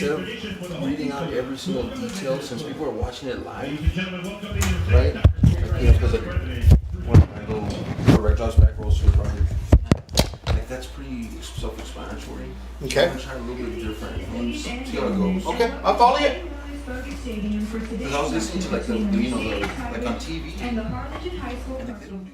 instead of reading out every single detail, since people are watching it live, right? Because when I go for Red Jaws back rolls to the right, that's pretty self-explanatory. Okay. I'm gonna try a little bit different. See how it goes. Okay, I'll follow you. Because I was listening to like on TV, and like they don't do.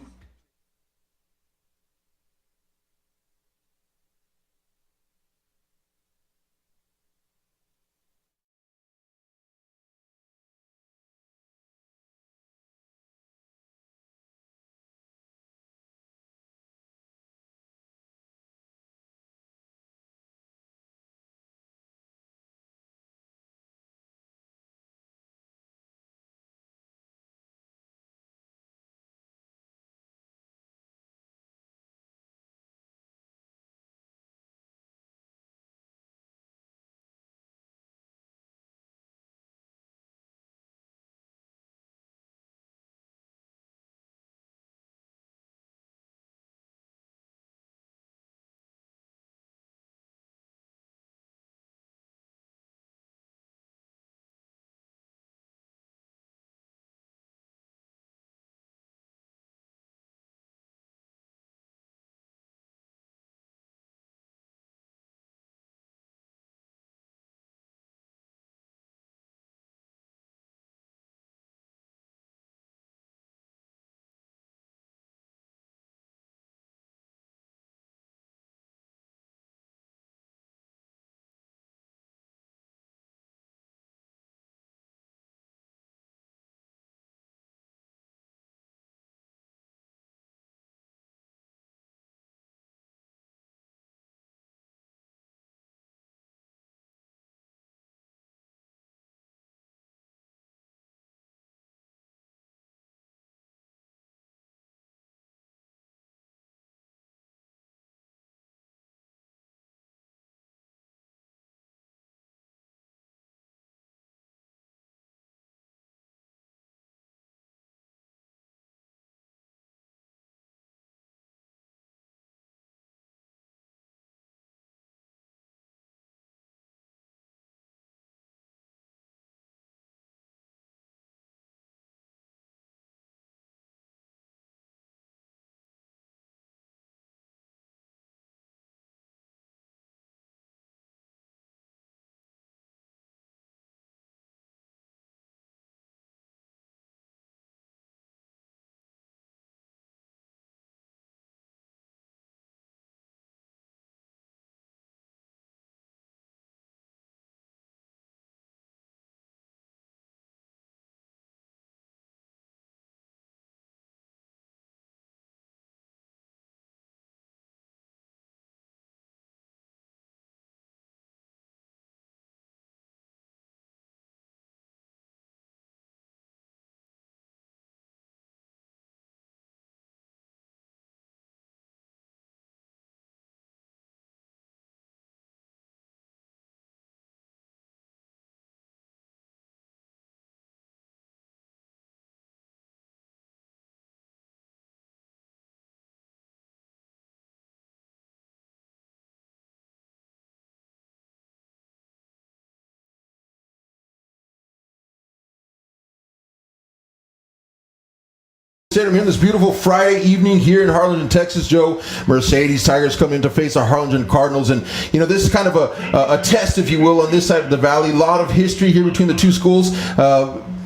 Stadium here this beautiful Friday evening here in Harlingen, Texas. Joe, Mercedes Tigers coming in to face the Harlingen Cardinals, and this is kind of a test, if you will, on this side of the valley. A lot of history here between the two schools.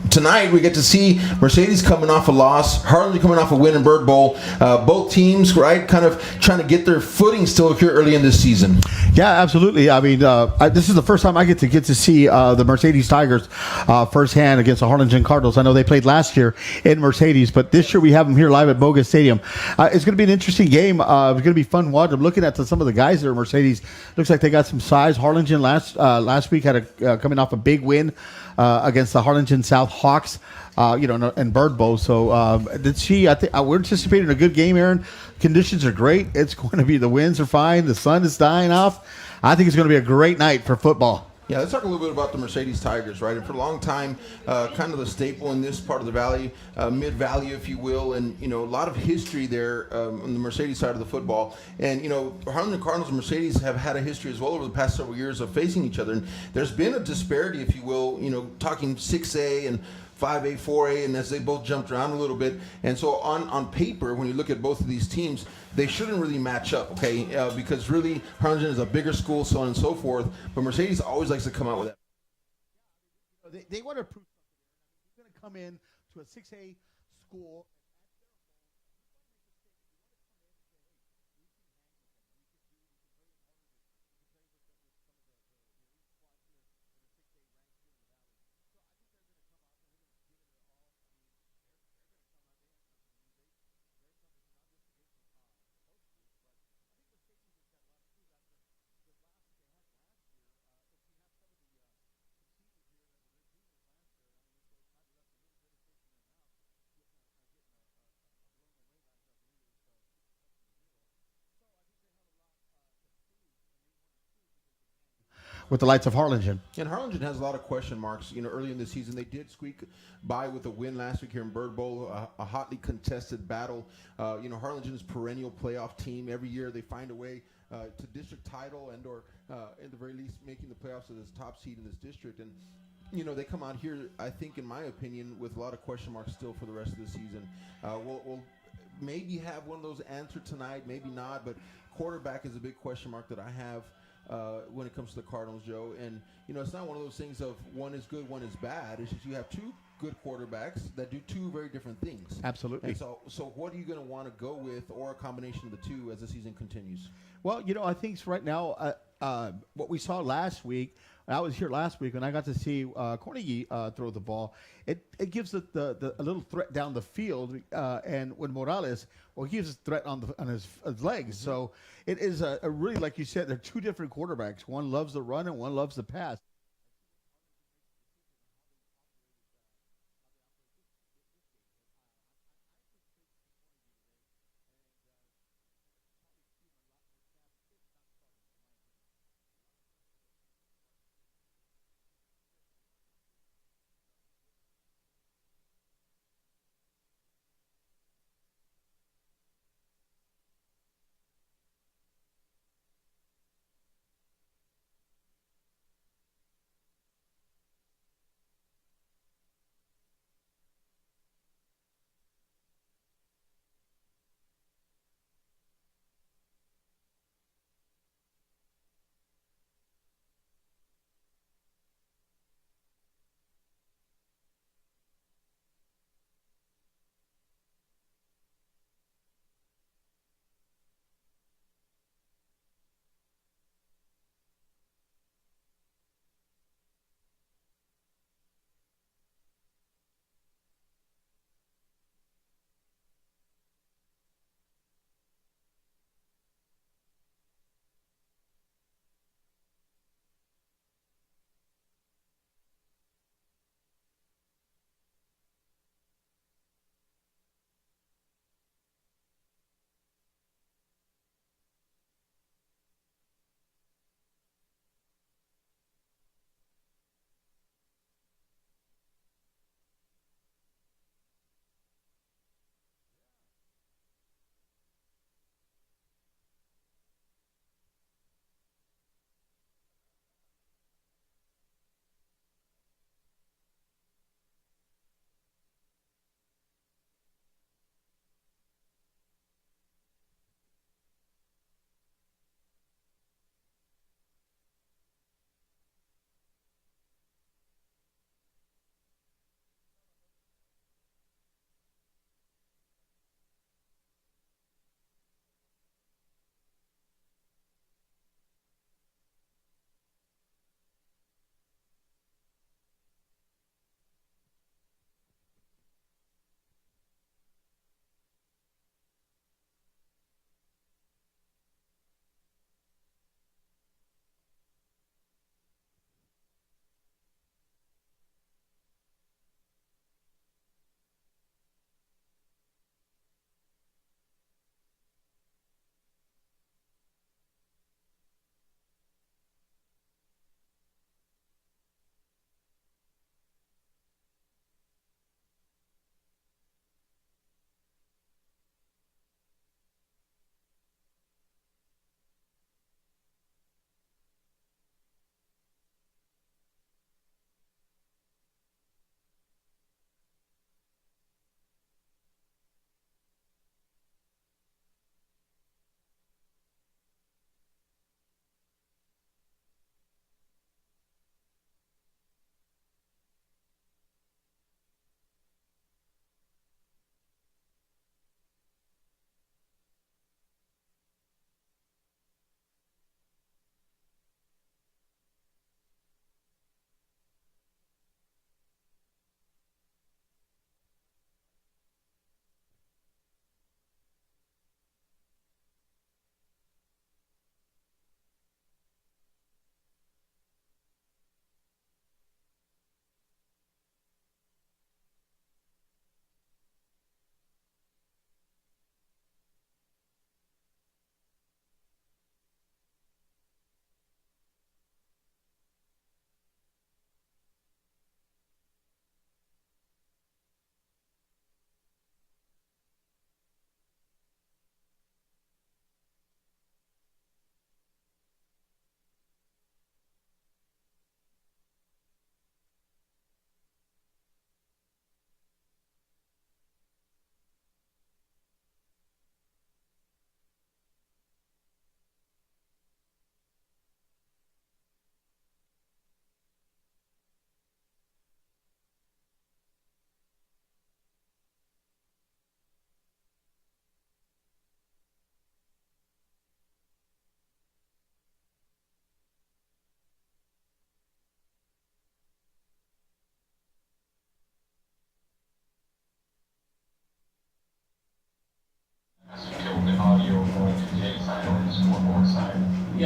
Tonight we get to see Mercedes coming off a loss, Harlingen coming off a win in Bird Bowl. Both teams, right, kind of trying to get their footing still here early in this season. Yeah, absolutely. I mean, this is the first time I get to see the Mercedes Tigers firsthand against the Harlingen Cardinals. I know they played last year in Mercedes, but this year we have them here live at Boga Stadium. It's going to be an interesting game. It's going to be fun to watch. I'm looking at some of the guys that are Mercedes. Looks like they got some size. Harlingen last week had coming off a big win against the Harlingen South Hawks, and Bird Bowl. So we're anticipating a good game, Aaron. Conditions are great. It's going to be, the winds are fine. The sun is dying off. I think it's going to be a great night for football. Yeah, let's talk a little bit about the Mercedes Tigers, right? And for a long time, kind of the staple in this part of the valley, mid-valley, if you will, and, a lot of history there on the Mercedes side of the football. And, Harlingen Cardinals and Mercedes have had a history as well over the past several years of facing each other. And there's been a disparity, if you will, talking 6A and 5A, 4A, and as they both jumped around a little bit. And so on paper, when you look at both of these teams, they shouldn't really match up, okay? Because really, Harlingen is a bigger school, so on and so forth. But Mercedes always likes to come out with that. They want to prove something. You're going to come in to a 6A school. With the lights of Harlingen. And Harlingen has a lot of question marks. Early in the season, they did squeak by with a win last week here in Bird Bowl, a hotly contested battle. Harlingen's perennial playoff team. Every year they find a way to district title and or at the very least making the playoffs as top seed in this district. And they come out here, I think, in my opinion, with a lot of question marks still for the rest of the season. We'll maybe have one of those answered tonight, maybe not, but quarterback is a big question mark that I have when it comes to the Cardinals, Joe. And, it's not one of those things of one is good, one is bad. It's just you have two good quarterbacks that do two very different things. Absolutely. And so what are you going to want to go with, or a combination of the two as the season continues? Well, I think right now, what we saw last week, I was here last week, and I got to see Carnegie throw the ball. It gives a little threat down the field, and when Morales, he gives a threat on his legs. Mm-hmm. So it is a really, like you said, they're two different quarterbacks. One loves the run, and one loves the pass.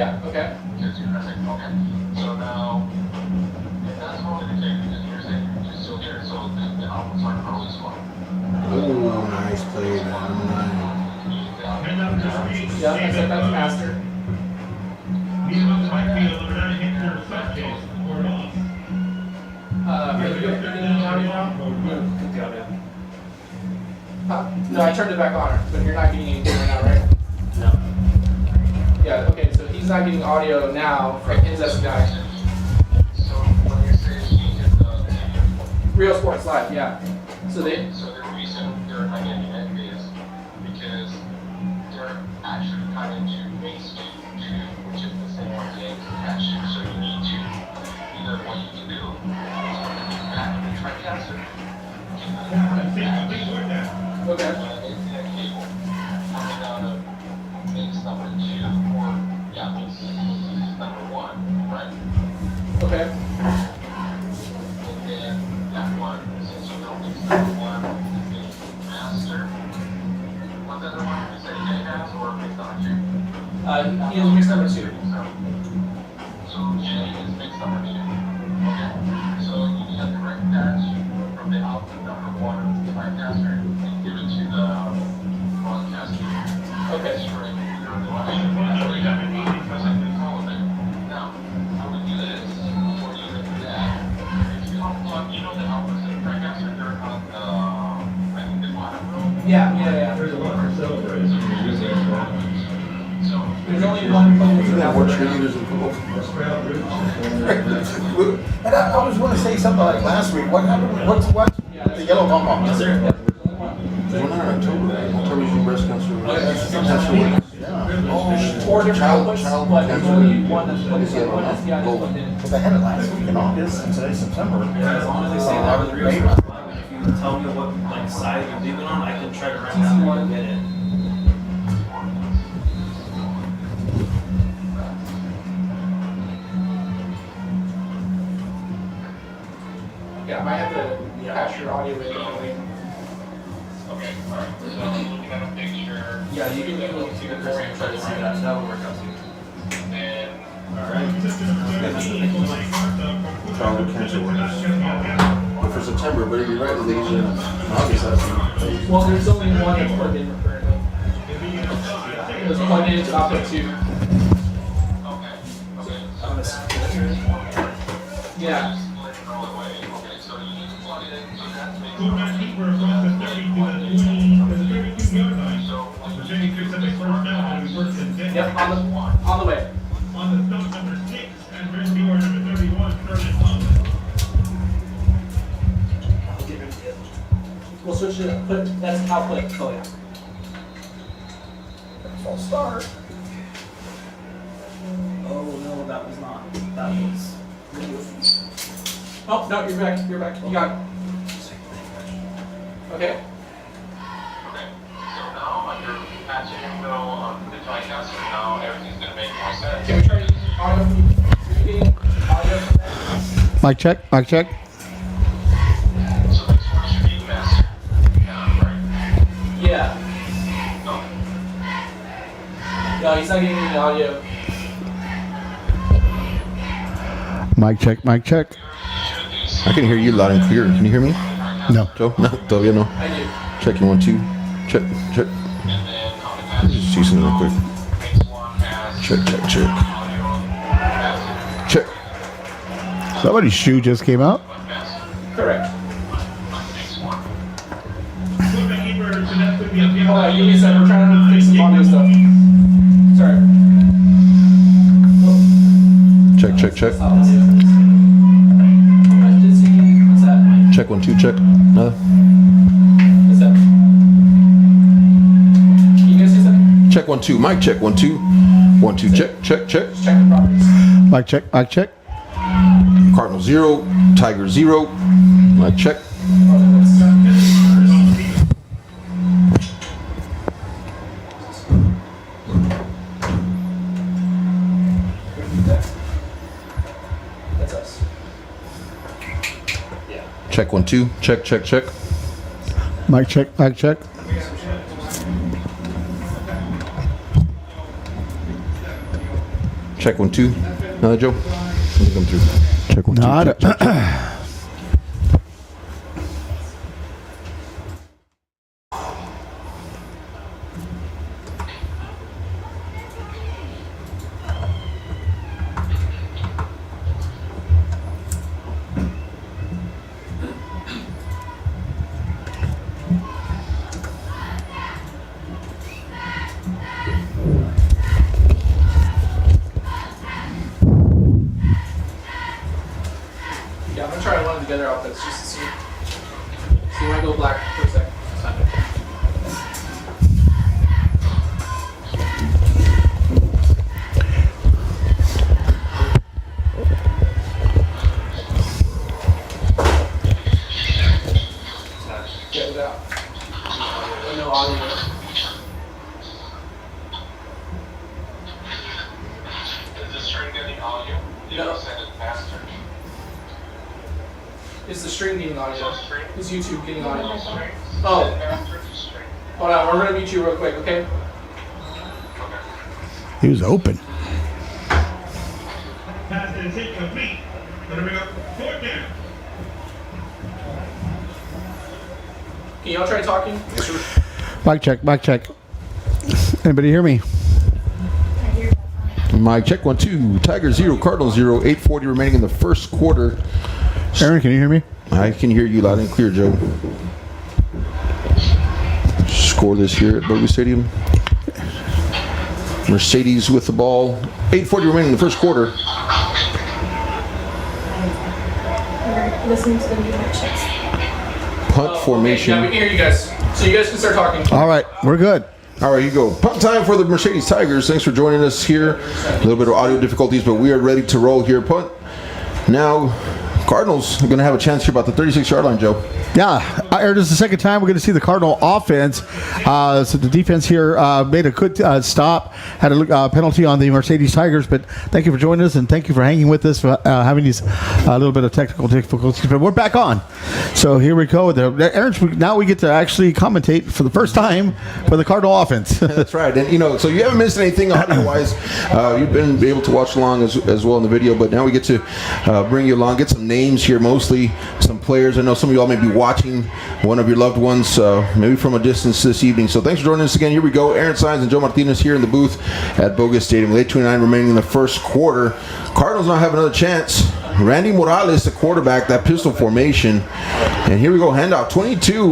Yeah, okay. Because you're pressing, okay. So now, if that's only the case, because you're saying you're still here, so the outputs are probably slow. Oh, nice play, number 9. Yeah, I said that's master. Are you getting the audio now? Get the audio. No, I turned it back on, but you're not getting anything right now, right? No. Yeah, okay, so he's not getting audio now from his guy. So when you're saying he hit the Real Sports Live, yeah. So the reason they're not getting it is because they're actually cutting to base 2, which is the same one the eggs attached to. So you need to, either what you can do is back and try to answer. okay. Internet cable coming out of base number 2 or base number 1, right? Okay. And then that one, since you know base number 1 is the master, what's the other one you said he has, or base number 2? He is mixed number 2. So J is mix number 2. Okay. So you need a correct patch from the output number 1 of the bypasser and give it to the broadcaster. Okay. Straight. Now, I would do this before you do that. If you don't plug, you know the outputs of the bypasser, they're on the, I think the bottom row. Yeah. There's a lot of So there's only one phone Isn't that more cheerleaders in football? And I was going to say something like last week. What happened? What's the yellow bump on? Yes, sir. We're not in October. October's your breast cancer. Four different Child- outputs, child but there's cancer. only one that's plugged Is in. yellow One now? SDI that's Gold. plugged in. Because I had it last week in August, and today's September. Yeah, as long as they say that with real stuff, if you tell me what like side you're leaving on, I can try to run down there and get it. Yeah, I might have to patch your audio in. Okay, alright. So looking at a picture, Yeah, you can look to the person and try to see that. That will work out too. then Childhood cancer awareness. But for September, but you're right, the ladies in August, that's. Well, there's only one that's plugged in currently. It was plugged into output 2. okay. Yeah. Split it all the way. Okay, so you need to plug it in, so that's makes Go back deeper across the 32 to the 32-yard line. so Virginia picks up a first down and reverses and gets Yep, on the way. on the stop number 6 and receiver number 31, Curtis Thomas. We'll switch it up. That's output. Oh yeah. False start. Oh no, that was not. That was. Oh no, you're back. You're back. You got it. Okay. Okay, so now under patching info on the bypasser, now everything's gonna make more sense. Can we try to use audio from you? Are you getting audio from that? Mic check. Mic check. So this one should be master. Right? Yeah. No. No, he's not getting any audio. Mic check. Mic check. I can hear you loud and clear. Can you hear me? No. Joe? No, todavía no. I do. Checking 1, 2. Check. And then on the patch, Just see something real quick. base 1 has Check. audio, master, Check. Somebody's shoe just came out. master, Correct. base 1. Goalkeeper, so that's going to be a Hold on, give me a second. We're trying to fix some audio stuff. Sorry. Check. I did see. What's that? Check 1, 2. Check. Nada. What's that? Can you guys see something? Check 1, 2. Mic check 1, 2. 1, 2. Check. Check the properties. Mic check. Mic check. Cardinal 0. Tiger 0. Mic check. That's us. Check 1, 2. Check. Mic check. Mic check. Check 1, 2. Another Joe. Let me come through. Check 1, 2. No, check, check. Yeah, I'm gonna try to run together outfits just to see. So you wanna go black for a sec? It's fine. Get it out. No audio. Is the string getting audio? You No. don't send it faster. Is the stream getting audio? So string. Is YouTube getting audio? String. Oh. Send faster to string. Hold on, we're gonna meet you real quick, okay? Okay. he was open. Pass is incomplete. Gonna bring up 4th down. Can y'all try talking? Mic check, mic check. Anybody hear me? Mike, check 1, 2. Tigers 0, Cardinals 0. 8:40 remaining in the first quarter. Aaron, can you hear me? I can hear you loud and clear, Joe. Scoreless here at Bogus Stadium. Mercedes with the ball. 8:40 remaining in the first quarter. We're listening to the new mic checks. Punt formation. Yeah, we can hear you guys. So you guys can start talking. All right, we're good. All right, you go. Punt time for the Mercedes Tigers. Thanks for joining us here. A little bit of audio difficulties, but we are ready to roll here. Punt. Now, Cardinals are going to have a chance here about the 36-yard line, Joe. Yeah, Aaron, this is the second time we're going to see the Cardinal offense. So the defense here made a good stop, had a penalty on the Mercedes Tigers, but thank you for joining us and thank you for hanging with us, for having these little bit of technical difficulties. But we're back on. So here we go. Aaron, now we get to actually commentate for the first time for the Cardinal offense. That's right. And, so you haven't missed anything audio-wise. You've been able to watch along as well in the video, but now we get to bring you along, get some names here, mostly some players. I know some of y'all may be watching one of your loved ones, maybe from a distance this evening. So thanks for joining us again. Here we go. Aaron Saenz and Joe Martinez here in the booth at Bogus Stadium. With 8:29 remaining in the first quarter. Cardinals now have another chance. Randy Morales, the quarterback, that pistol formation. And here we go, handout 22.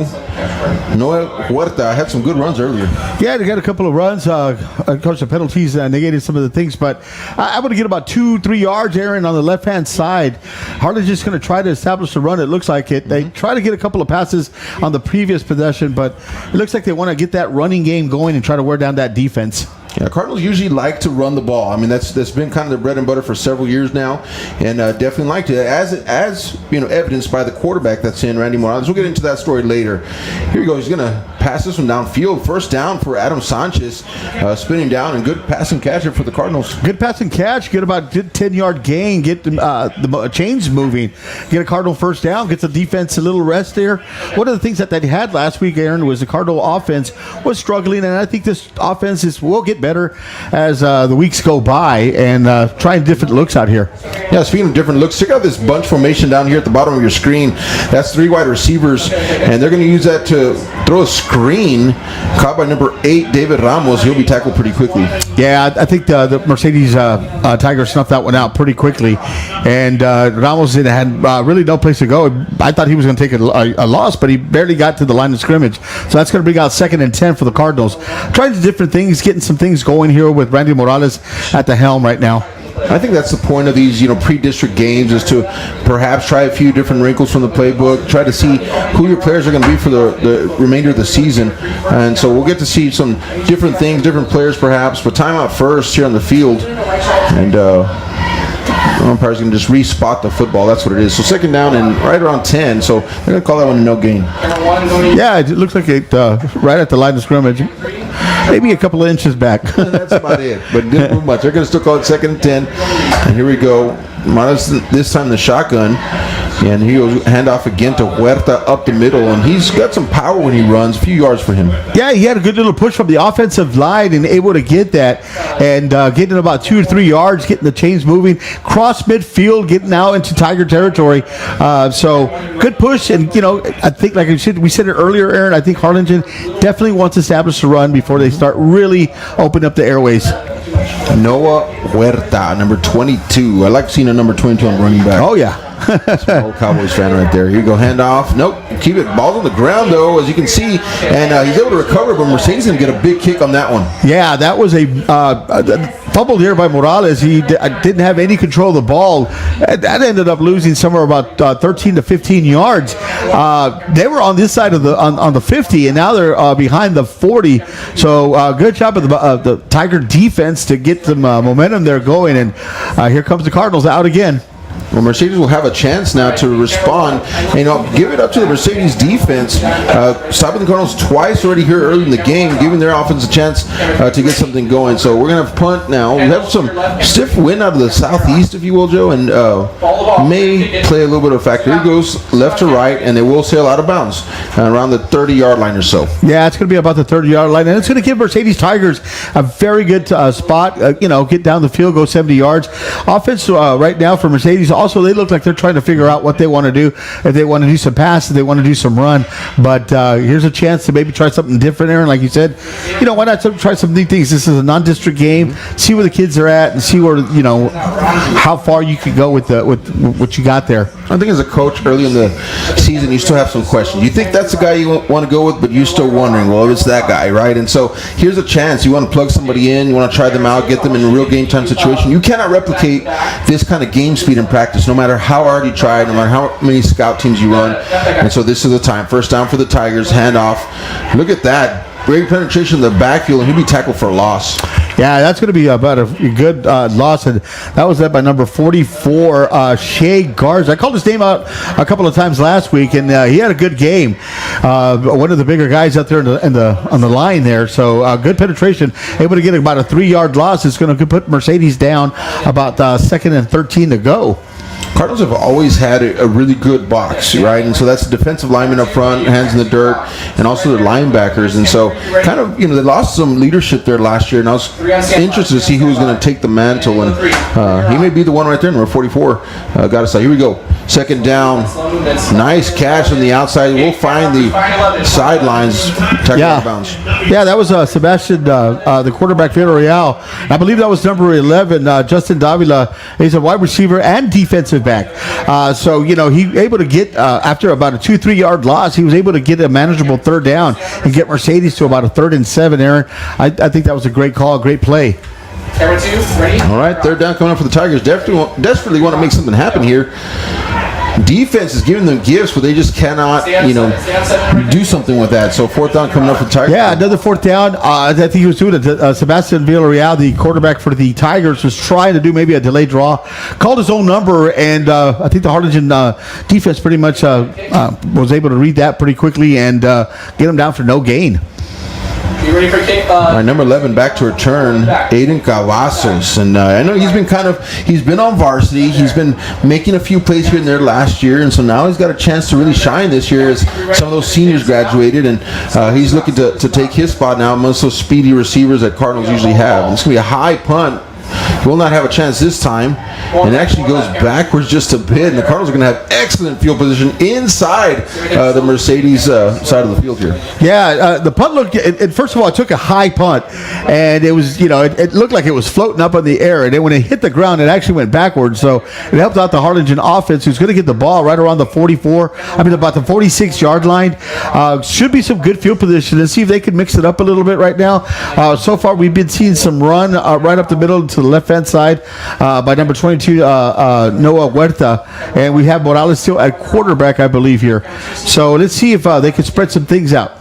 Noel Huerta had some good runs earlier. Yeah, they got a couple of runs. Of course, the penalties negated some of the things, but I want to get about 2-3 yards, Aaron, on the left-hand side. Harley's just going to try to establish the run. It looks like it. They try to get a couple of passes on the previous possession, but it looks like they want to get that running game going and try to wear down that defense. Yeah, Cardinals usually like to run the ball. I mean, that's been kind of their bread and butter for several years now, and definitely like to, as evidenced by the quarterback that's in, Randy Morales. We'll get into that story later. Here we go. He's going to pass this one downfield. First down for Adam Sanchez, spinning down, and good pass and catch for the Cardinals. Good pass and catch. Get about 10-yard gain. Get the chains moving. Get a Cardinal first down. Get the defense a little rest there. One of the things that they had last week, Aaron, was the Cardinal offense was struggling, and I think this offense will get better as the weeks go by, and trying different looks out here. Yeah, speaking of different looks, check out this bunch formation down here at the bottom of your screen. That's 3 wide receivers, and they're going to use that to throw a screen. Caught by number 8, David Ramos. He'll be tackled pretty quickly. Yeah, I think the Mercedes Tigers snuffed that one out pretty quickly, and Ramos had really no place to go. I thought he was going to take a loss, but he barely got to the line of scrimmage. So that's going to bring out 2nd and 10 for the Cardinals. Trying different things, getting some things going here with Randy Morales at the helm right now. I think that's the point of these, pre-district games, is to perhaps try a few different wrinkles from the playbook, try to see who your players are going to be for the remainder of the season. And so we'll get to see some different things, different players perhaps, but timeout first here on the field. And the umpire's going to just re-spot the football. That's what it is. So 2nd down and right around 10. So they're going to call that one a no gain. Yeah, it looks like it right at the line of scrimmage. maybe a couple of inches back. That's about it. But didn't move much. They're going to still call it 2nd and 10. And here we go. Morales this time the shotgun. And he goes handoff again to Huerta up the middle. And he's got some power when he runs. A few yards for him. Yeah, he had a good little push from the offensive line and able to get that. And getting about 2 or 3 yards, getting the chains moving. Cross midfield, getting out into Tiger territory. So good push. And, I think, like we said it earlier, Aaron, I think Harlingen definitely wants to establish the run before they start really opening up the airways. Noah Huerta, number 22. I like seeing a number 22 on running back. Oh, yeah. That's an old Cowboys fan right there. Here you go, handoff. Nope, keep it. Ball's on the ground, though, as you can see. And he's able to recover, but Mercedes going to get a big kick on that one. Yeah, that was a fumble here by Morales. He didn't have any control of the ball. That ended up losing somewhere about 13 to 15 yards. They were on this side of on the 50, and now they're behind the 40. So good job of the Tiger defense to get some momentum there going. And here comes the Cardinals out again. Well, Mercedes will have a chance now to respond. And give it up to the Mercedes defense. Stopping the Cardinals twice already here early in the game, giving their offense a chance to get something going. So we're going to have punt now. We have some stiff wind out of the southeast, if you will, Joe, and may play a little bit of a factor. Here goes left to right, and they will sail out of bounds around the 30-yard line or so. Yeah, it's going to be about the 30-yard line, and it's going to give Mercedes Tigers a very good spot. Get down the field, go 70 yards. Offense right now for Mercedes. Also, they look like they're trying to figure out what they want to do. If they want to do some pass, if they want to do some run. But here's a chance to maybe try something different, Aaron. Like you said, why not try some new things? This is a non-district game. See where the kids are at and see where, how far you could go with what you got there. I think as a coach early in the season, you still have some questions. You think that's the guy you want to go with, but you're still wondering, well, it's that guy, right? And so here's a chance. You want to plug somebody in. You want to try them out, get them in a real game time situation. You cannot replicate this kind of game speed in practice, no matter how hard you try, no matter how many scout teams you run. And so this is the time. First down for the Tigers. Handoff. Look at that. Great penetration in the backfield, and he'll be tackled for a loss. Yeah, that's going to be about a good loss, and that was led by number 44, Shea Garza. I called his name out a couple of times last week, and he had a good game. One of the bigger guys out there on the line there, so good penetration. Able to get about a 3-yard loss. It's going to put Mercedes down about 2nd and 13 to go. Cardinals have always had a really good box, right? And so that's the defensive lineman up front, hands in the dirt, and also the linebackers. And so kind of, they lost some leadership there last year, and I was interested to see who was going to take the mantle. And he may be the one right there, number 44. Got us out. Here we go. Second down. Nice catch on the outside. We'll find the sidelines. Yeah. Out of bounds. Yeah, that was Sebastian, the quarterback, Villarreal. I believe that was number 11, Justin Davila. He's a wide receiver and defensive back. So, he able to get, after about a 2-3 yard loss, he was able to get a manageable third down and get Mercedes to about a 3rd and 7, Aaron. I think that was a great call, a great play. Camera 2, ready? All right, third down coming up for the Tigers. Desperately want to make something happen here. Defense is giving them gifts, but they just cannot, do something with that. So 4th down coming up for the Tigers. Yeah, another 4th down. I think he was doing it. Sebastian Villarreal, the quarterback for the Tigers, was trying to do maybe a delayed draw. Called his own number, and I think the Harlingen defense pretty much was able to read that pretty quickly and get him down for no gain. You ready for kick? All right, number 11 back to return, Aiden Cavazos. And I know he's been on varsity. He's been making a few plays here and there last year. And so now he's got a chance to really shine this year as some of those seniors graduated. And he's looking to take his spot now amongst those speedy receivers that Cardinals usually have. And it's going to be a high punt. Will not have a chance this time, and actually goes backwards just a bit. And the Cardinals are going to have excellent field position inside the Mercedes side of the field here. Yeah, the punt looked. First of all, it took a high punt, and it was, it looked like it was floating up in the air. And then when it hit the ground, it actually went backwards. So it helped out the Harlingen offense, who's going to get the ball right around the 44. About the 46-yard line. Should be some good field position. And see if they can mix it up a little bit right now. So far, we've been seeing some run right up the middle to the left-hand side by number 22, Noah Huerta, and we have Morales still at quarterback, I believe, here. So let's see if they can spread some things out.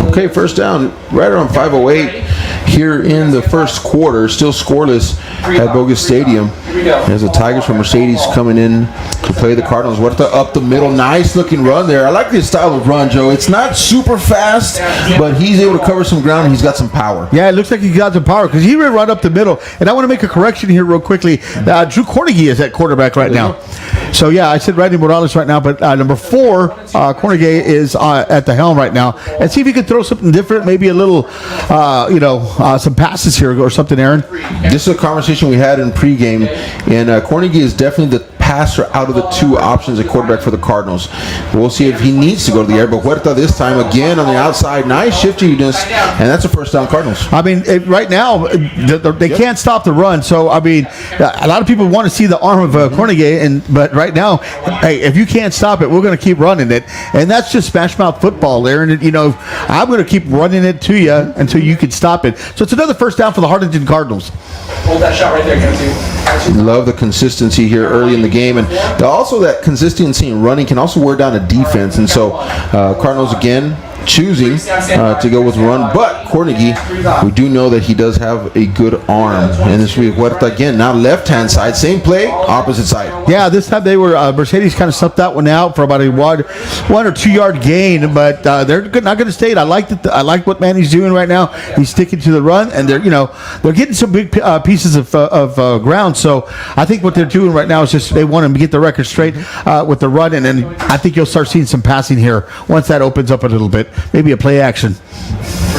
Okay, first down, right around 5:08 here in the first quarter. Still scoreless at Bogus Stadium as the Tigers from Mercedes coming in to play the Cardinals. What the up the middle, nice looking run there. I like this style of run, Joe. It's not super fast, but he's able to cover some ground. And he's got some power. Yeah, it looks like he got some power because he ran up the middle. And I want to make a correction here real quickly. Drew Cornegie is at quarterback right now. So, yeah, I said Randy Morales right now, but number 4, Cornegie is at the helm right now. And see if he can throw something different, maybe a little, some passes here or something, Aaron. This is a conversation we had in pregame, and Cornegie is definitely the passer out of the 2 options at quarterback for the Cardinals. We'll see if he needs to go to the air, but Huerta this time again on the outside, nice shiftiness, and that's a first down Cardinals. I mean, right now, they can't stop the run, so, I mean, a lot of people want to see the arm of Cornegie, but right now, hey, if you can't stop it, we're going to keep running it, and that's just smash mouth football, Aaron. I'm going to keep running it to you until you can stop it. So it's another first down for the Harlingen Cardinals. Hold that shot right there, Kelsey. Love the consistency here early in the game, and also that consistency in running can also wear down a defense, and so Cardinals again choosing to go with run, but Cornegie, we do know that he does have a good arm, and this will be Huerta again, now left-hand side, same play, opposite side. Yeah, this time they were, Mercedes kind of stuffed that one out for about a 1 or 2 yard gain, but they're not going to stay it. I like what Manny's doing right now. He's sticking to the run, and they're getting some big pieces of ground, so I think what they're doing right now is just they want to get the record straight with the run, and then I think you'll start seeing some passing here once that opens up a little bit. Maybe a play action.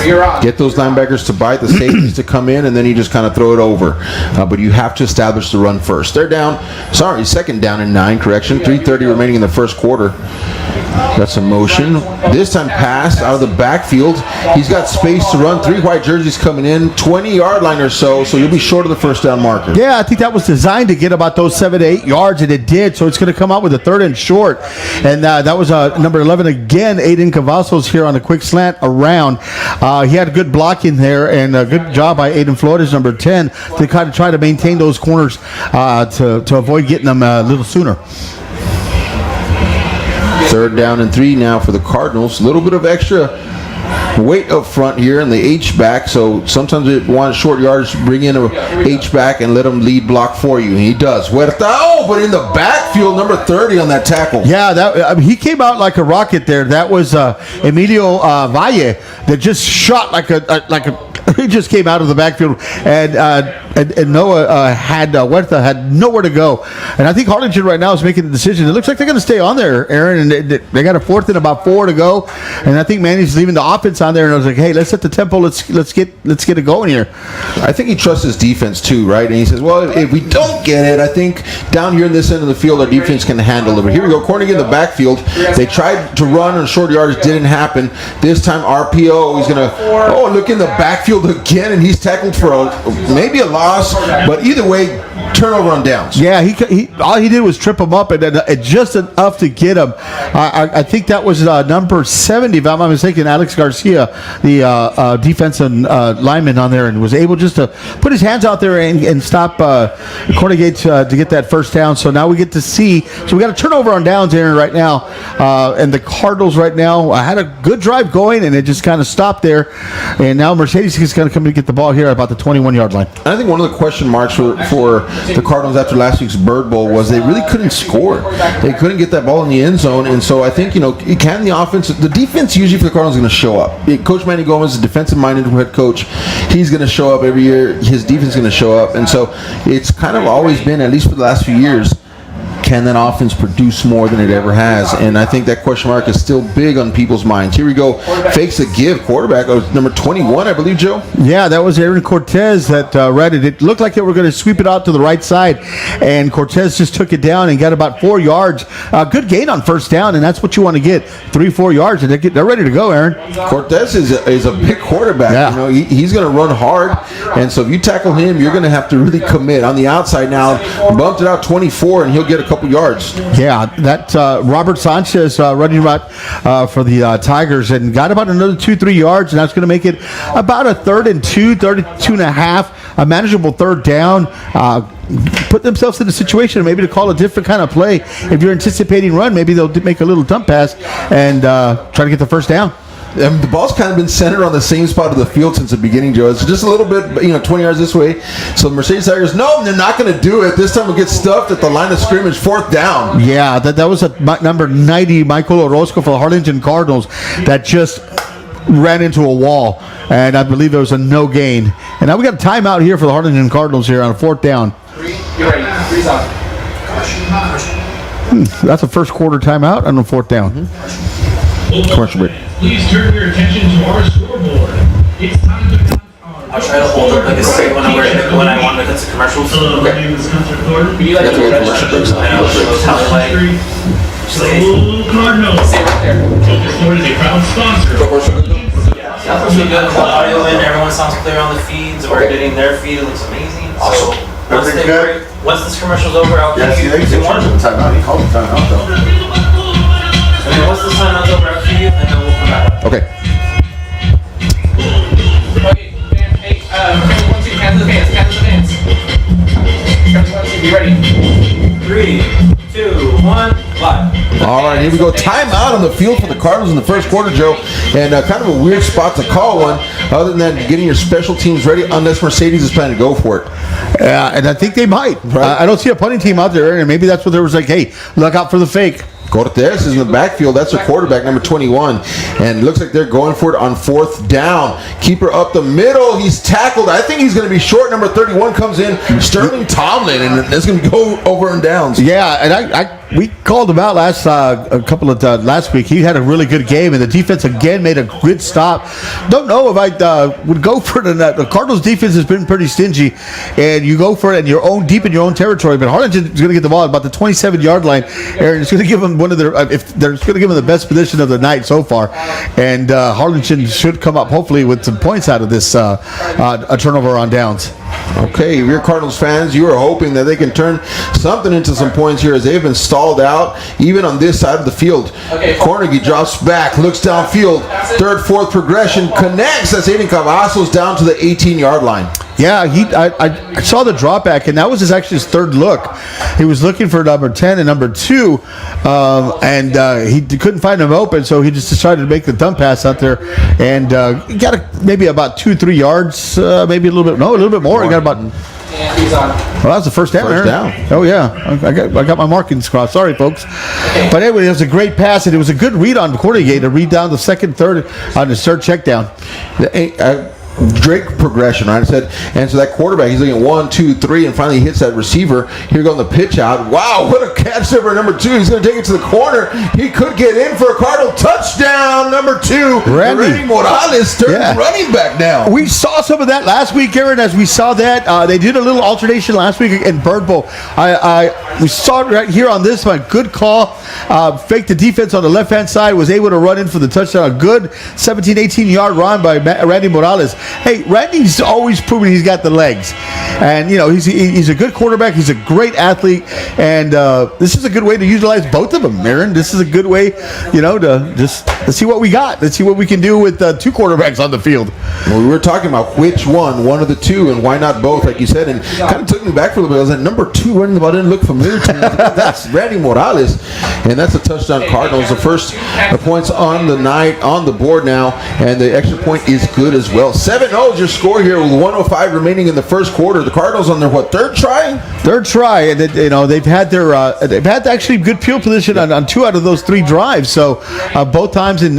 Get those linebackers to bite, the safeties to come in, and then you just kind of throw it over. But you have to establish the run first. They're second down and 9, correction. 3:30 remaining in the first quarter. Got some motion. This time pass out of the backfield. He's got space to run. 3 white jerseys coming in, 20-yard line or so you'll be short of the first down marker. Yeah, I think that was designed to get about those 7 to 8 yards, and it did. So it's going to come out with a 3rd and short. And that was number 11 again, Aiden Cavazos here on a quick slant around. He had a good block in there, and a good job by Aiden Flores, number 10, to kind of try to maintain those corners to avoid getting them a little sooner. 3rd down and 3 now for the Cardinals. A little bit of extra weight up front here in the H-back, so sometimes they want short yards, bring in a H-back and let him lead block for you. And he does. But in the backfield, number 30 on that tackle. Yeah, he came out like a rocket there. That was Emilio Valle that just shot like a he just came out of the backfield, and Noah Huerta had nowhere to go. And I think Harlingen right now is making the decision. It looks like they're going to stay on there, Aaron, and they got a 4th and about 4 to go. And I think Manny's leaving the offense on there, and I was like, hey, let's set the tempo. Let's get it going here. I think he trusts his defense too, right? And he says, well, if we don't get it, I think down here in this end of the field, our defense can handle it. But here we go, Cornegie in the backfield. They tried to run on short yards, didn't happen. This time RPO, he's going to, look in the backfield again, and he's tackled for maybe a loss, but either way, turnover on downs. Yeah, he all he did was trip him up, and just enough to get him. I think that was number 70, if I'm not mistaken, Alex Garcia, the defensive lineman on there, and was able just to put his hands out there and stop Cornegie to get that first down. So now we get to see. So we got a turnover on downs, Aaron, right now, and the Cardinals right now had a good drive going, and it just kind of stopped there. And now Mercedes is going to come to get the ball here at about the 21-yard line. I think one of the question marks for the Cardinals after last week's Bird Bowl was they really couldn't score. They couldn't get that ball in the end zone, and so I think can the offense, the defense usually for the Cardinals is going to show up. Coach Manny Gomez is a defensive-minded head coach. He's going to show up every year. His defense is going to show up, and so it's kind of always been, at least for the last few years, can that offense produce more than it ever has? And I think that question mark is still big on people's minds. Here we go. Fakes a give. Quarterback, number 21, I believe, Joe? Yeah, that was Aaron Cortez that read it. It looked like they were going to sweep it out to the right side, and Cortez just took it down and got about 4 yards. Good gain on first down, and that's what you want to get, 3-4 yards, and they're ready to go, Aaron. Cortez is a big quarterback. Yeah. He's going to run hard, and so if you tackle him, you're going to have to really commit. On the outside now, bumped it out 24, and he'll get a couple yards. Yeah, that Robert Sanchez running route for the Tigers, and got about another 2-3 yards, and that's going to make it about a 3rd and 2, 32 and a half, a manageable 3rd down. Put themselves in a situation maybe to call a different kind of play. If you're anticipating run, maybe they'll make a little dump pass and try to get the first down. The ball's kind of been centered on the same spot of the field since the beginning, Joe. It's just a little bit, 20 yards this way. So the Mercedes Tigers, no, they're not going to do it. This time we'll get stuffed at the line of scrimmage, 4th down. Yeah, that was number 90, Michael Orozco for the Harlingen Cardinals, that just ran into a wall. And I believe there was a no gain. And now we got a timeout here for the Harlingen Cardinals here on a 4th down. You're ready. 3's on. That's a first quarter timeout on the 4th down. Commercial break. Please turn your attention to our scoreboard. It's time to count our I'll try to hold up like a straight when I want to cut to commercials. Hello, my name is Hunter Thornton. Can you like That's what commercial breaks I know, it shows how they like. Go Cardinals. Stay right there. Focus Sport is a proud sponsor. Sounds really good. The audio in, everyone sounds clear on the feeds. We're getting their feed. It looks amazing. Awesome. So once this commercial's over, I'll give you one. timeout. He called the timeout, though. And then once this timeout's over, I'll give you, and then we'll come back. Okay. Okay, man, hey, Kevin, 1, 2, hands to the fans, Kevin, 1, 2, be ready. 3, 2, 1, live. All right, here we go. Timeout on the field for the Cardinals in the first quarter, Joe. And kind of a weird spot to call one, other than getting your special teams ready, unless Mercedes is planning to go for it. And I think they might. Right. I don't see a punting team out there, and maybe that's what there was like, hey, look out for the fake. Cortez is in the backfield. That's their quarterback, number 21. And it looks like they're going for it on 4th down. Keeper up the middle. He's tackled. I think he's going to be short. Number 31 comes in, Sterling Tomlin, and it's going to go over and downs. Yeah, and we called him out last week. He had a really good game, and the defense again made a good stop. Don't know if I would go for it or not. The Cardinals defense has been pretty stingy, and you go for it deep in your own territory. But Harlingen is going to get the ball at about the 27-yard line. Aaron is going to give them one of their if they're going to give them the best position of the night so far, and Harlingen should come up hopefully with some points out of this a turnover on downs. Okay, if you're Cardinals fans, you are hoping that they can turn something into some points here, as they've been stalled out, even on this side of the field. Okay. Carnegie drops back, looks downfield, 3rd, 4th progression, connects. That's Aiden Cavazos down to the 18-yard line. Yeah, I saw the drop back, and that was actually his 3rd look. He was looking for number 10 and number 2, and he couldn't find him open, so he just decided to make the dump pass out there, and got maybe about 2-3 yards, maybe a little bit more. He got about. And he's on. Well, that was the first down. First Aaron. down. Oh yeah, I got my markings crossed. Sorry, folks. Okay. But anyway, it was a great pass, and it was a good read on Cordigate to read down the 2nd, 3rd on his 3rd check down. Drake progression, right? I said, and so that quarterback, he's looking at 1, 2, 3, and finally hits that receiver. Here goes the pitch out. Wow, what a catch there for number 2. He's going to take it to the corner. He could get in for a Cardinal touchdown. Number 2, Randy Morales turns running back now. We saw some of that last week, Aaron. As we saw that, they did a little alternation last week in Bird Bowl. We saw it right here on this one. Good call. Faked the defense on the left-hand side. Was able to run in for the touchdown. A good 17, 18-yard run by Randy Morales. Hey, Randy's always proven he's got the legs, and he's a good quarterback. He's a great athlete, and this is a good way to utilize both of them, Aaron. This is a good way, to just let's see what we got. Let's see what we can do with 2 quarterbacks on the field. Well, we were talking about which one of the 2, and why not both, like you said, and kind of took me back for a little bit. I was like, number 2 running the ball didn't look familiar to me. That's Randy Morales, and that's a touchdown. Cardinals, the first points on the night on the board now, and the extra point is good as well. 7-0 is your score here with 1:05 remaining in the first quarter. The Cardinals on their 3rd try? 3rd try, and they've had they've had actually good field position on 2 out of those 3 drives. So both times in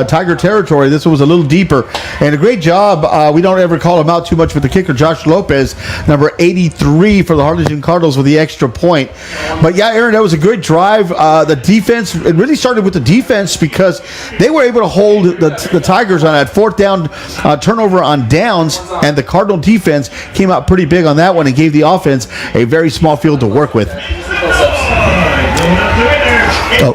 Tiger territory, this one was a little deeper, and a great job. We don't ever call him out too much with the kicker, Josh Lopez, number 83 for the Harlingen Cardinals with the extra point. But yeah, Aaron, that was a good drive. The defense, it really started with the defense because they were able to hold the Tigers on that 4th down turnover on downs, and the Cardinal defense came out pretty big on that one and gave the offense a very small field to work with. Going up the winner. Oh.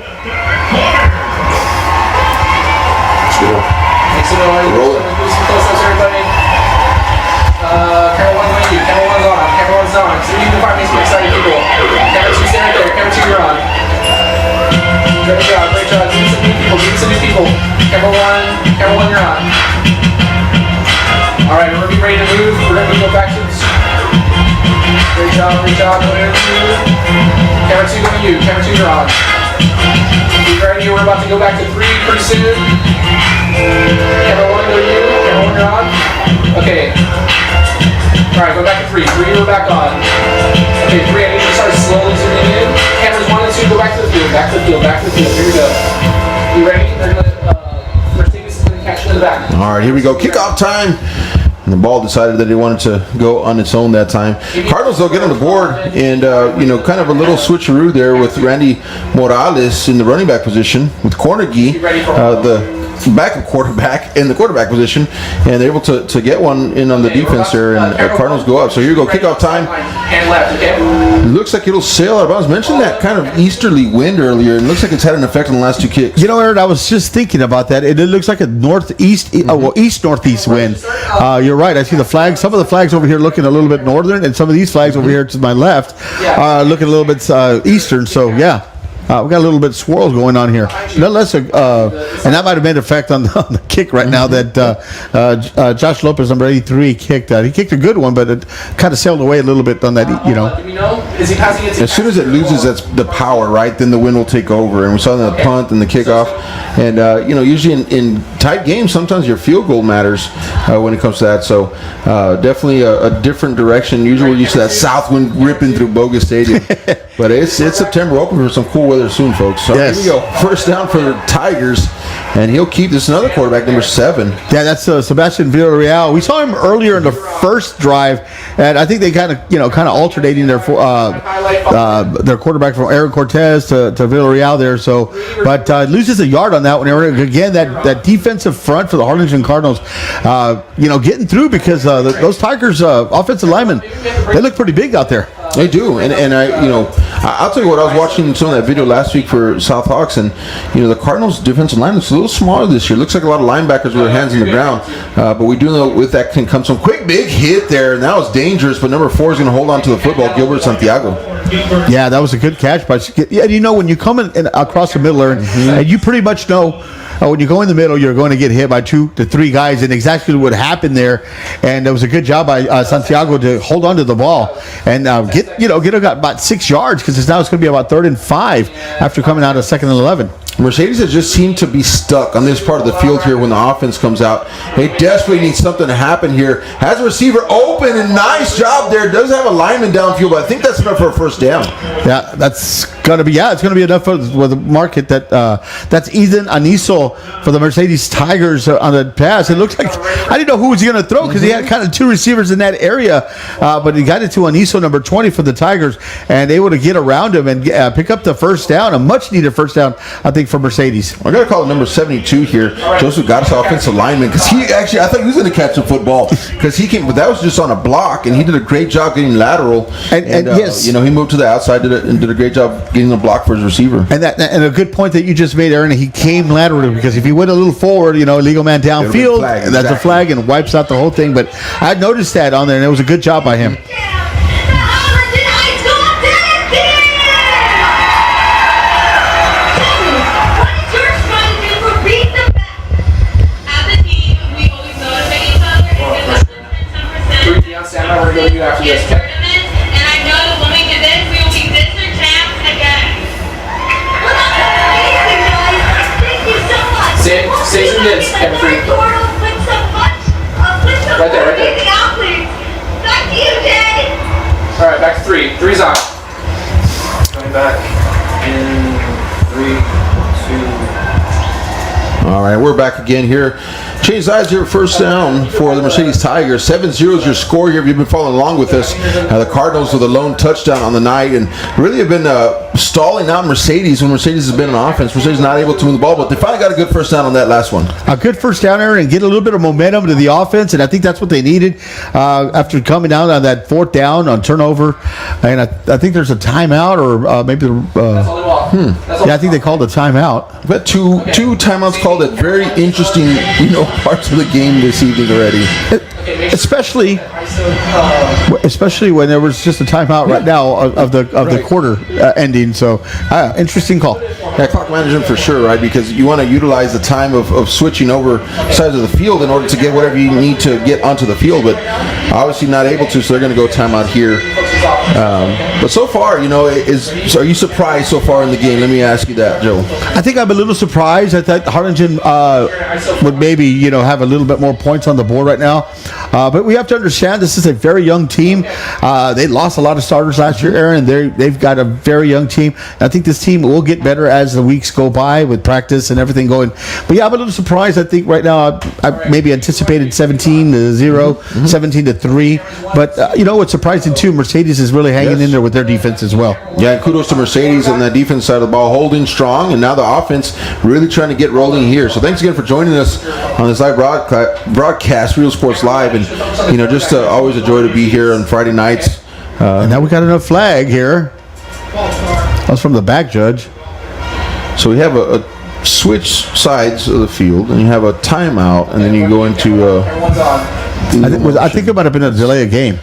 Rolling. Do some close-ups, everybody. Camera 1's on you. Camera 1's on. Camera 1's on. So you can find me some excited people. Camera 2, stand right there. Camera 2, you're on. Great job. Great job. Give me some new people. Give me some new people. Camera 1, you're on. All right, we're going to be ready to move. We're going to go back to the... Great job. Great job. Camera 2, going to you. Camera 2, you're on. Be ready. ready? We're about to go back to 3 pretty soon. Camera 1, go you. Camera 1, you're on. Okay. Alright, go back to 3. 3, we're back on. Okay, 3, I need you to start slowly zooming in. Cameras 1 and 2, go back to the field. Back to the field, back to the field. Here we go. You ready? They're gonna, Mercedes is gonna catch you in the back. All right, here we go. Kickoff time. And the ball decided that it wanted to go on its own that time. Cardinals, they'll get on the board and, kind of a little switcheroo there with Randy Morales in the running back position with Cornegie, the backup quarterback in the quarterback position, and they're able to get one in on the defense there, and Cardinals go up. So here you go, kickoff time. Hand left, okay? It looks like it'll sail out of bounds. Mentioned that kind of easterly wind earlier, and it looks like it's had an effect on the last 2 kicks. You know, Aaron, I was just thinking about that. It looks like a northeast, east-northeast wind. You're right. I see the flags. Some of the flags over here looking a little bit northern, and some of these flags over here to my left are looking a little bit eastern. So, yeah. We got a little bit of swirls going on here. Nonetheless, and that might have made an effect on the kick right now that Josh Lopez, number 83, kicked. He kicked a good one, but it kind of sailed away a little bit on that, Do we know? Is he passing it to As soon as it loses the power, right, then the wind will take over. And we saw the punt and the kickoff. And, usually in tight games, sometimes your field goal matters when it comes to that. So definitely a different direction. Usually we're used to that south wind ripping through Bogus Stadium. But it's September. Open for some cool weather soon, folks. So Yes. here we go. First down for the Tigers. And he'll keep this another quarterback, number 7. Yeah, that's Sebastian Villarreal. We saw him earlier in the first drive, and I think they kind of alternating their quarterback from Aaron Cortez to Villarreal there. So, but loses a yard on that one. Again, that defensive front for the Harlingen Cardinals, getting through because those Tigers offensive linemen, they look pretty big out there. They do, and I'll tell you what. I was watching some of that video last week for South Hawks, and the Cardinals' defensive line is a little smaller this year. Looks like a lot of linebackers with their hands in the ground, but we do know with that can come some quick big hit there, and that was dangerous. But number 4 is going to hold on to the football, Gilbert Santiago. Yeah, that was a good catch. But when you come in across the middle, and you pretty much know. When you go in the middle, you're going to get hit by 2 to 3 guys, and exactly what happened there. And it was a good job by Santiago to hold on to the ball and get about 6 yards because now it's going to be about 3rd and 5 after coming out of 2nd and 11. Mercedes has just seemed to be stuck on this part of the field here when the offense comes out. They desperately need something to happen here. Has a receiver open, and nice job there. Does have a lineman downfield, but I think that's enough for a first down. Yeah, that's going to be it's going to be enough for the market. That's Ethan Aniso for the Mercedes Tigers on the pass. It looks like I didn't know who was going to throw because he had kind of 2 receivers in that area, but he got it to Aniso, number 20 for the Tigers, and able to get around him and pick up the first down, a much needed first down, I think, for Mercedes. I got to call it number 72 here, Joseph Goddess, offensive lineman, because I thought he was going to catch the football because he came, but that was just on a block, and he did a great job getting lateral. And yes, he moved to the outside, did a great job getting a block for his receiver. And a good point that you just made, Aaron. He came laterally because if he went a little forward, illegal man downfield, that's a flag and wipes out the whole thing. But I noticed that on there, and it was a good job by him. We're going to do after this. And I know that when we do this, we will be Mr. Champs again. Amazing, guys. Thank you so much. Say some hits, Kevin. Right there. Back to you, Jay. All right, back to 3. 3's on. Coming back in 3, 2. All right, we're back again here. Change sides here, first down for the Mercedes Tigers. 7-0 is your score here if you've been following along with us. The Cardinals with a lone touchdown on the night and really have been stalling out Mercedes when Mercedes has been on offense. Mercedes not able to move the ball, but they finally got a good first down on that last one. A good first down there and get a little bit of momentum to the offense, and I think that's what they needed after coming down on that 4th down on turnover. And I think there's a timeout or maybe That's all they want. I think they called a timeout. But two timeouts called at very interesting, parts of the game this evening already. Especially when there was just a timeout right now of the quarter ending. So interesting call. Yeah, clock management for sure, right? Because you want to utilize the time of switching over sides of the field in order to get whatever you need to get onto the field, but obviously not able to, so they're going to go timeout here. But so far, are you surprised so far in the game? Let me ask you that, Joe. I think I'm a little surprised. I thought Harlingen would maybe, have a little bit more points on the board right now. But we have to understand this is a very young team. They lost a lot of starters last year, Aaron. They've got a very young team. I think this team will get better as the weeks go by with practice and everything going. But yeah, I'm a little surprised. I think right now I maybe anticipated 17-0, 17-3. But what's surprising too, Mercedes is really hanging in there with their defense as well. Yeah, kudos to Mercedes on the defense side of the ball, holding strong, and now the offense really trying to get rolling here. So thanks again for joining us on this live broadcast, Real Sports Live, and just always a joy to be here on Friday nights. And now we got another flag here. That's from the back judge. So we have a switch sides of the field, and you have a timeout, and then you go into. I think it might have been a delay of game.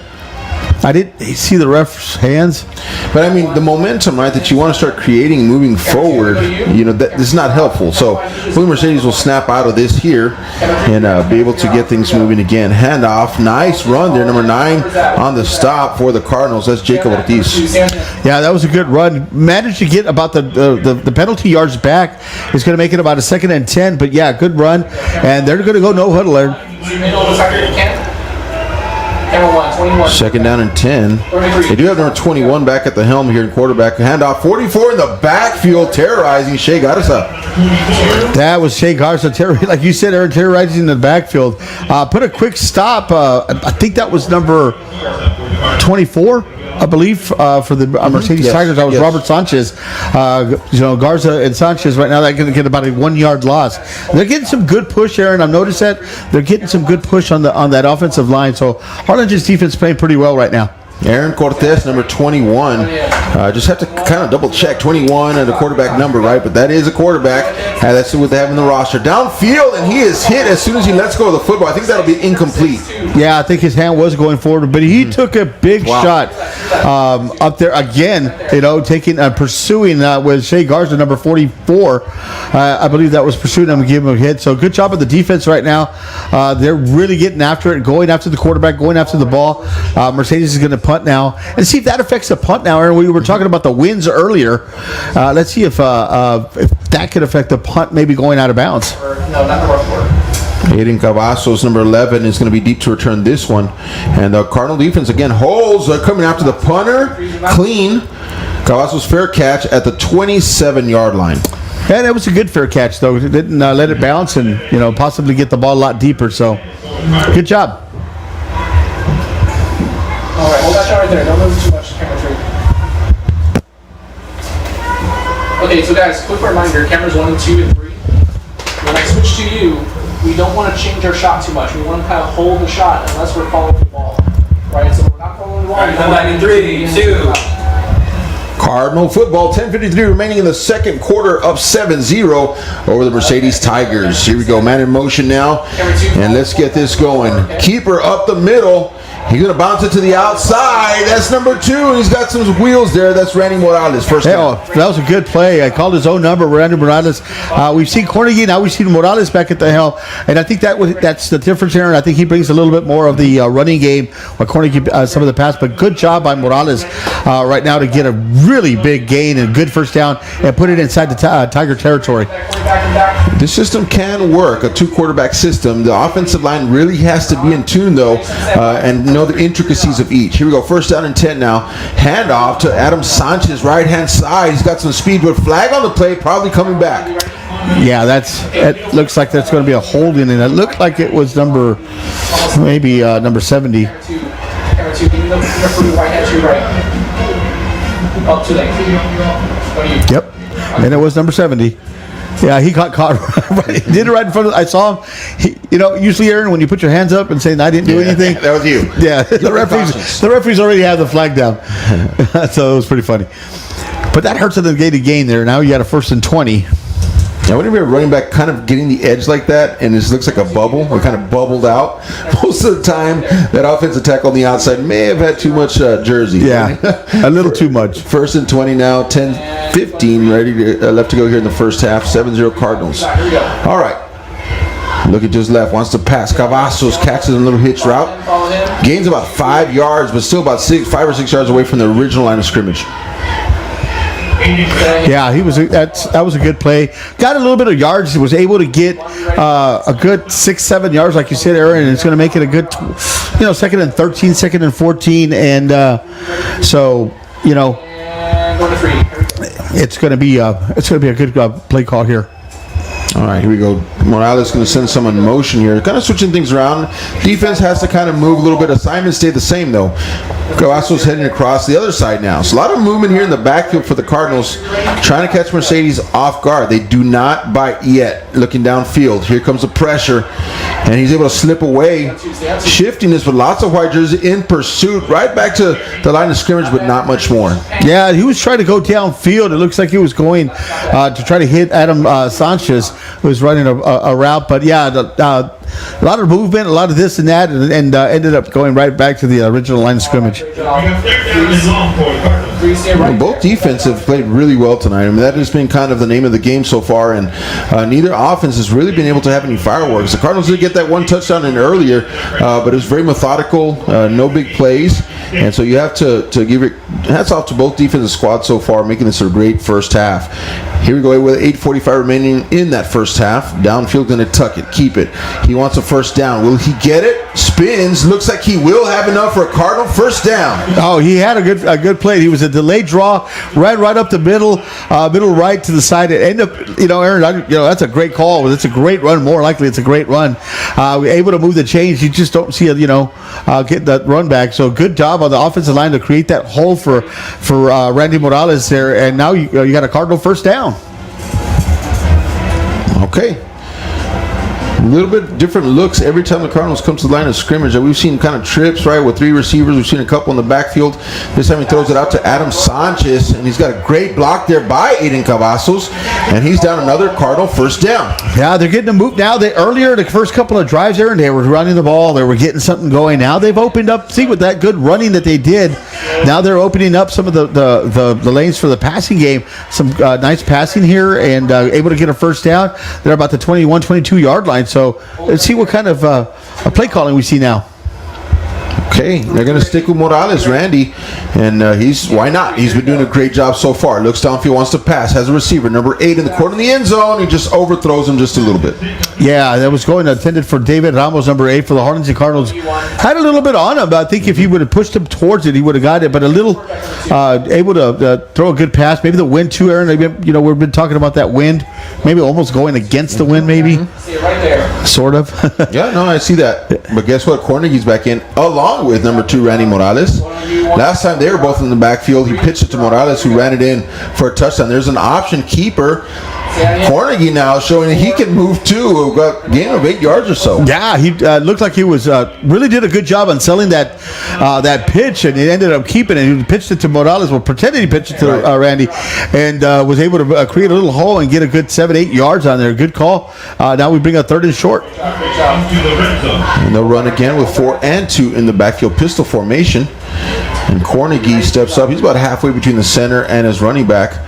I didn't see the ref's hands. But I mean, the momentum, right, that you want to start creating moving forward, that is not helpful. So hopefully Mercedes will snap out of this here and be able to get things moving again. Handoff, nice run there, number 9 on the stop for the Cardinals. That's Jacob Ortiz. Yeah, that was a good run. Managed to get about the penalty yards back. It's going to make it about a 2nd and 10. But yeah, good run. And they're going to go no huddle there. 2nd down and 10. They do have number 21 back at the helm here in quarterback. Handoff, 44 in the backfield, terrorizing Shea Garza. That was Shea Garza, like you said, Aaron, terrorizing the backfield. Put a quick stop. I think that was number 24. I believe for the Mercedes Tigers, that was Robert Sanchez. Garza and Sanchez right now, they're going to get about a 1 yard loss. They're getting some good push, Aaron. I've noticed that they're getting some good push on that offensive line. So Harlingen's defense playing pretty well right now. Aaron Cortez, number 21. Just have to kind of double check 21 and the quarterback number, right? But that is a quarterback. That's what they have in the roster. Downfield, and he is hit as soon as he lets go of the football. I think that'll be incomplete. Yeah, I think his hand was going forward, but he took a big shot up there again. Taking and pursuing with Shea Garza, number 44. I believe that was pursuing him and giving him a hit. So good job of the defense right now. They're really getting after it, going after the quarterback, going after the ball. Mercedes is going to punt now, and see if that affects the punt now. Aaron, we were talking about the winds earlier. Let's see if that could affect the punt, maybe going out of bounds. Aiden Cavazos, number 11, is going to be deep to return this one. And the Cardinal defense again holds. They're coming after the punter. Clean. Cavazos fair catch at the 27-yard line. Yeah, that was a good fair catch, though. It didn't let it bounce and possibly get the ball a lot deeper. So good job. All right, hold that shot right there. Don't move too much. Camera 3. Okay, so guys, quick reminder: cameras 1 and 2 and 3. When I switch to you, we don't want to change our shot too much. We want to kind of hold the shot unless we're following the ball, right? So we're not following the ball. All right, come back in 3, 2. Cardinal football, 10:53 remaining in the second quarter, up 7-0 over the Mercedes Tigers. Here we go, man in motion now, and let's get this going. Keeper up the middle. He's going to bounce it to the outside. That's number 2, and he's got some wheels there. That's Randy Morales. First down. That was a good play. I called his own number, Randy Morales. We've seen Cornegie, now we've seen Morales back at the helm, and I think that's the difference here, and I think he brings a little bit more of the running game, while Cornegie some of the pass, but good job by Morales right now to get a really big gain and good first down and put it inside the Tiger territory. This system can work, a 2-quarterback system. The offensive line really has to be in tune, though, and know the intricacies of each. Here we go, first down and 10 now. Handoff to Adam Sanchez, right-hand side. He's got some speed, but flag on the play, probably coming back. Yeah, it looks like that's going to be a holding, and it looked like it was number 70. Camera 2, give me the right hand to your right. Up to late. Yep, and it was number 70. Yeah, he got caught. Right, he did it right in front of. I saw him. Usually, Aaron, when you put your hands up and saying I didn't do anything, that was you. Yeah, the referees already have the flag down, so it was pretty funny. But that hurts an negated gain there. Now you got a 1st and 20. Now, whenever a running back kind of getting the edge like that, and it looks like a bubble, or kind of bubbled out, most of the time that offensive tackle on the outside may have had too much jersey. Yeah, a little too much. 1st and 20 now, 10-15 ready to, left to go here in the first half, 7-0 Cardinals. All right. Look at just left, wants to pass. Cavazos catches a little hitch route. Gains about 5 yards, but still about 5 or 6 yards away from the original line of scrimmage. Yeah, that was a good play. Got a little bit of yards. Was able to get a good 6-7 yards, like you said, Aaron. And it's going to make it a good, 2nd and 13, 2nd and 14, and so it's going to be a good play call here. All right, here we go. Morales going to send someone in motion here. Kind of switching things around. Defense has to kind of move a little bit. Assignments stay the same, though. Cavazos heading across the other side now. So a lot of movement here in the backfield for the Cardinals. Trying to catch Mercedes off guard. They do not bite yet. Looking downfield. Here comes the pressure. And he's able to slip away. Shifting this with lots of white jerseys in pursuit. Right back to the line of scrimmage, but not much more. Yeah, he was trying to go downfield. It looks like he was going to try to hit Adam Sanchez, who was running a route. But yeah, a lot of movement, a lot of this and that, and ended up going right back to the original line of scrimmage. Both defenses have played really well tonight. I mean, that has been kind of the name of the game so far, and neither offense has really been able to have any fireworks. The Cardinals did get that one touchdown in earlier, but it was very methodical, no big plays, and so you have to give it hats off to both defensive squads so far, making this a great first half. Here we go with 8:45 remaining in that first half. Downfield, going to tuck it, keep it. He wants a first down. Will he get it? Spins. Looks like he will have enough for a Cardinal first down. Oh, he had a good play. He was a delayed draw, right up the middle right to the side. It ended up, Aaron, that's a great call. It's a great run. More likely, it's a great run. Able to move the chains. You just don't see it, get that run back. So good job on the offensive line to create that hole for Randy Morales there. And now you got a Cardinal first down. Okay. A little bit different looks every time the Cardinals come to the line of scrimmage. We've seen kind of trips, right, with three receivers. We've seen a couple in the backfield. This time he throws it out to Adam Sanchez, and he's got a great block there by Aiden Cavazos, and he's down another Cardinal first down. Yeah, they're getting a move now. Earlier, the first couple of drives there, and they were running the ball. They were getting something going. Now they've opened up. See, with that good running that they did, now they're opening up some of the lanes for the passing game. Some nice passing here, and able to get a first down. They're about the 21, 22-yard line. So let's see what kind of a play calling we see now. Okay, they're going to stick with Morales, Randy, and why not? He's been doing a great job so far. Looks downfield, wants to pass, has a receiver, number 8 in the corner of the end zone. He just overthrows him just a little bit. Yeah, that was intended for David Ramos, number 8 for the Harlingen Cardinals. Had a little bit on him, but I think if he would have pushed him towards it, he would have got it. But a little able to throw a good pass. Maybe the wind too, Aaron. We've been talking about that wind. Maybe almost going against the wind, maybe. See it right there. Sort of. Yeah, no, I see that. But guess what? Cornegie's back in along with number 2, Randy Morales. Last time they were both in the backfield, he pitched it to Morales, who ran it in for a touchdown. There's an option keeper. Cornegie now showing that he can move too. We've got a gain of 8 yards or so. Yeah, he looked like he was really did a good job on selling that pitch, and he ended up keeping it. He pitched it to Morales, pretended he pitched it to Randy, and was able to create a little hole and get a good 7-8 yards on there. Good call. Now we bring a 3rd and short. And they'll run again with 4 and 2 in the backfield pistol formation. And Cornegie steps up. He's about halfway between the center and his running back.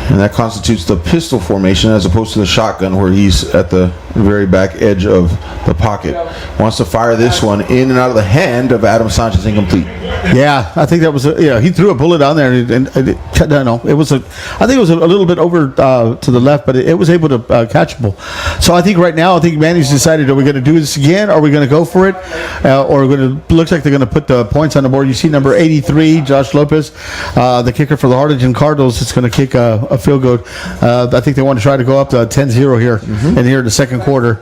And that constitutes the pistol formation as opposed to the shotgun where he's at the very back edge of the pocket. Wants to fire this one in and out of the hand of Adam Sanchez, incomplete. Yeah, I think that was he threw a bullet on there, and it was I think it was a little bit over to the left, but it was able to catchable. So I think right now, Manny's decided, are we going to do this again? Are we going to go for it? Or looks like they're going to put the points on the board. You see number 83, Josh Lopez, the kicker for the Harlingen Cardinals. It's going to kick a field goal. I think they want to try to go up to 10-0 here, and here in the second quarter.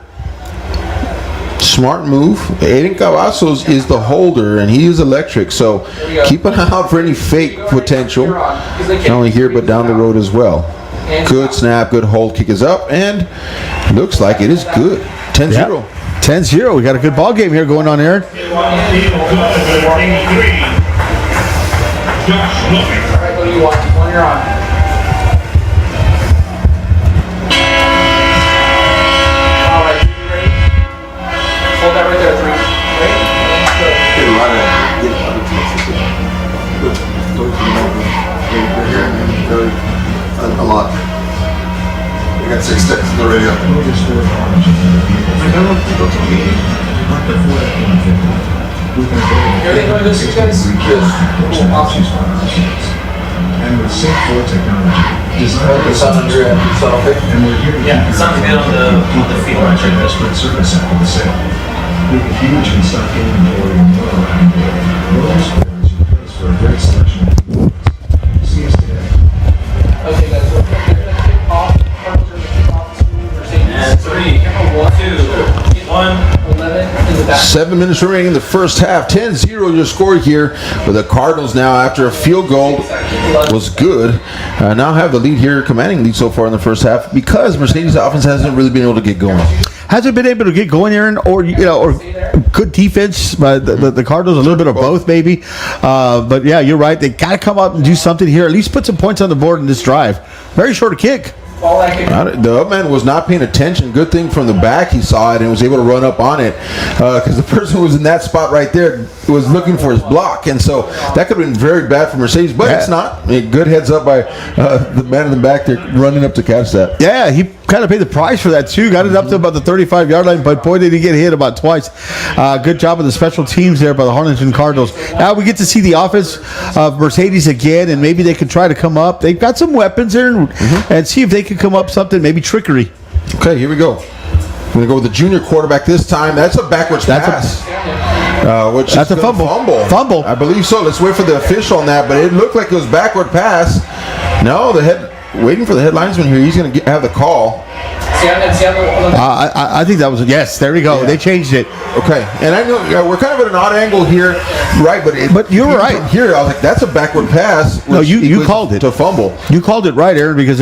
Smart move. Aiden Cavazos is the holder, and he is electric, so keep an eye out for any fake potential, not only here but down the road as well. Good snap, good hold, kick is up, and looks like it is good. 10-0. Yep. 10-0. We got a good ball game here going on, Aaron. Josh Lopez. All right, what do you want? When you're on. Hold that right there, 3. A lot. We got 6 steps in the radio. Everything going good, guys? Good. Cool. Awesome. And with Sync 4 technology, designed The sound under it. So, okay. and we're here to Yeah, it sounds good on the field. Watch our expert service after the sale. With a huge in-stock inventory and more around the world, Rose is your place for a great selection of tools. See us today. Okay, guys, we're gonna kick off. Cardinals are gonna kick off to Mercedes. And 3, 2, 1. 11 in the back. 7 minutes remaining in the first half. 10-0 your score here with the Cardinals now after a field goal was good. Now have the lead here, commanding lead so far in the first half because Mercedes' offense hasn't really been able to get going. Hasn't been able to get going, Aaron, or or good defense by the Cardinals, a little bit of both, maybe. But yeah, you're right. They got to come up and do something here. At least put some points on the board in this drive. Very short kick. The up man was not paying attention. Good thing from the back he saw it and was able to run up on it because the person who was in that spot right there was looking for his block, and so that could have been very bad for Mercedes, but it's not. I mean, good heads up by the man in the back there running up to catch that. Yeah, he kind of paid the price for that too. Got it up to about the 35-yard line, but boy, did he get hit about twice. Good job of the special teams there by the Harlingen Cardinals. Now we get to see the offense of Mercedes again, and maybe they could try to come up. They've got some weapons there, and see if they can come up something, maybe trickery. Okay, here we go. We're going to go with the junior quarterback this time. That's a backwards pass. That's a fumble. Fumble. I believe so. Let's wait for the official on that, but it looked like it was backward pass. No, waiting for the head linesman here. He's going to have the call. I think that was yes. There we go. Yeah. They changed it. Okay, and I know we're kind of at an odd angle here, right? But you're right. Here, I was like, that's a backward pass. No, you called it to fumble. You called it right, Aaron, because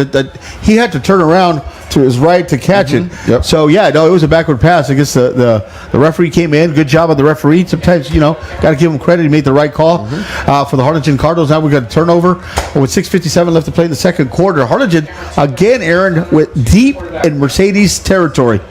he had to turn around to his right to catch it. Yep. So yeah, no, it was a backward pass. I guess the referee came in. Good job of the referee. Sometimes got to give him credit. He made the right call for the Harlingen Cardinals. Now we got a turnover with 6:57 left to play in the second quarter. Harlingen again, Aaron, with deep in Mercedes territory.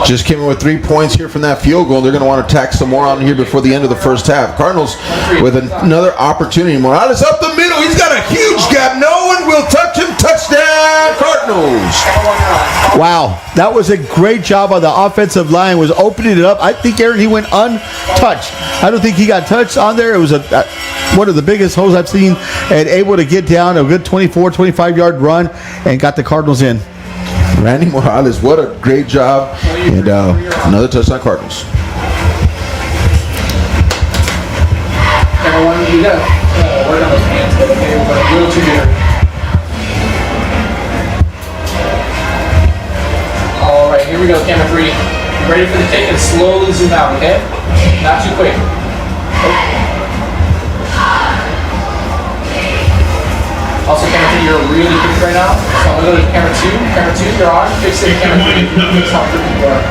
Just came in with 3 points here from that field goal. They're going to want to tack some more on here before the end of the first half. Cardinals with another opportunity. Morales up the middle. He's got a huge gap. No one will touch him. Touchdown, Cardinals. Wow, that was a great job on the offensive line. Was opening it up. I think, Aaron, he went untouched. I don't think he got touched on there. It was one of the biggest holes I've seen, and able to get down a good 24, 25-yard run and got the Cardinals in. Randy Morales, what a great job. And another touchdown, Cardinals. Camera 1, you got work on those hands, but okay, we're a little too good. All right, here we go, camera 3. Ready for the kick and slowly zoom out, okay? Not too quick. Also, camera 3, you're really quick right now. So I'm going to go to camera 2. Camera 2, you're on. Fix it. Camera 3, fix how quick you are.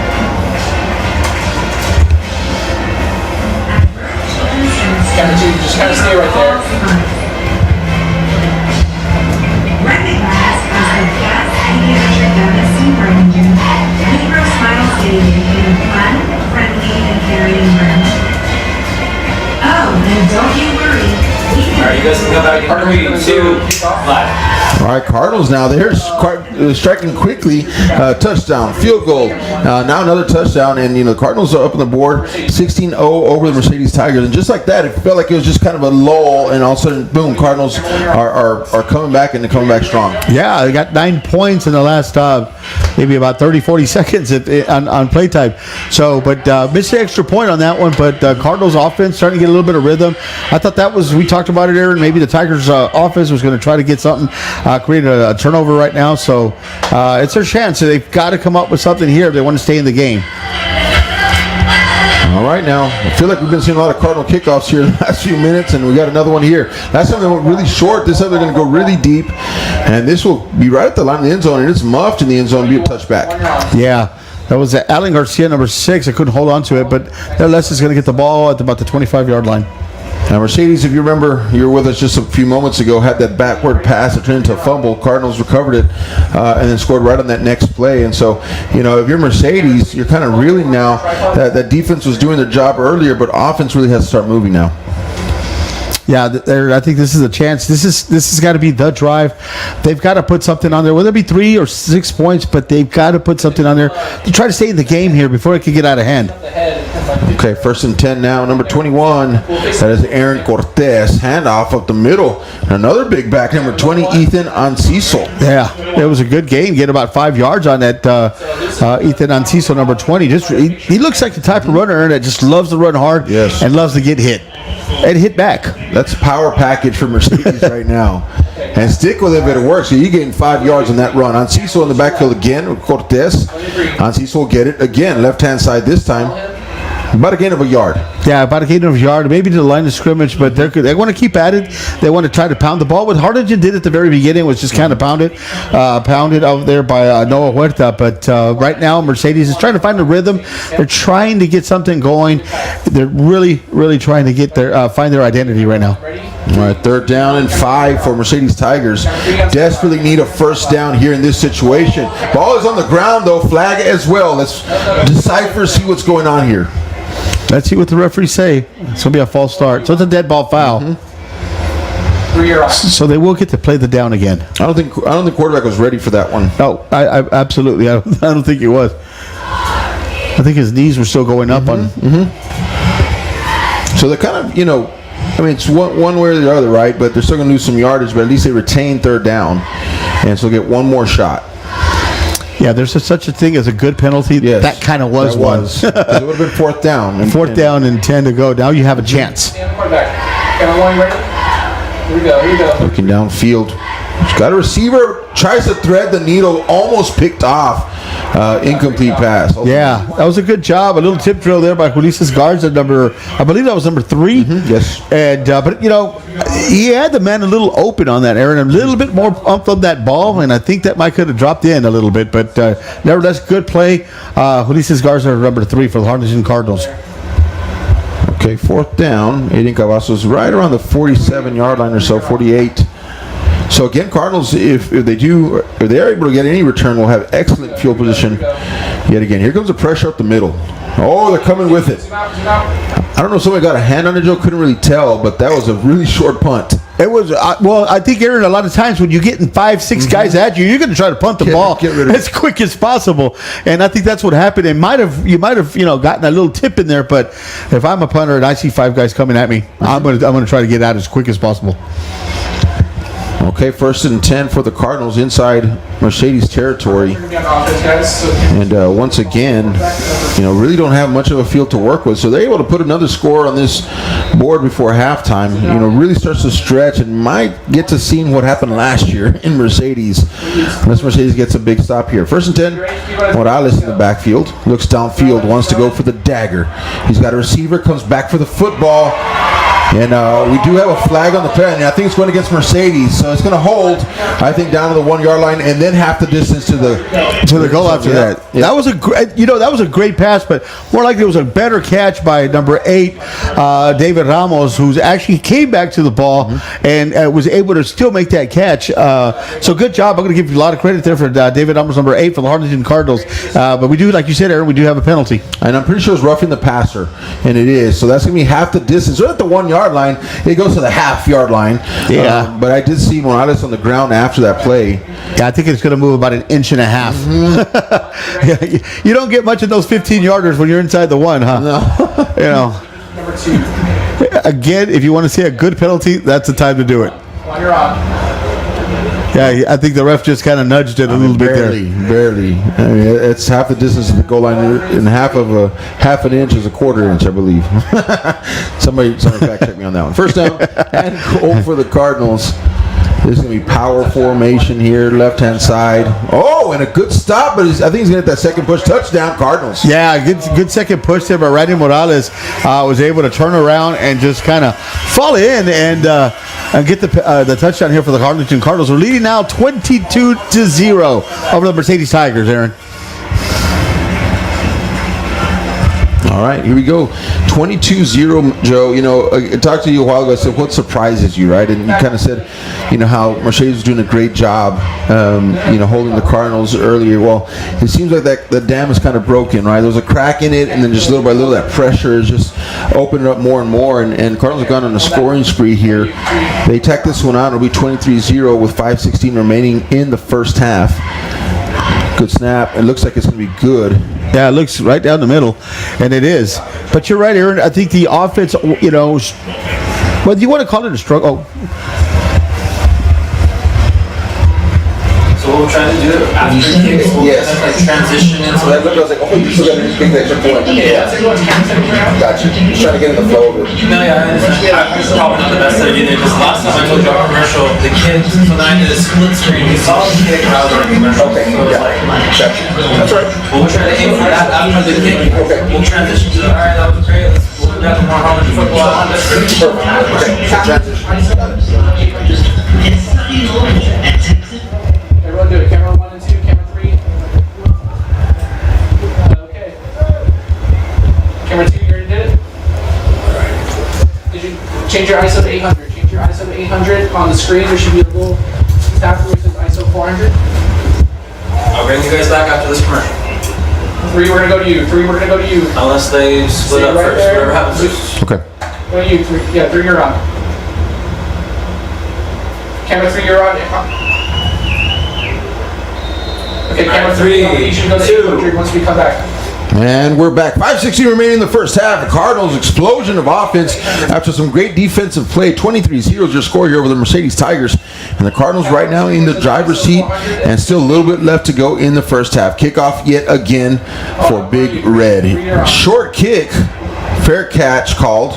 Camera 2, just kind of stay right there. Recognized as the best pediatric dentist in Harlingen, Libro Smile Stadium in a fun, friendly, and caring environment. Oh, and don't you worry. Alright, you guys can come back in 3, 2, 5. All right, Cardinals now. They're striking quickly. Touchdown, field goal. Now another touchdown, and the Cardinals are up on the board, 16-0 over the Mercedes Tigers. And just like that, it felt like it was just kind of a lull, and all of a sudden, boom, Cardinals are coming back, and they're coming back strong. Yeah, they got 9 points in the last maybe about 30, 40 seconds on playtime. So, but missed the extra point on that one. But Cardinals offense starting to get a little bit of rhythm. I thought that was, we talked about it, Aaron. Maybe the Tigers offense was going to try to get something, create a turnover right now. So it's their chance. So they've got to come up with something here if they want to stay in the game. All right, now, I feel like we've been seeing a lot of Cardinal kickoffs here in the last few minutes, and we got another one here. Last time they went really short. This time they're going to go really deep, and this will be right at the line of the end zone, and it's muffed in the end zone, be a touchback. Yeah, that was Alan Garcia, number 6. I couldn't hold on to it, but nevertheless, is going to get the ball at about the 25-yard line. Now, Mercedes, if you remember, you were with us just a few moments ago, had that backward pass that turned into a fumble. Cardinals recovered it and then scored right on that next play. And so, if you're Mercedes, you're kind of reeling now that defense was doing their job earlier, but offense really has to start moving now. Yeah, I think this is a chance. This has got to be the drive. They've got to put something on there, whether it be 3 or 6 points, but they've got to put something on there to try to stay in the game here before it can get out of hand. Okay, 1st and 10 now. Number 21, that is Aaron Cortez. Handoff up the middle. Another big back, number 20, Ethan Anciso. Yeah, it was a good gain. Get about 5 yards on that Ethan Anciso, number 20. He looks like the type of runner that just loves to run hard and loves to get hit. And hit back. That's power package for Mercedes right now. And stick with it if it works. So you gain 5 yards on that run. Anciso in the backfield again with Cortez. Anciso will get it again. Left-hand side this time. About a gain of a yard. Yeah, about a gain of a yard, maybe to the line of scrimmage, but they want to keep at it. They want to try to pound the ball. What Harlingen did at the very beginning was just kind of pounded out there by Noah Huerta. But right now, Mercedes is trying to find a rhythm. They're trying to get something going. They're really, really trying to get find their identity right now. All right, 3rd down and 5 for Mercedes Tigers. Desperately need a 1st down here in this situation. Ball is on the ground, though. Flag as well. Let's decipher, see what's going on here. Let's see what the referees say. It's going to be a false start. So it's a dead ball foul. So they will get to play the down again. I don't think quarterback was ready for that one. No, I absolutely. I don't think he was. I think his knees were still going up on. So they're kind of, I mean, it's one way or the other, right? But they're still going to lose some yardage, but at least they retain 3rd down. And so get one more shot. Yeah, there's such a thing as a good penalty. Yes, that kind of was one. It would have been 4th down. Fourth down and 10 to go. Now you have a chance. Here we go. Looking downfield. He's got a receiver. Tries to thread the needle. Almost picked off. Incomplete pass. Yeah, that was a good job. A little tip drill there by Ulises Garza, I believe that was number 3. Yes. And but he had the man a little open on that, Aaron. A little bit more umph on that ball, and I think that might could have dropped in a little bit. But nevertheless, good play. Ulises Garza, number 3 for the Harlingen Cardinals. Okay, 4th down. Aiden Cavazos right around the 47-yard line or so, 48. So again, Cardinals, if they're able to get any return, will have excellent field position yet again. Here comes the pressure up the middle. Oh, they're coming with it. I don't know if somebody got a hand on it, Joe. Couldn't really tell, but that was a really short punt. It was I think, Aaron, a lot of times when you're getting 5-6 guys at you, you're going to try to punt the ball as quick as possible, and I think that's what happened. You might have gotten a little tip in there, but if I'm a punter and I see 5 guys coming at me, I'm going to try to get out as quick as possible. Okay, 1st and 10 for the Cardinals inside Mercedes territory. And once again, really don't have much of a field to work with. So they're able to put another score on this board before halftime. Really starts to stretch and might get to seeing what happened last year in Mercedes. Unless Mercedes gets a big stop here. 1st and 10, Morales in the backfield. Looks downfield, wants to go for the dagger. He's got a receiver, comes back for the football. And we do have a flag on the play, and I think it's going against Mercedes, so it's going to hold, I think, down to the 1-yard line, and then half the distance to the goal after that. Yeah. That was a great pass, but more likely it was a better catch by number 8, David Ramos, who actually came back to the ball and was able to still make that catch. So good job. I'm going to give you a lot of credit there for David Ramos, number 8 for the Harlingen Cardinals. But we do, like you said, Aaron, we do have a penalty, and I'm pretty sure it's roughing the passer, and it is. So that's going to be half the distance. So at the 1-yard line, it goes to the half-yard line. Yeah. But I did see Morales on the ground after that play. Yeah, I think it's going to move about 1.5 inches. You don't get much of those 15-yarders when you're inside the 1, huh? No. Number 2. Again, if you want to see a good penalty, that's the time to do it. Well, you're on. Yeah, I think the ref just kind of nudged it a little bit there. Barely. I mean, it's half the distance to the goal line, and half an inch is a 1/4 inch, I believe. somebody fact check me on that one. 1st down and goal for the Cardinals. This is going to be power formation here, left-hand side. Oh, and a good stop, but I think he's going to get that second push. Touchdown, Cardinals. Yeah, good second push there by Randy Morales. Was able to turn around and just kind of fall in and get the touchdown here for the Harlingen Cardinals. We're leading now 22-0 over the Mercedes Tigers, Aaron. All right, here we go. 22-0, Joe. You know, I talked to you a while ago. I said, what surprises you, right? And you kind of said, you know, how Mercedes was doing a great job, you know, holding the Cardinals earlier. Well, it seems like that the dam is kind of broken, right? There was a crack in it, and then just little by little, that pressure is just opening up more and more. And Cardinals have gone on a scoring spree here. They tack this one out. It'll be 23-0 with 5:16 remaining in the first half. Good snap. It looks like it's going to be good. Yeah, it looks right down the middle, and it is. But you're right, Aaron. I think the offense, you know, whether you want to call it a struggle. So what we're trying to do after kicks, Yes. like transition into So that looked, I was like, oh, you still got to kick that extra point. Gotcha. Just trying to get in the flow of it. No, yeah, I understand. I'm probably not the best at it either, because last time I told you our commercial, the kids, so then I did a split screen, you saw the kick rather than commercial. Okay, So it was yeah. like, Gotcha. That's right. well, we're trying to aim for that after the kick. Okay. We'll transition to, all right, that was great, we'll grab some more Harlingen football. Perfect. Okay. Transition. Got it. Everyone do it. Camera 1 and 2, camera 3. Okay. Camera 2, you already did it? Did you change your ISO to 800? Change your ISO to 800 on the screen. There should be a little tab where it says ISO 400. I'll bring you guys back after this commercial. 3, we're going to go to you. 3, we're going to go to you. Unless they split See up right first, there? whatever happens first. Okay. Go to you. 3, yeah, 3, you're on. Camera 3, you're on. Okay, camera 3, you should go to 800 once we come back. And we're back. 5:16 remaining in the first half. The Cardinals' explosion of offense after some great defensive play. 23-0 is your score here over the Mercedes Tigers. And the Cardinals right now in the driver's seat and still a little bit left to go in the first half. Kickoff yet again for Big Red. Short kick. Fair catch called.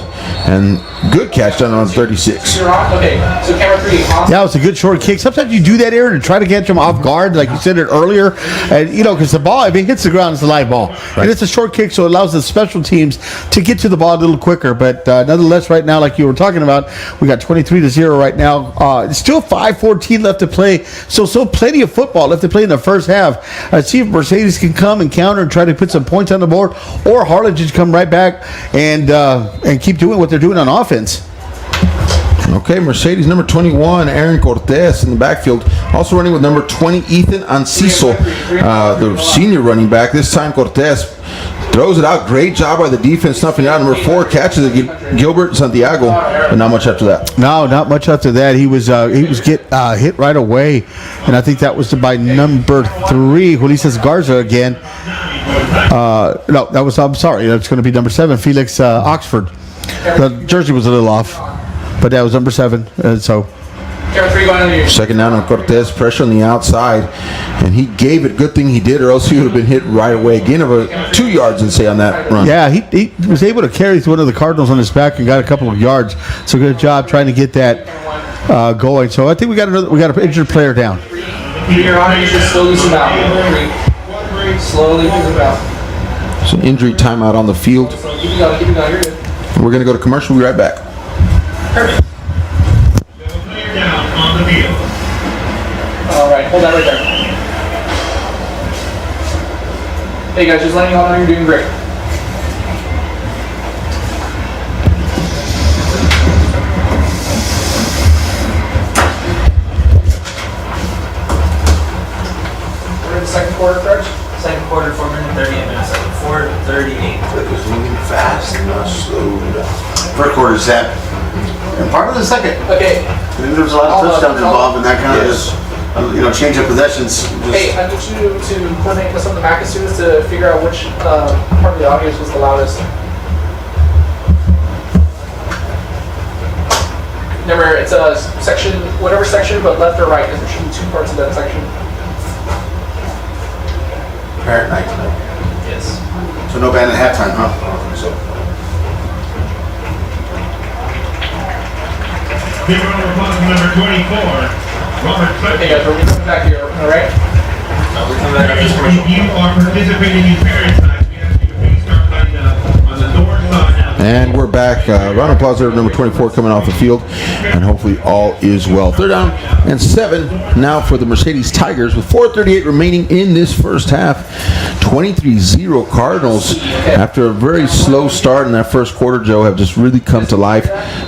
And good catch done on 36. You're on? Okay, so camera 3. Awesome. Yeah, it's a good short kick. Sometimes you do that, Aaron, and try to catch them off guard, like you said it earlier. And, you know, because the ball, if it hits the ground, it's a live ball. Right. And it's a short kick, so it allows the special teams to get to the ball a little quicker. But nonetheless, right now, like you were talking about, we got 23-0 right now. Still 5:14 left to play. So plenty of football left to play in the first half. See if Mercedes can come and counter and try to put some points on the board, or Harlingen come right back and keep doing what they're doing on offense. Okay, Mercedes number 21, Aaron Cortez in the backfield. Also running with number 20, Ethan Anciso, the senior running back. This time Cortez throws it out. Great job by the defense snuffing it out. Number 4 catches it, Gilbert Santiago, but not much after that. No, not much after that. He was hit right away, and I think that was by number 3, Ulises Garza again. No, that was, I'm sorry, that's going to be number 7, Felix Oxford. The jersey was a little off, but that was number 7. So Camera 3 going on you. Second down on Cortez, pressure on the outside, and he gave it. Good thing he did, or else he would have been hit right away. Gain of 2 yards, and say on that run. yeah, he was able to carry one of the Cardinals on his back and got a couple of yards. So good job trying to get that going. So I think we got an injured player down. You're on it, you should slowly zoom out. Slowly zoom out. So injury timeout on the field. So keep it going, you're good. We're going to go to commercial. We'll be right back. Perfect. Down on the field. Alright, hold that right there. Hey guys, just letting you all know you're doing great. We're in the second quarter, Fred? Second quarter, 4 minutes, 38 minutes. 4:38. It was moving fast and not slowed down. First quarter set. And part of the second. Okay. Maybe there was a lot of touchdowns involved in that kind of just, change of possessions. Hey, I need you to coordinate with some of the Mac students to figure out which part of the audience was the loudest. Remember, it's a section, whatever section, but left or right, because there should be 2 parts of that section. Parent night tonight. Yes. So no band at halftime, huh? So. Big round of applause for number 24, Robert Okay guys, we're coming back here, alright? We're coming back after this commercial. If you are participating in parent night, we ask you to please start lining up on the north side. And we're back. Round of applause there, number 24 coming off the field. And hopefully all is well. 3rd down and 7 now for the Mercedes Tigers with 4:38 remaining in this first half. 23-0 Cardinals, after a very slow start in that first quarter, Joe, have just really come to life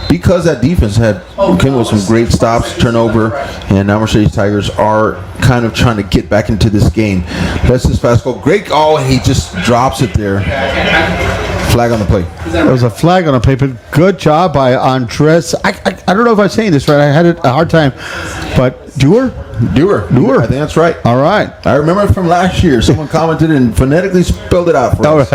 because that defense came with some great stops, turnover, and now Mercedes Tigers are kind of trying to get back into this game. That's this fast goal. Great. Oh, he just drops it there. Flag on the play. There was a flag on the play, but good job by Andres. I don't know if I'm saying this right. I had a hard time, but Dewar. I think that's right. All right. I remember it from last year. Someone commented and phonetically spelled it out for us.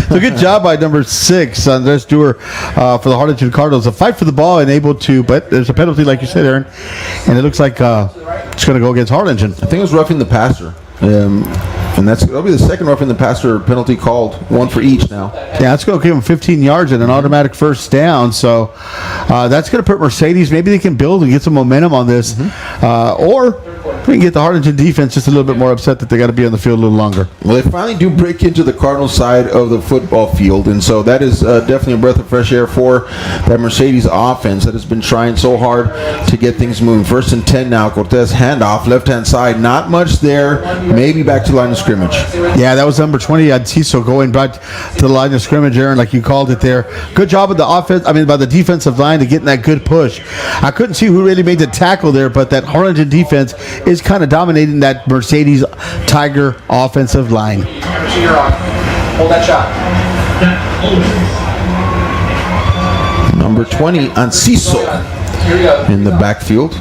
So good job by number 6, Andres Dewar, for the Harlingen Cardinals. A fight for the ball and able to, but there's a penalty, like you said, Aaron, and it looks like it's going to go against Harlingen. I think it was roughing the passer. And that'll be the second roughing the passer penalty called, one for each now. Yeah, that's going to give them 15 yards and an automatic first down. So that's going to put Mercedes, maybe they can build and get some momentum on this. Or we can get the Harlingen defense just a little bit more upset that they got to be on the field a little longer. Well, they finally do break into the Cardinals side of the football field, and so that is definitely a breath of fresh air for that Mercedes offense that has been trying so hard to get things moving. 1st and 10 now. Cortez handoff, left-hand side. Not much there. Maybe back to line of scrimmage. Yeah, that was number 20, Adciso, going back to the line of scrimmage, Aaron, like you called it there. Good job of the by the defensive line to getting that good push. I couldn't see who really made the tackle there, but that Harlingen defense is kind of dominating that Mercedes Tiger offensive line. Hold that shot. Number 20, Adciso, in the backfield.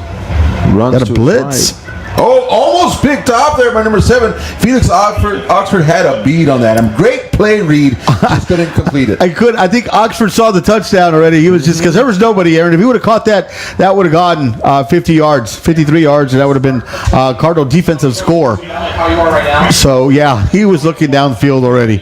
Runs got a to blitz. Oh, almost picked off there by number 7. Felix Oxford had a beat on that. Great play read. Just couldn't complete it. I think Oxford saw the touchdown already. He was just, because there was nobody, Aaron. If he would have caught that, that would have gotten 50 yards, 53 yards, and that would have been Cardinal defensive score. How you are right now? So, yeah, he was looking downfield already.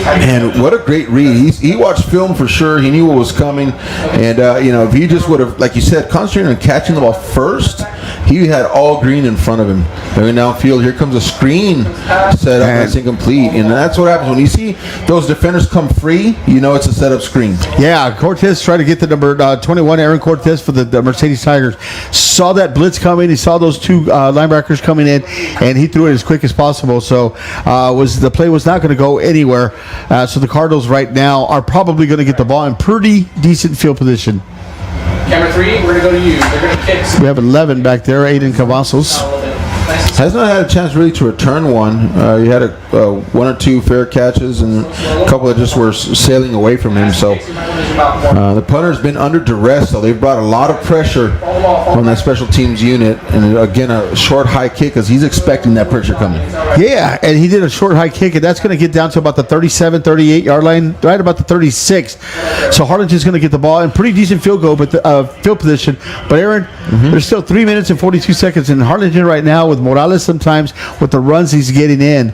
And what a great read. He watched film for sure. He knew what was coming. And, if he just would have, like you said, concentrated on catching the ball first, he had all green in front of him. Going downfield, here comes a screen set up, and it's incomplete. And that's what happens when you see those defenders come free. You know it's a set up screen. Yeah, Cortez tried to get the number 21, Aaron Cortez, for the Mercedes Tigers. Saw that blitz coming. He saw those two linebackers coming in, and he threw it as quick as possible. So the play was not going to go anywhere. So the Cardinals right now are probably going to get the ball in pretty decent field position. Camera 3, we're going to go to you. They're going to kick. We have 11 back there, Aiden Cavazos. Has not had a chance really to return one. He had one or two fair catches and a couple that just were sailing away from him. So the punter's been under duress. So they've brought a lot of pressure on that special teams unit. And again, a short high kick because he's expecting that pressure coming. Yeah, and he did a short high kick, and that's going to get down to about the 37, 38 yard line, right about the 36. So Harlingen's going to get the ball in pretty decent field goal, but field position. But Aaron, there's still 3 minutes and 42 seconds, and Harlingen right now with Morales sometimes with the runs he's getting in,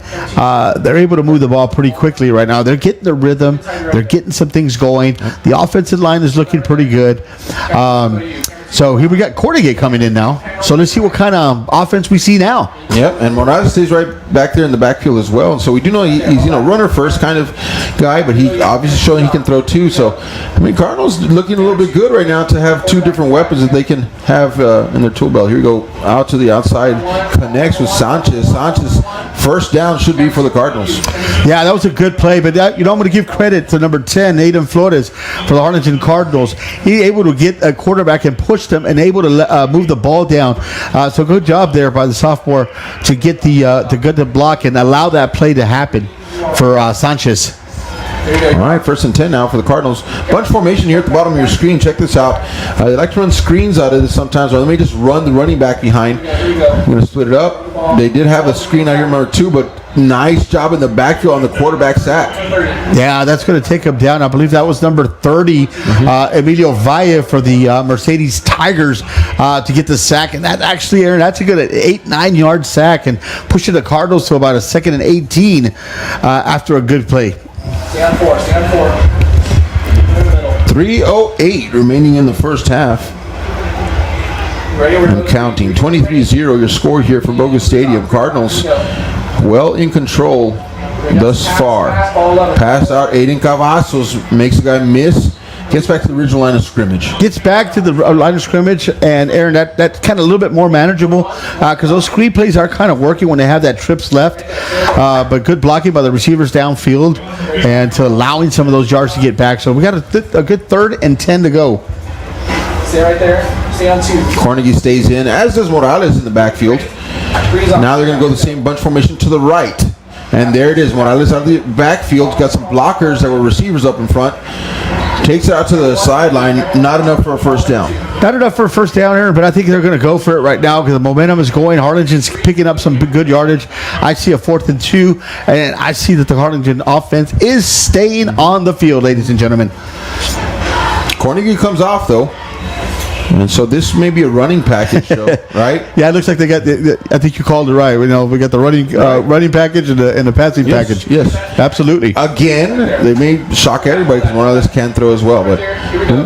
they're able to move the ball pretty quickly right now. They're getting the rhythm. They're getting some things going. The offensive line is looking pretty good. So here we got Cordigate coming in now. So let's see what kind of offense we see now. Yep, and Morales stays right back there in the backfield as well. And so we do know he's runner first kind of guy, but he obviously showing he can throw too. So Cardinals looking a little bit good right now to have two different weapons that they can have in their tool belt. Here we go out to the outside, connects with Sanchez. Sanchez first down should be for the Cardinals. Yeah, that was a good play, but I'm going to give credit to number 10, Aiden Flores, for the Harlingen Cardinals. He able to get a quarterback and push them and able to move the ball down. So good job there by the sophomore to get the block and allow that play to happen for Sanchez. All right, 1st and 10 now for the Cardinals. Bunch formation here at the bottom of your screen. Check this out. They like to run screens out of this sometimes. Let me just run the running back behind. I'm going to split it up. They did have a screen out here, number 2, but nice job in the backfield on the quarterback sack. Yeah, that's going to take him down. I believe that was number 30, Emilio Valle for the Mercedes Tigers to get the sack. And that actually, Aaron, that's a good 8-9 yard sack and pushing the Cardinals to about a 2nd and 18 after a good play. Stand 4. 3:08 remaining in the first half. I'm counting. 23-0 your score here from Bogus Stadium. Cardinals well in control thus far. Pass out. Aiden Cavazos makes the guy miss. Gets back to the original line of scrimmage. Gets back to the line of scrimmage, and Aaron, that's kind of a little bit more manageable because those screen plays are kind of working when they have that trips left. But good blocking by the receivers downfield and to allowing some of those yards to get back. So we got a good 3rd and 10 to go. Stay right there. Stay on 2. Cornegie stays in, as does Morales in the backfield. Now they're going to go the same bunch formation to the right. And there it is. Morales out of the backfield. Got some blockers that were receivers up in front. Takes it out to the sideline. Not enough for a first down. Not enough for a first down, Aaron, but I think they're going to go for it right now because the momentum is going. Harlingen's picking up some good yardage. I see a 4th and 2, and I see that the Harlingen offense is staying on the field, ladies and gentlemen. Cornegie comes off, though. And so this may be a running package, though, right? Yeah, it looks like they got. I think you called it right. We got the running package and the passing package. Yes, absolutely. Again, they may shock everybody because Morales can throw as well. But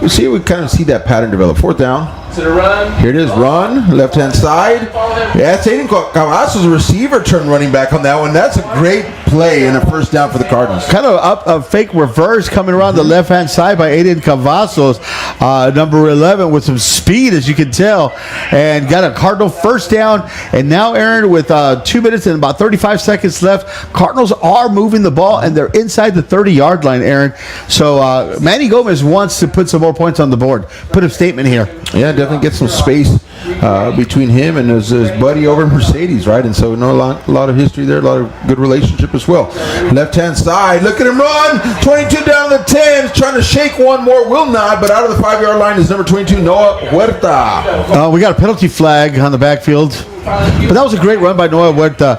we kind of see that pattern develop. 4th down. To the run. Here it is, run, left-hand side. Yeah, it's Aiden Cavazos, a receiver, turn running back on that one. That's a great play and a first down for the Cardinals. Kind of a fake reverse coming around the left-hand side by Aiden Cavazos, number 11, with some speed, as you can tell, and got a Cardinal first down. And now, Aaron, with 2 minutes and about 35 seconds left, Cardinals are moving the ball, and they're inside the 30-yard line, Aaron. So Manny Gomez wants to put some more points on the board. Put a statement here. Yeah, definitely get some space between him and his buddy over in Mercedes, right? And so we know a lot of history there, a lot of good relationship as well. Left-hand side, look at him run. 22 down the 10, trying to shake one more, will not, but out of the 5-yard line is number 22, Noah Huerta. We got a penalty flag on the backfield. But that was a great run by Noah Huerta.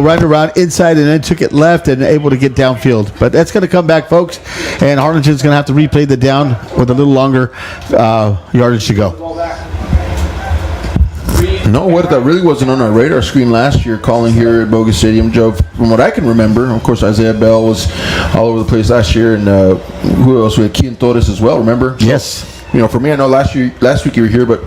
Running around inside and then took it left and able to get downfield. But that's going to come back, folks. And Harlingen's going to have to replay the down with a little longer yardage to go. Noah Huerta really wasn't on our radar screen last year calling here at Bogus Stadium, Joe. From what I can remember, of course, Isaiah Bell was all over the place last year. And who else? We had Kian Torres as well, remember? So, yes. For me, I know last week you were here, but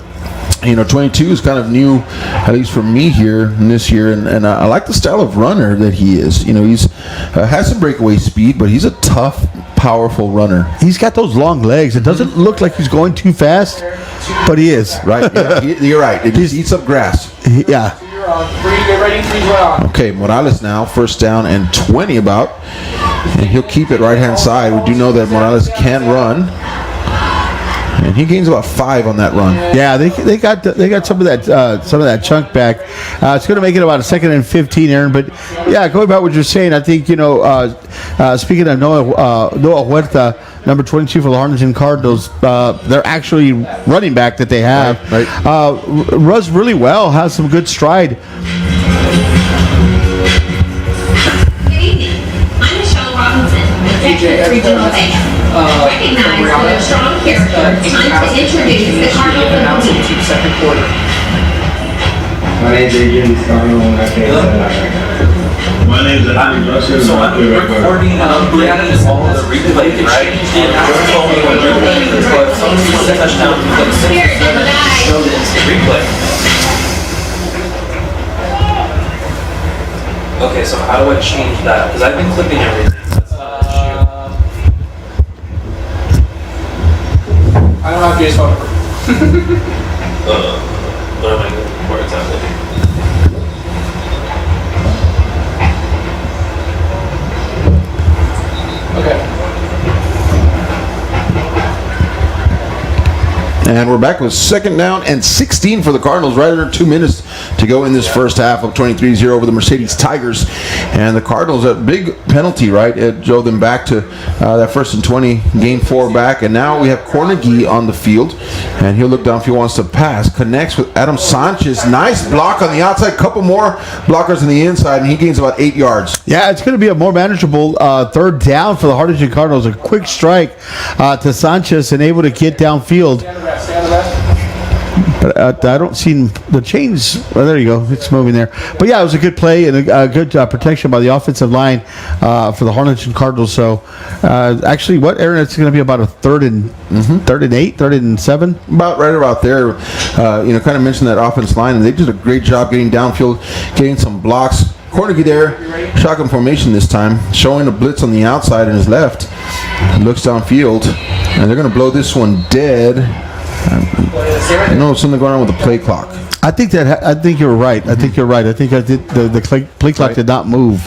22 is kind of new, at least for me here in this year, and I like the style of runner that he is. He's has some breakaway speed, but he's a tough, powerful runner. He's got those long legs. It doesn't look like he's going too fast, but he is. Right? Yeah, you're right. It just eats up grass. Yeah. Okay, Morales now, first down and 20 about, and he'll keep it right-hand side. We do know that Morales can run. And he gains about 5 on that run. Yeah, they got some of that chunk back. It's going to make it about a 2nd and 15, Aaron. But yeah, going back what you're saying, I think speaking of Noah Huerta, number 22 for the Harlingen Cardinals, they're actually running back that they have. Right. Runs really well, has some good stride. Good evening. I'm Michelle Robinson, Executive Regional Bank. Recognized for their strong character, it's time to introduce the Cardinals of the week. Second quarter. My name is Adrian Cardinal, and I can't My name is Anthony Russell. So I'm recording all the replay, right? You're told me when replay, but if someone sees a touchdown, you click show the instant replay. Okay, so how do I change that? Because I've been clipping everything. I don't have Jay's phone number. What am I doing? Where exactly? Okay. And we're back with 2nd down and 16 for the Cardinals, right under 2 minutes to go in this first half of 23-0 over the Mercedes Tigers. And the Cardinals, a big penalty, right? It drove them back to that 1st and 20, gain 4 back. And now we have Cornegie on the field, and he'll look downfield, wants to pass, connects with Adam Sanchez. Nice block on the outside, couple more blockers on the inside, and he gains about 8 yards. Yeah, it's going to be a more manageable 3rd down for the Harlingen Cardinals. A quick strike to Sanchez and able to get downfield. But I don't see the chains. Well, there you go. It's moving there. But yeah, it was a good play and a good protection by the offensive line for the Harlingen Cardinals. So actually, Aaron? It's going to be about a 3rd and 8, 3rd and 7. About right about there. Kind of mentioned that offense line, and they did a great job getting downfield, getting some blocks. Cornegie there, shotgun formation this time, showing a blitz on the outside and his left. Looks downfield, and they're going to blow this one dead. Something going on with the play clock. I think you're right. I think you're right. I think the play clock did not move.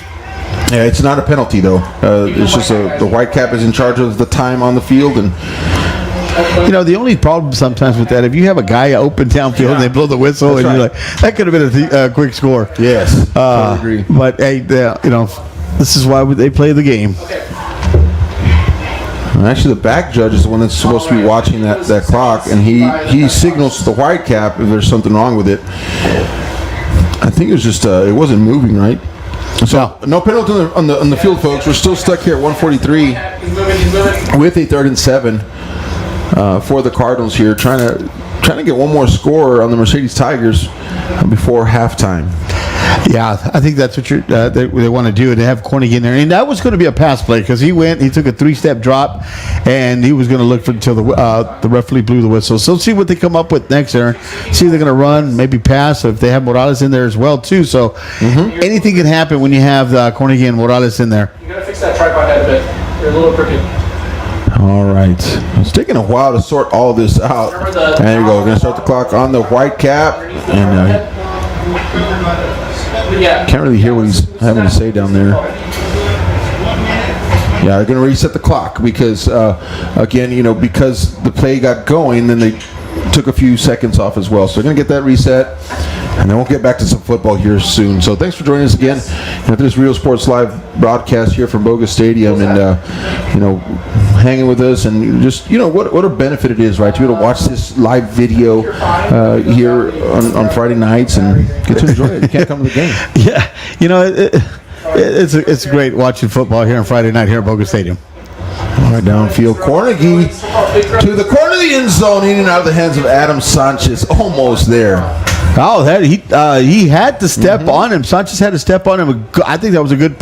Yeah, it's not a penalty though. It's just the Whitecap is in charge of the time on the field, and the only problem sometimes with that, if you have a guy open downfield and they blow the whistle, and you're like, that could have been a quick score. Yes, I agree. But hey, this is why they play the game. Actually, the back judge is the one that's supposed to be watching that clock, and he signals to the Whitecap if there's something wrong with it. I think it was just it wasn't moving right. So no penalty on the field, folks. We're still stuck here at 143 with a 3rd and 7 for the Cardinals here, trying to get one more score on the Mercedes Tigers before halftime. Yeah, I think that's what they want to do, and they have Cornegie in there. And that was going to be a pass play because he took a 3-step drop, and he was going to look until the referee blew the whistle. So see what they come up with next, Aaron. See if they're going to run, maybe pass, if they have Morales in there as well, too. So anything can happen when you have Cornegie and Morales in there. You got to fix that tripod head a bit. You're a little crooked. All right. It's taking a while to sort all this out. And there you go. We're going to start the clock on the Whitecap. And can't really hear what he's having to say down there. Yeah, they're going to reset the clock because, again, because the play got going, then they took a few seconds off as well. So they're going to get that reset, and then we'll get back to some football here soon. So thanks for joining us again at this Real Sports Live broadcast here from Boga Stadium, and hanging with us, and just what a benefit it is, right, to be able to watch this live video here on Friday nights and get to enjoy it. You can't come to the game. Yeah, it's great watching football here on Friday night here at Boga Stadium. All right, downfield, Cornegie to the corner of the end zone, in and out of the hands of Adam Sanchez, almost there. Oh, he had to step on him. Sanchez had to step on him. I think that was a good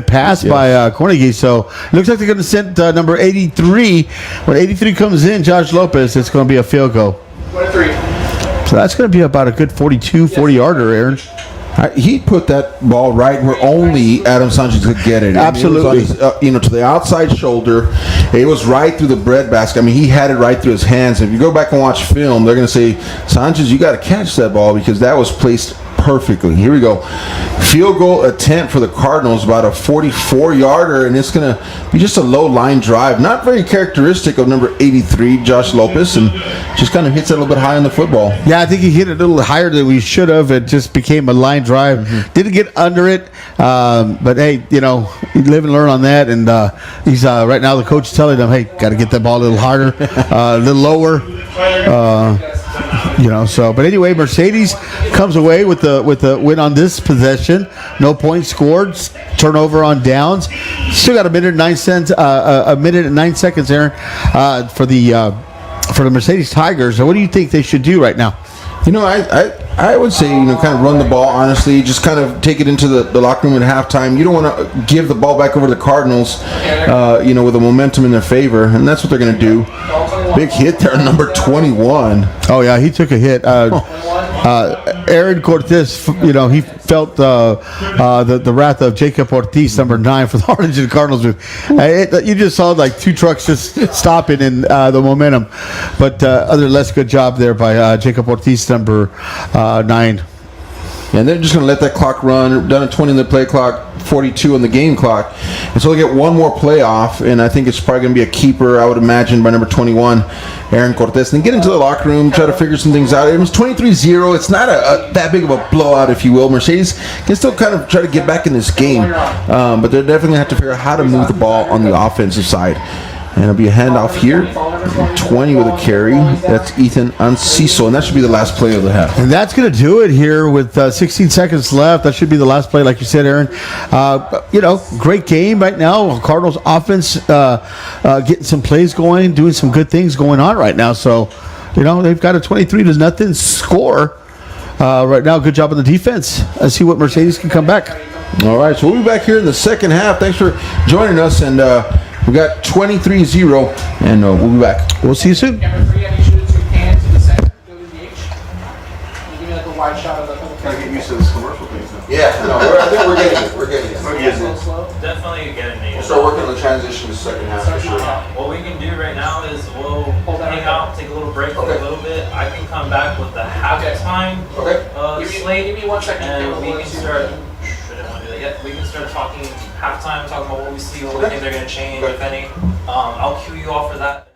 pass by Cornegie. So it looks like they're going to send number 83. When 83 comes in, Josh Lopez, it's going to be a field goal. 23. So that's going to be about a good 40-yarder, Aaron. He put that ball right where only Adam Sanchez could get it. Absolutely. It was to the outside shoulder. It was right through the breadbasket. I mean, he had it right through his hands. If you go back and watch film, they're going to say, Sanchez, you got to catch that ball because that was placed perfectly. Here we go. Field goal attempt for the Cardinals, about a 44-yarder, and it's going to be just a low line drive. Not very characteristic of number 83, Josh Lopez, and just kind of hits it a little bit high on the football. Yeah, I think he hit it a little higher than we should have. It just became a line drive. Didn't get under it, but hey, you live and learn on that. And he's right now the coach is telling him, hey, got to get that ball a little harder, a little lower. But anyway, Mercedes comes away with the win on this possession. No points scored. Turnover on downs. Still got a minute and 9 seconds, Aaron, for the Mercedes Tigers. So what do you think they should do right now? I would say, kind of run the ball, honestly. Just kind of take it into the locker room at halftime. You don't want to give the ball back over to the Cardinals, with the momentum in their favor. And that's what they're going to do. Big hit there, number 21. Oh, yeah, he took a hit. Aaron Cortez, he felt the wrath of Jacob Ortiz, number 9 for the Harlingen Cardinals. You just saw like two trucks just stopping in the momentum. But other less good job there by Jacob Ortiz, number 9. And they're just going to let that clock run. Done at 20 in the play clock, 42 on the game clock. And so they'll get one more play off, and I think it's probably going to be a keeper, I would imagine, by number 21, Aaron Cortez. And get into the locker room, try to figure some things out. It was 23-0. It's not that big of a blowout, if you will. Mercedes can still kind of try to get back in this game. But they're definitely going to have to figure out how to move the ball on the offensive side. And it'll be a handoff here. 20 with a carry. That's Ethan Anciso, and that should be the last play of the half. And that's going to do it here with 16 seconds left. That should be the last play, like you said, Aaron. Great game right now. Cardinals offense getting some plays going, doing some good things going on right now. So, they've got a 23-0 score right now. Good job on the defense. Let's see what Mercedes can come back. All right, so we'll be back here in the second half. Thanks for joining us, and we got 23-0, and we'll be back. We'll see you soon. Camera 3, I need you to two hands to the center, go to the H. You give me like a wide shot of the. Gotta get used to this commercial thing. Yeah, no, I think we're getting it. We're getting it. Definitely getting it. We'll start working on the transition the second half for sure. What we can do right now is we'll hang out, take a little break for Okay. a little bit. I can come back with the halftime Okay. slate. Give me 1 second. And we can start. I didn't want to do that yet. We can start talking halftime, talking about what we see, what we think they're going to change, if any. I'll cue you off for that.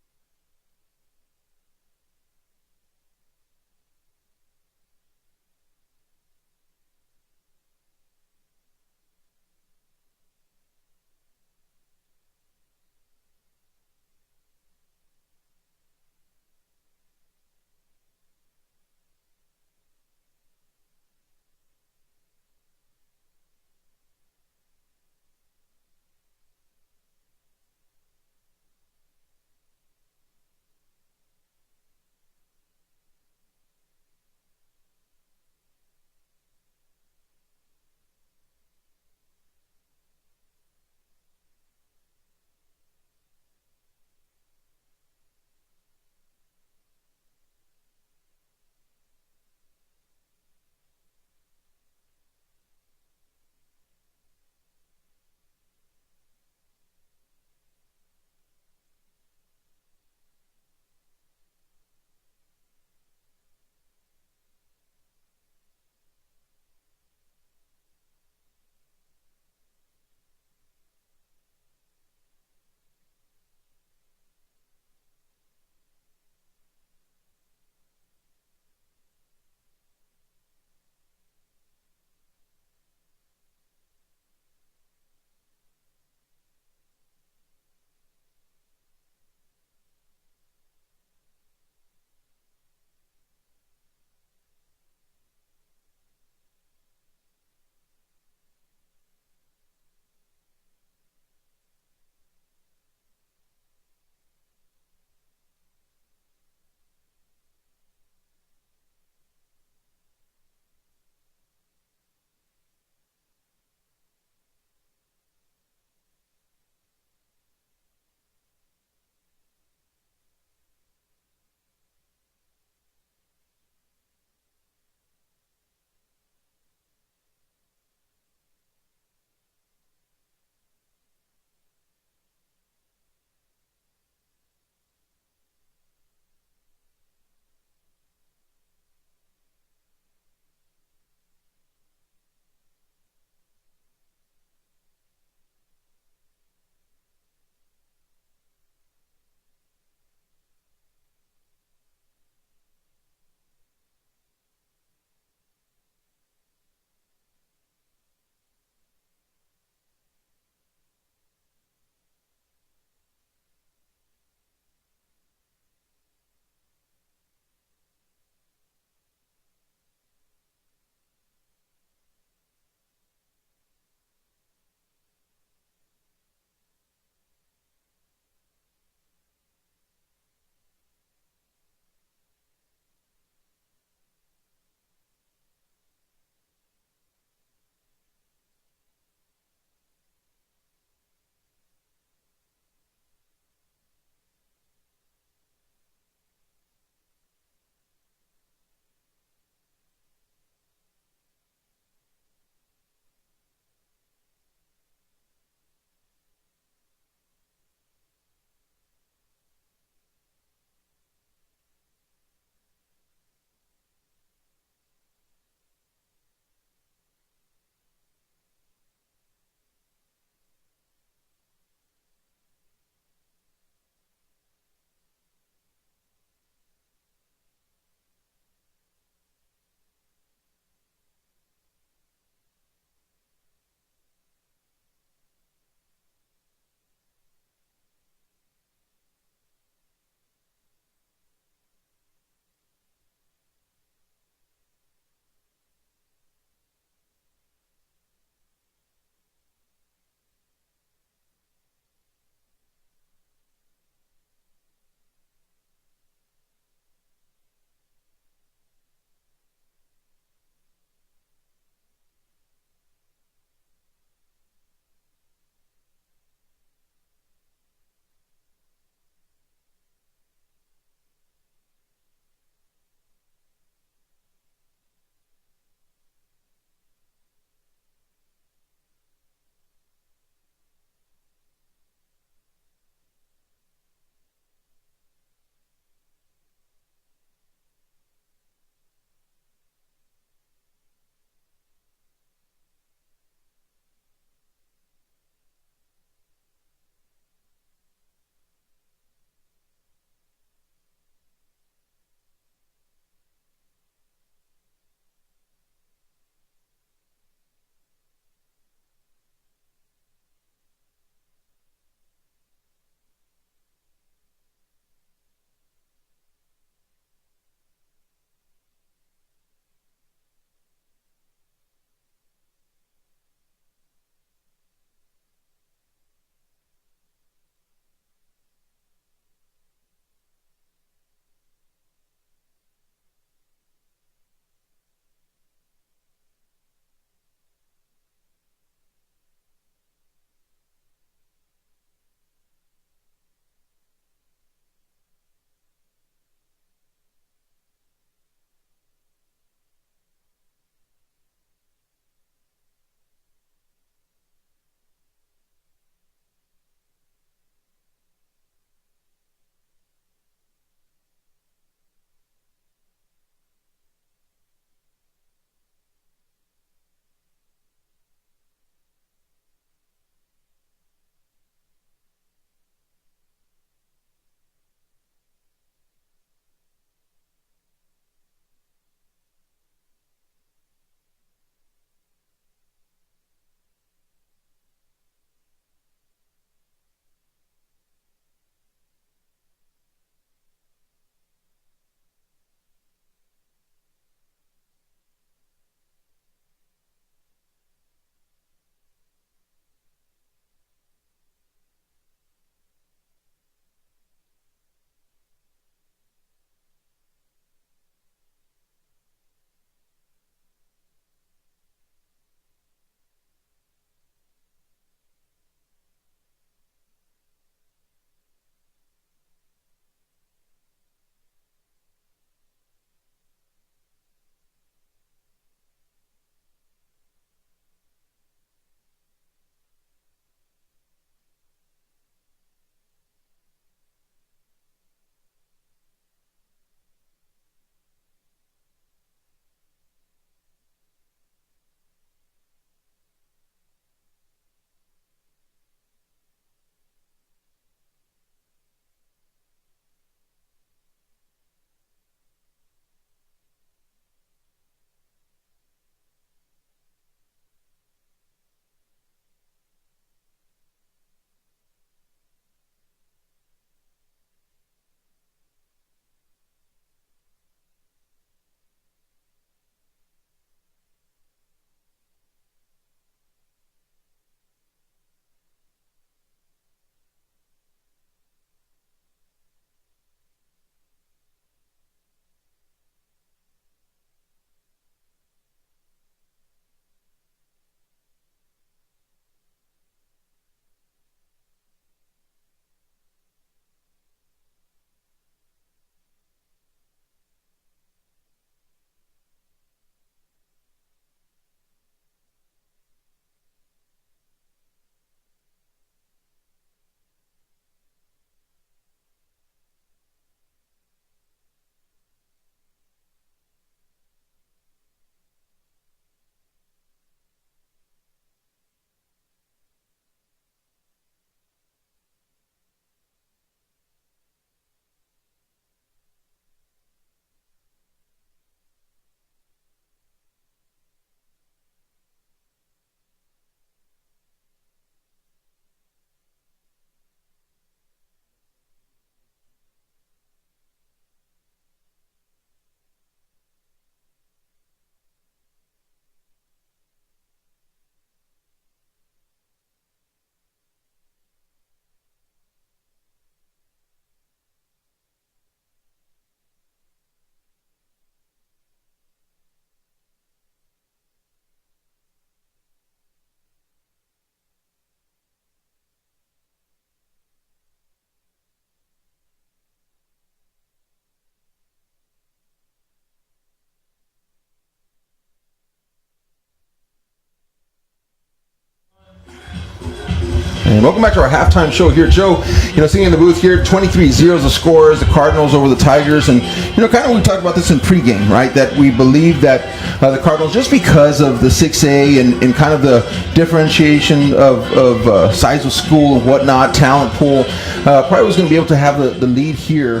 And welcome back to our halftime show here. Joe, sitting in the booth here, 23-0 the scores, the Cardinals over the Tigers. And, kind of we talked about this in pregame, right? That we believe that the Cardinals, just because of the 6A and kind of the differentiation of size of school and whatnot, talent pool, probably was going to be able to have the lead here.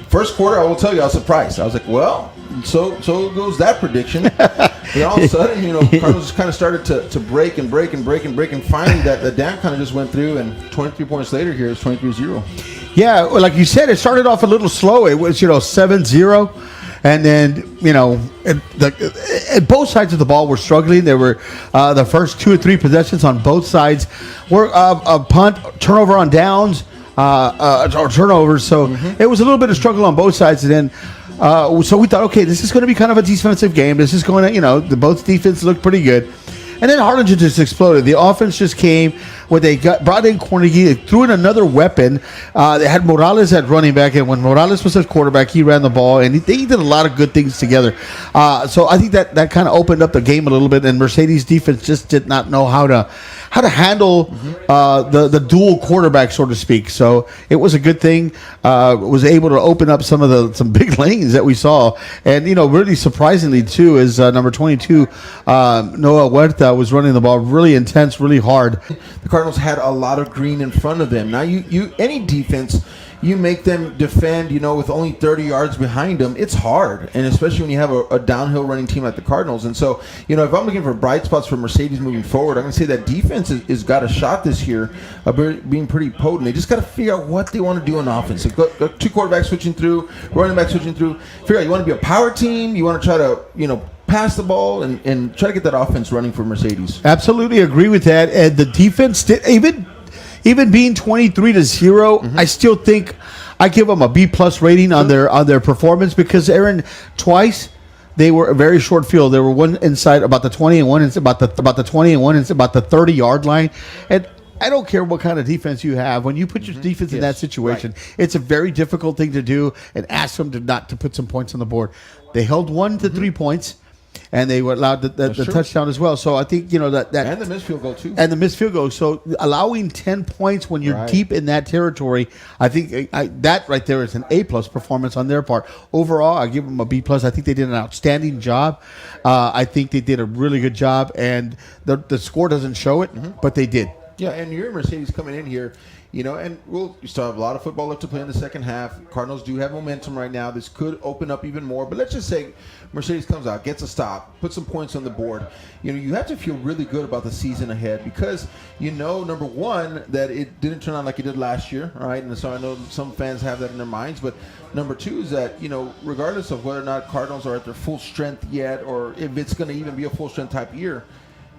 First quarter, I will tell you, I was surprised. I was like, well, so goes that prediction. And all of a sudden, Cardinals just kind of started to break and finally the dam kind of just went through, and 23 points later here is 23-0. Yeah, well, like you said, it started off a little slow. It was 7-0, and then both sides of the ball were struggling. There were the first 2 or 3 possessions on both sides were a punt, turnover on downs, or turnovers. So it was a little bit of struggle on both sides, and then. So we thought, okay, this is going to be kind of a defensive game. This is going to, both defense looked pretty good. And then Harlingen just exploded. The offense just came when they brought in Cornegie. They threw in another weapon. They had Morales at running back, and when Morales was at quarterback, he ran the ball, and they did a lot of good things together. So I think that kind of opened up the game a little bit, and Mercedes defense just did not know how to handle the dual quarterback, so to speak. So it was a good thing. Was able to open up some big lanes that we saw, and really surprisingly too is number 22 Noah Huerta was running the ball really intense, really hard. The Cardinals had a lot of green in front of them. Now you any defense, you make them defend, with only 30 yards behind them, it's hard. And especially when you have a downhill running team like the Cardinals. And so, if I'm looking for bright spots for Mercedes moving forward, I'm going to say that defense is got a shot this year of being pretty potent. They just got to figure out what they want to do on offense. So got 2 quarterbacks switching through, running back switching through. Figure out you want to be a power team, you want to try to, pass the ball and try to get that offense running for Mercedes. Absolutely agree with that. And the defense did even being 23-0, I still think I give them a B+ rating on their performance, because Aaron, twice they were a very short field. There were one inside about the 20 and one is about the 20 and one is about the 30-yard line. And I don't care what kind of defense you have. When you put your defense in that situation, it's a very difficult thing to do, and ask them to put some points on the board. They held 1 to 3 points. And they were allowed the touchdown as well. So I think, that and the missed field goal, too. And the missed field goal. So allowing 10 points when you're deep in that territory, I think that right there is an A+ performance on their part. Overall, I give them a B+. I think they did an outstanding job. I think they did a really good job. And the score doesn't show it, but they did. Yeah, and you're Mercedes coming in here. And we still have a lot of football left to play in the second half. Cardinals do have momentum right now. This could open up even more. But let's just say Mercedes comes out, gets a stop, puts some points on the board. You have to feel really good about the season ahead, because number one, that it didn't turn out like it did last year, all right? And so I know some fans have that in their minds. But number two is that, regardless of whether or not Cardinals are at their full strength yet, or if it's going to even be a full strength type year,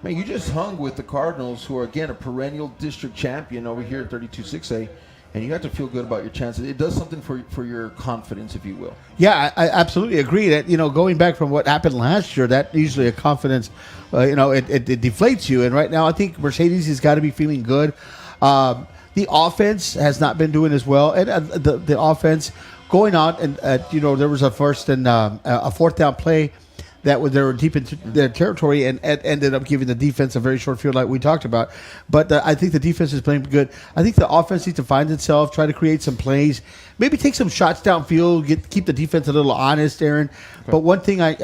man, you just hung with the Cardinals, who are, again, a perennial district champion over here at 32-6A, and you have to feel good about your chances. It does something for your confidence, if you will. Yeah, I absolutely agree that, going back from what happened last year, that usually a confidence, it deflates you. And right now, I think Mercedes has got to be feeling good. The offense has not been doing as well. And the offense going on, and, there was a first and a fourth down play they were deep into their territory, and ended up giving the defense a very short field like we talked about. But I think the defense is playing good. I think the offense needs to find itself, try to create some plays, maybe take some shots downfield, keep the defense a little honest, Aaron. Okay. But one thing I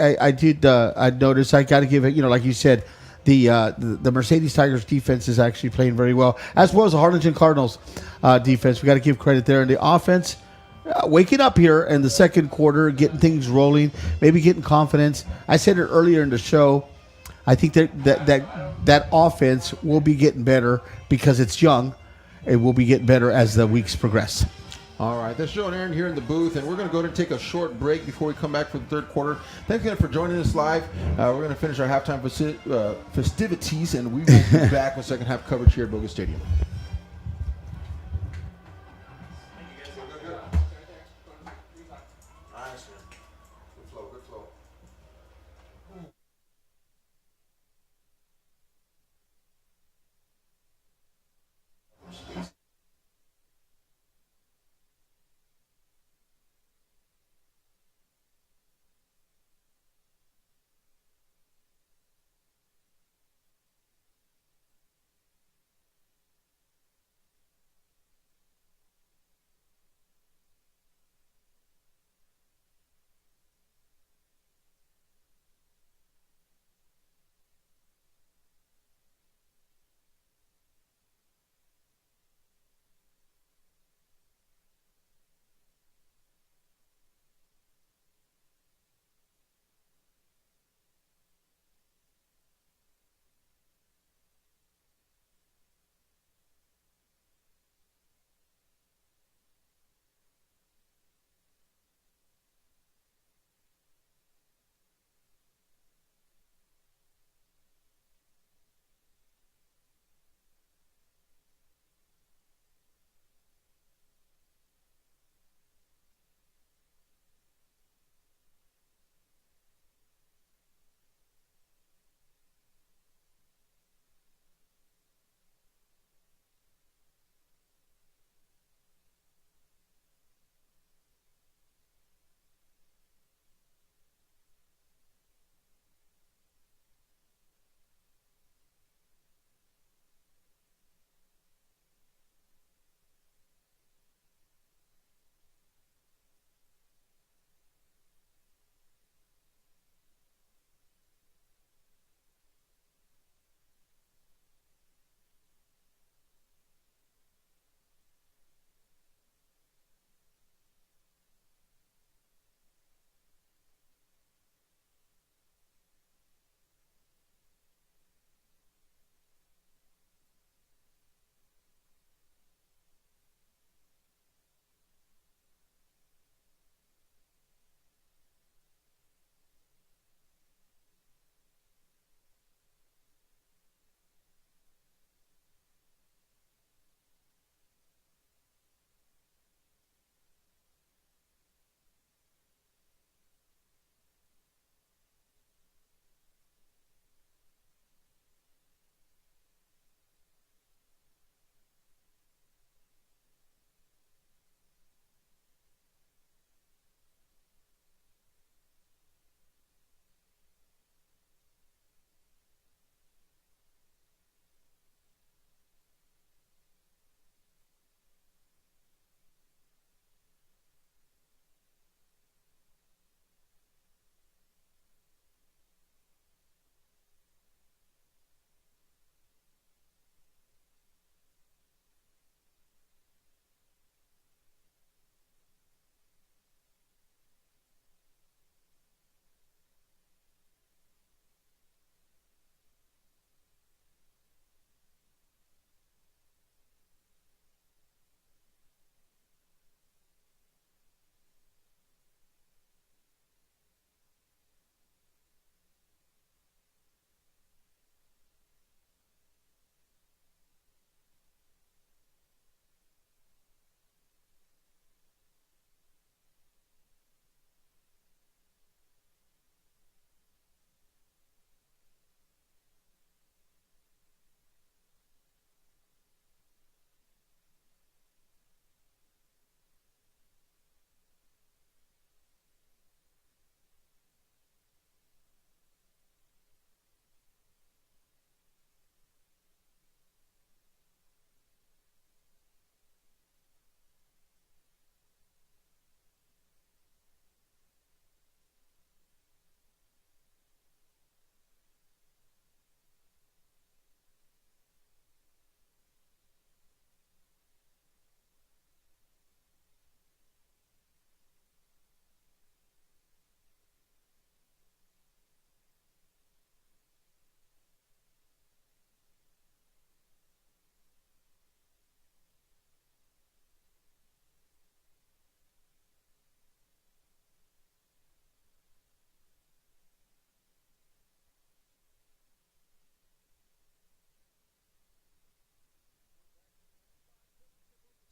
noticed, I got to give it, like you said, the Mercedes Tigers defense is actually playing very well, as well as the Harlingen Cardinals defense. We got to give credit there. And the offense, waking up here in the second quarter, getting things rolling, maybe getting confidence. I said it earlier in the show. I think that offense will be getting better because it's young. It will be getting better as the weeks progress. All right, that's Joe and Aaron here in the booth, and we're going to go ahead and take a short break before we come back for the third quarter. Thanks again for joining us live. We're going to finish our halftime festivities, and we will be back with second half coverage here at Bogus Stadium.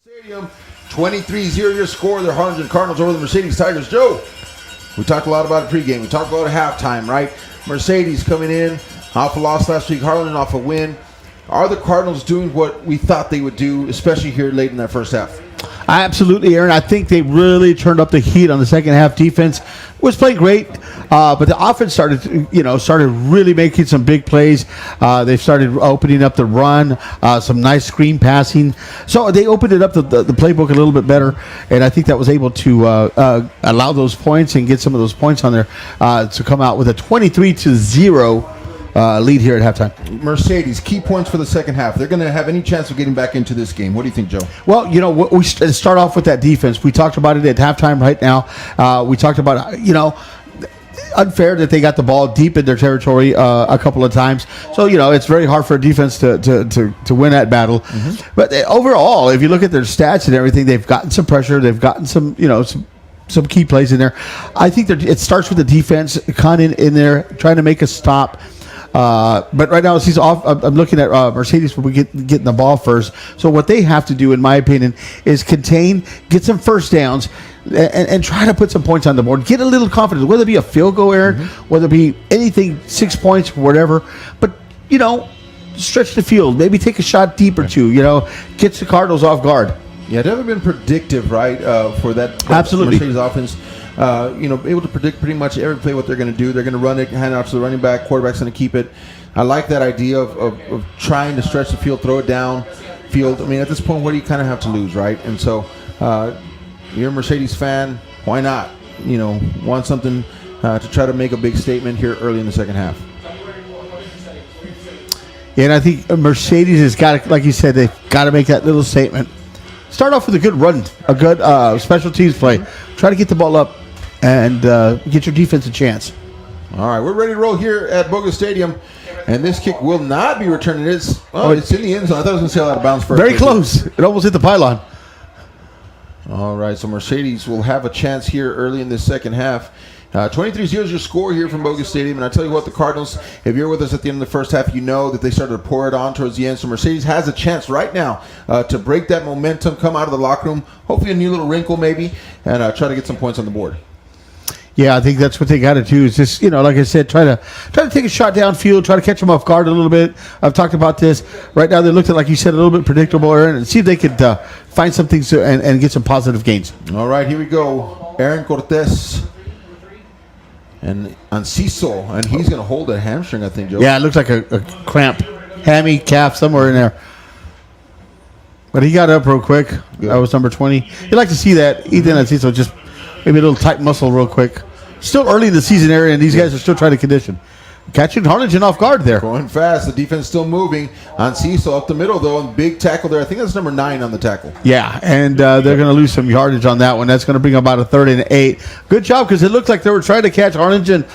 Stadium, 23-0 your score. The Harlingen Cardinals over the Mercedes Tigers. Joe, we talked a lot about it pregame. We talked a lot at halftime, right? Mercedes coming in off a loss last week. Harlingen off a win. Are the Cardinals doing what we thought they would do, especially here late in that first half? Absolutely, Aaron. I think they really turned up the heat on the second half. Defense was playing great, but the offense started really making some big plays. They started opening up the run, some nice screen passing. So they opened it up the playbook a little bit better, and I think that was able to allow those points and get some of those points on there to come out with a 23-0. Lead here at halftime. Mercedes, key points for the second half. They're going to have any chance of getting back into this game. What do you think, Joe? Well, we start off with that defense. We talked about it at halftime right now. We talked about, unfair that they got the ball deep in their territory a couple of times. So, it's very hard for a defense to win that battle. Mm-hmm. But overall, if you look at their stats and everything, they've gotten some pressure. They've gotten some key plays in there. I think it starts with the defense kind of in there, trying to make a stop. But right now, he's off. I'm looking at Mercedes when we getting the ball first. So what they have to do, in my opinion, is contain, get some first downs, and try to put some points on the board. Get a little confidence, whether it be a field goal, Aaron, whether it be anything, 6 points, whatever. But, stretch the field. Maybe take a shot deep or two, Get the Cardinals off guard. Yeah, they haven't been predictive, right, for that Absolutely. Mercedes offense. Able to predict pretty much every play what they're going to do. They're going to run it, hand it off to the running back. Quarterback's going to keep it. I like that idea of trying to stretch the field, throw it down field. I mean, at this point, what do you kind of have to lose, right? And so you're a Mercedes fan. Why not? Want something to try to make a big statement here early in the second half. And I think Mercedes has got to, like you said, they've got to make that little statement. Start off with a good run, a good special teams play. Try to get the ball up and get your defense a chance. All right, we're ready to roll here at Bogus Stadium, and this kick will not be returning. It's in the end zone. I thought it was going to sail out of bounds first. Very close. It almost hit the pylon. All right, so Mercedes will have a chance here early in this second half. 23-0 is your score here from Bogus Stadium. And I tell you what, the Cardinals, if you're with us at the end of the first half, you know that they started to pour it on towards the end. So Mercedes has a chance right now to break that momentum, come out of the locker room, hopefully a new little wrinkle maybe, and try to get some points on the board. Yeah, I think that's what they got to do is just, like I said, try to take a shot downfield, try to catch them off guard a little bit. I've talked about this. Right now, they looked at, like you said, a little bit predictable, Aaron, and see if they could find some things and get some positive gains. All right, here we go. Aaron Cortez and Anciso, and he's going to hold a hamstring, I think, Joe. Yeah, it looks like a cramp, hammy, calf, somewhere in there. But he got up real quick. Good. That was number 20. You'd like to see that. Ethan Anciso just maybe a little tight muscle real quick. Still early in the season area, and these guys are still trying to condition. Catching Harlingen off guard there. Going fast. The defense still moving. Anciso up the middle, though, and big tackle there. I think that's number 9 on the tackle. Yeah, and they're going to lose some yardage on that one. That's going to bring about a 3rd and 8. Good job, because it looked like they were trying to catch Harlingen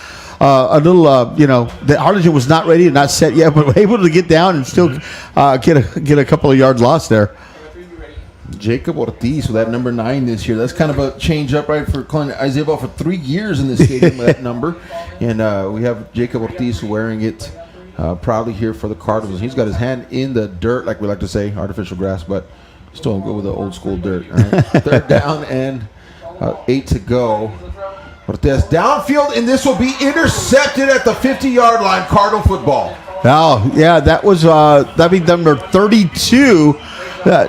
a little, that Harlingen was not ready and not set yet, but were able to get down and still get a couple of yards lost there. Jacob Ortiz with that number 9 this year. That's kind of a change up, right, for calling Isaiah Bell for 3 years in this stadium with that number. And we have Jacob Ortiz wearing it proudly here for the Cardinals. He's got his hand in the dirt, like we like to say, artificial grass, but still go with the old school dirt. All right? 3rd down and 8 to go. Ortiz downfield, and this will be intercepted at the 50-yard line. Cardinal football. Oh, yeah, that was that'd be number 32.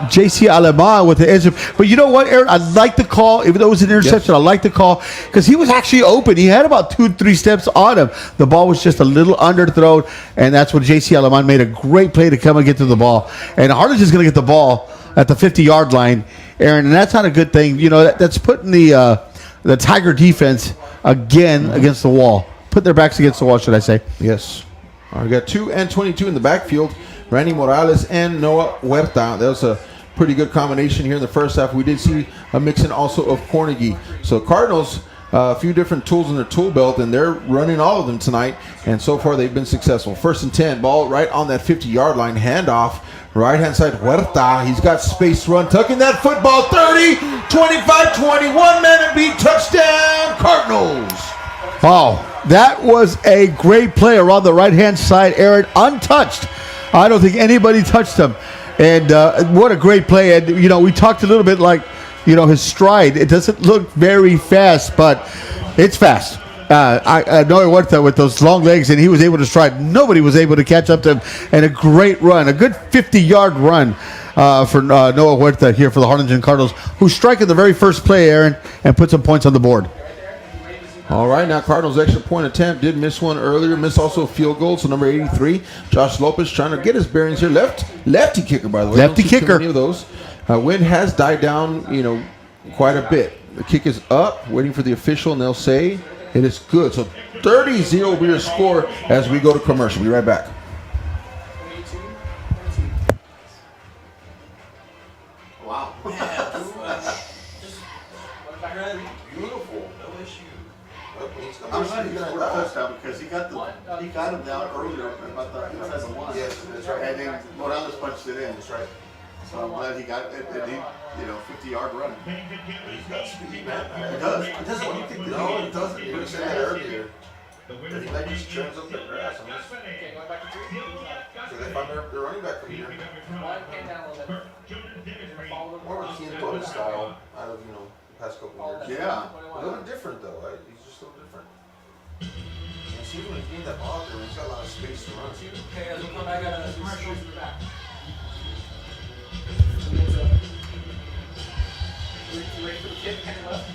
J.C. Aleman with the edge of, but you know what, Aaron? I like the call, even though it was an interception. Yes. I like the call because he was actually open. He had about 2-3 steps on him. The ball was just a little underthrown, and that's when J.C. Aleman made a great play to come and get to the ball. And Harlingen is going to get the ball at the 50-yard line, Aaron, and that's not a good thing. That's putting the Tiger defense again against the wall. Put their backs against the wall, should I say? Yes. All right, we got 2 and 22 in the backfield. Randy Morales and Noah Huerta. That was a pretty good combination here in the first half. We did see a mix-in also of Cornegie. So Cardinals, a few different tools in their tool belt, and they're running all of them tonight. And so far, they've been successful. 1st and 10, ball right on that 50-yard line. Handoff, right-hand side, Huerta. He's got space to run, tucking that football. 30, 25, 21, man and beat, touchdown, Cardinals. Wow, that was a great play around the right-hand side, Aaron, untouched. I don't think anybody touched him. And what a great play. And, we talked a little bit like, his stride. It doesn't look very fast, but it's fast. I know Huerta with those long legs, and he was able to stride. Nobody was able to catch up to him. And a great run, a good 50-yard run for Noah Huerta here for the Harlingen Cardinals, who's striking the very first play, Aaron, and put some points on the board. All right, now Cardinals extra point attempt. Did miss one earlier. Missed also a field goal. So number 83, Josh Lopez trying to get his bearings here. Lefty kicker, by the way. Lefty Don't see too kicker. many of those. Wind has died down, quite a bit. The kick is up, waiting for the official, and they'll say it is good. So 30-0 will be your score as we go to commercial. Be right back. Wow. Beautiful. No issue. I'm glad he scored a touchdown because he got him down earlier about the inside the one. Yes, that's right. And then Morales punched it in. That's right. So I'm glad he got it. And he, 50-yard run. He's got speed, man. It does. It doesn't. What do you think? No, it doesn't. You were saying that earlier. If he like just trims up the grass, Okay, going back to 3. so they find their running back from here. One hand down a little bit. Follow the More of a Keane Torres style out of, the past couple of years. Yeah. A little bit different, though, right? He's just a little different. And see, when he's getting that ball there, he's got a lot of space to run. Okay, as we come back, I got a commercial to the back. Ready for the kick, hand left.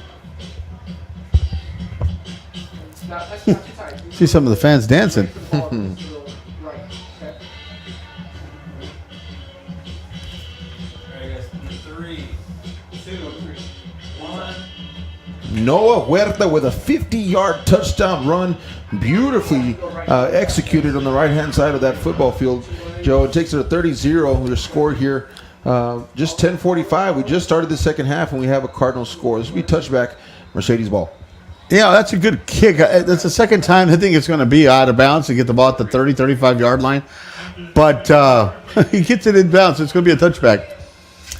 That's not too tight. See some of the fans dancing. Right, okay. Alright, guys. 3, 2, 1. Noah Huerta with a 50-yard touchdown run, beautifully executed on the right-hand side of that football field. Joe, it takes it a 30-0 with a score here. Just 10:45. We just started the second half, and we have a Cardinal score. This will be touchback, Mercedes ball. Yeah, that's a good kick. That's the second time I think it's going to be out of bounds to get the ball at the 30, 35-yard line. But he gets it in bounds. So it's going to be a touchback.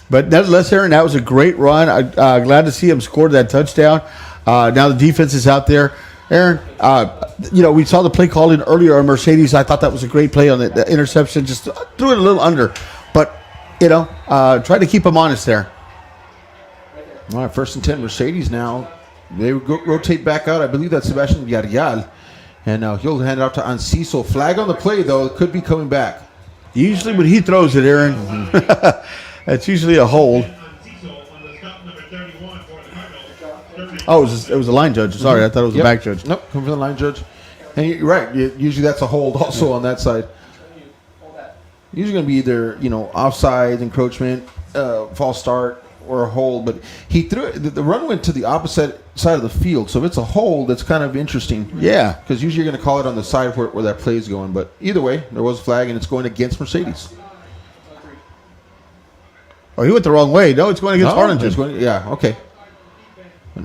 But nevertheless, Aaron, that was a great run. I'm glad to see him score that touchdown. Now the defense is out there. Aaron, we saw the play called in earlier on Mercedes. I thought that was a great play on the interception. Just threw it a little under. But, try to keep him honest there. All right, 1st and 10, Mercedes now. They rotate back out. I believe that's Sebastian Villarreal. And now he'll hand it off to Anciso. Flag on the play, though. It could be coming back. Usually when he throws it, Aaron, it's usually a hold. Oh, it was a line judge. Sorry, I thought it was a back judge. Nope, coming from the line judge. And you're right. Usually that's a hold also on that side. Usually going to be either, offside, encroachment, false start, or a hold. But he threw it. The run went to the opposite side of the field. So if it's a hold, that's kind of interesting. Yeah. Because usually you're going to call it on the side where that play is going. But either way, there was a flag, and it's going against Mercedes. Oh, he went the wrong way. No, it's going against Harlingen. Yeah, okay. I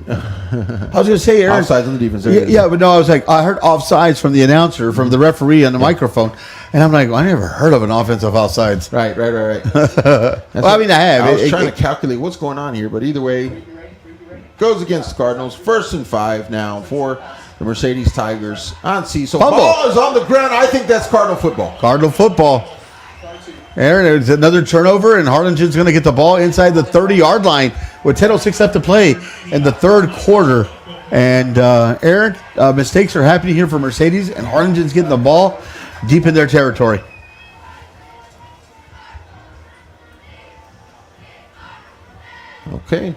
was going to say, Aaron. Offsides on the defense. Yeah, but no, I was like, I heard offsides from the announcer, from the referee on the microphone. And I'm like, well, I never heard of an offensive offsides. Right. Well, I mean, I have. I was trying to calculate what's going on here, but either way, goes against the Cardinals. 1st and 5 now for the Mercedes Tigers. So ball is on the ground. I think that's Cardinal football. Cardinal football. Aaron, it's another turnover, and Harlingen's going to get the ball inside the 30-yard line with 10:06 left to play in the third quarter. And, Aaron, mistakes are happening here for Mercedes, and Harlingen's getting the ball deep in their territory. Okay.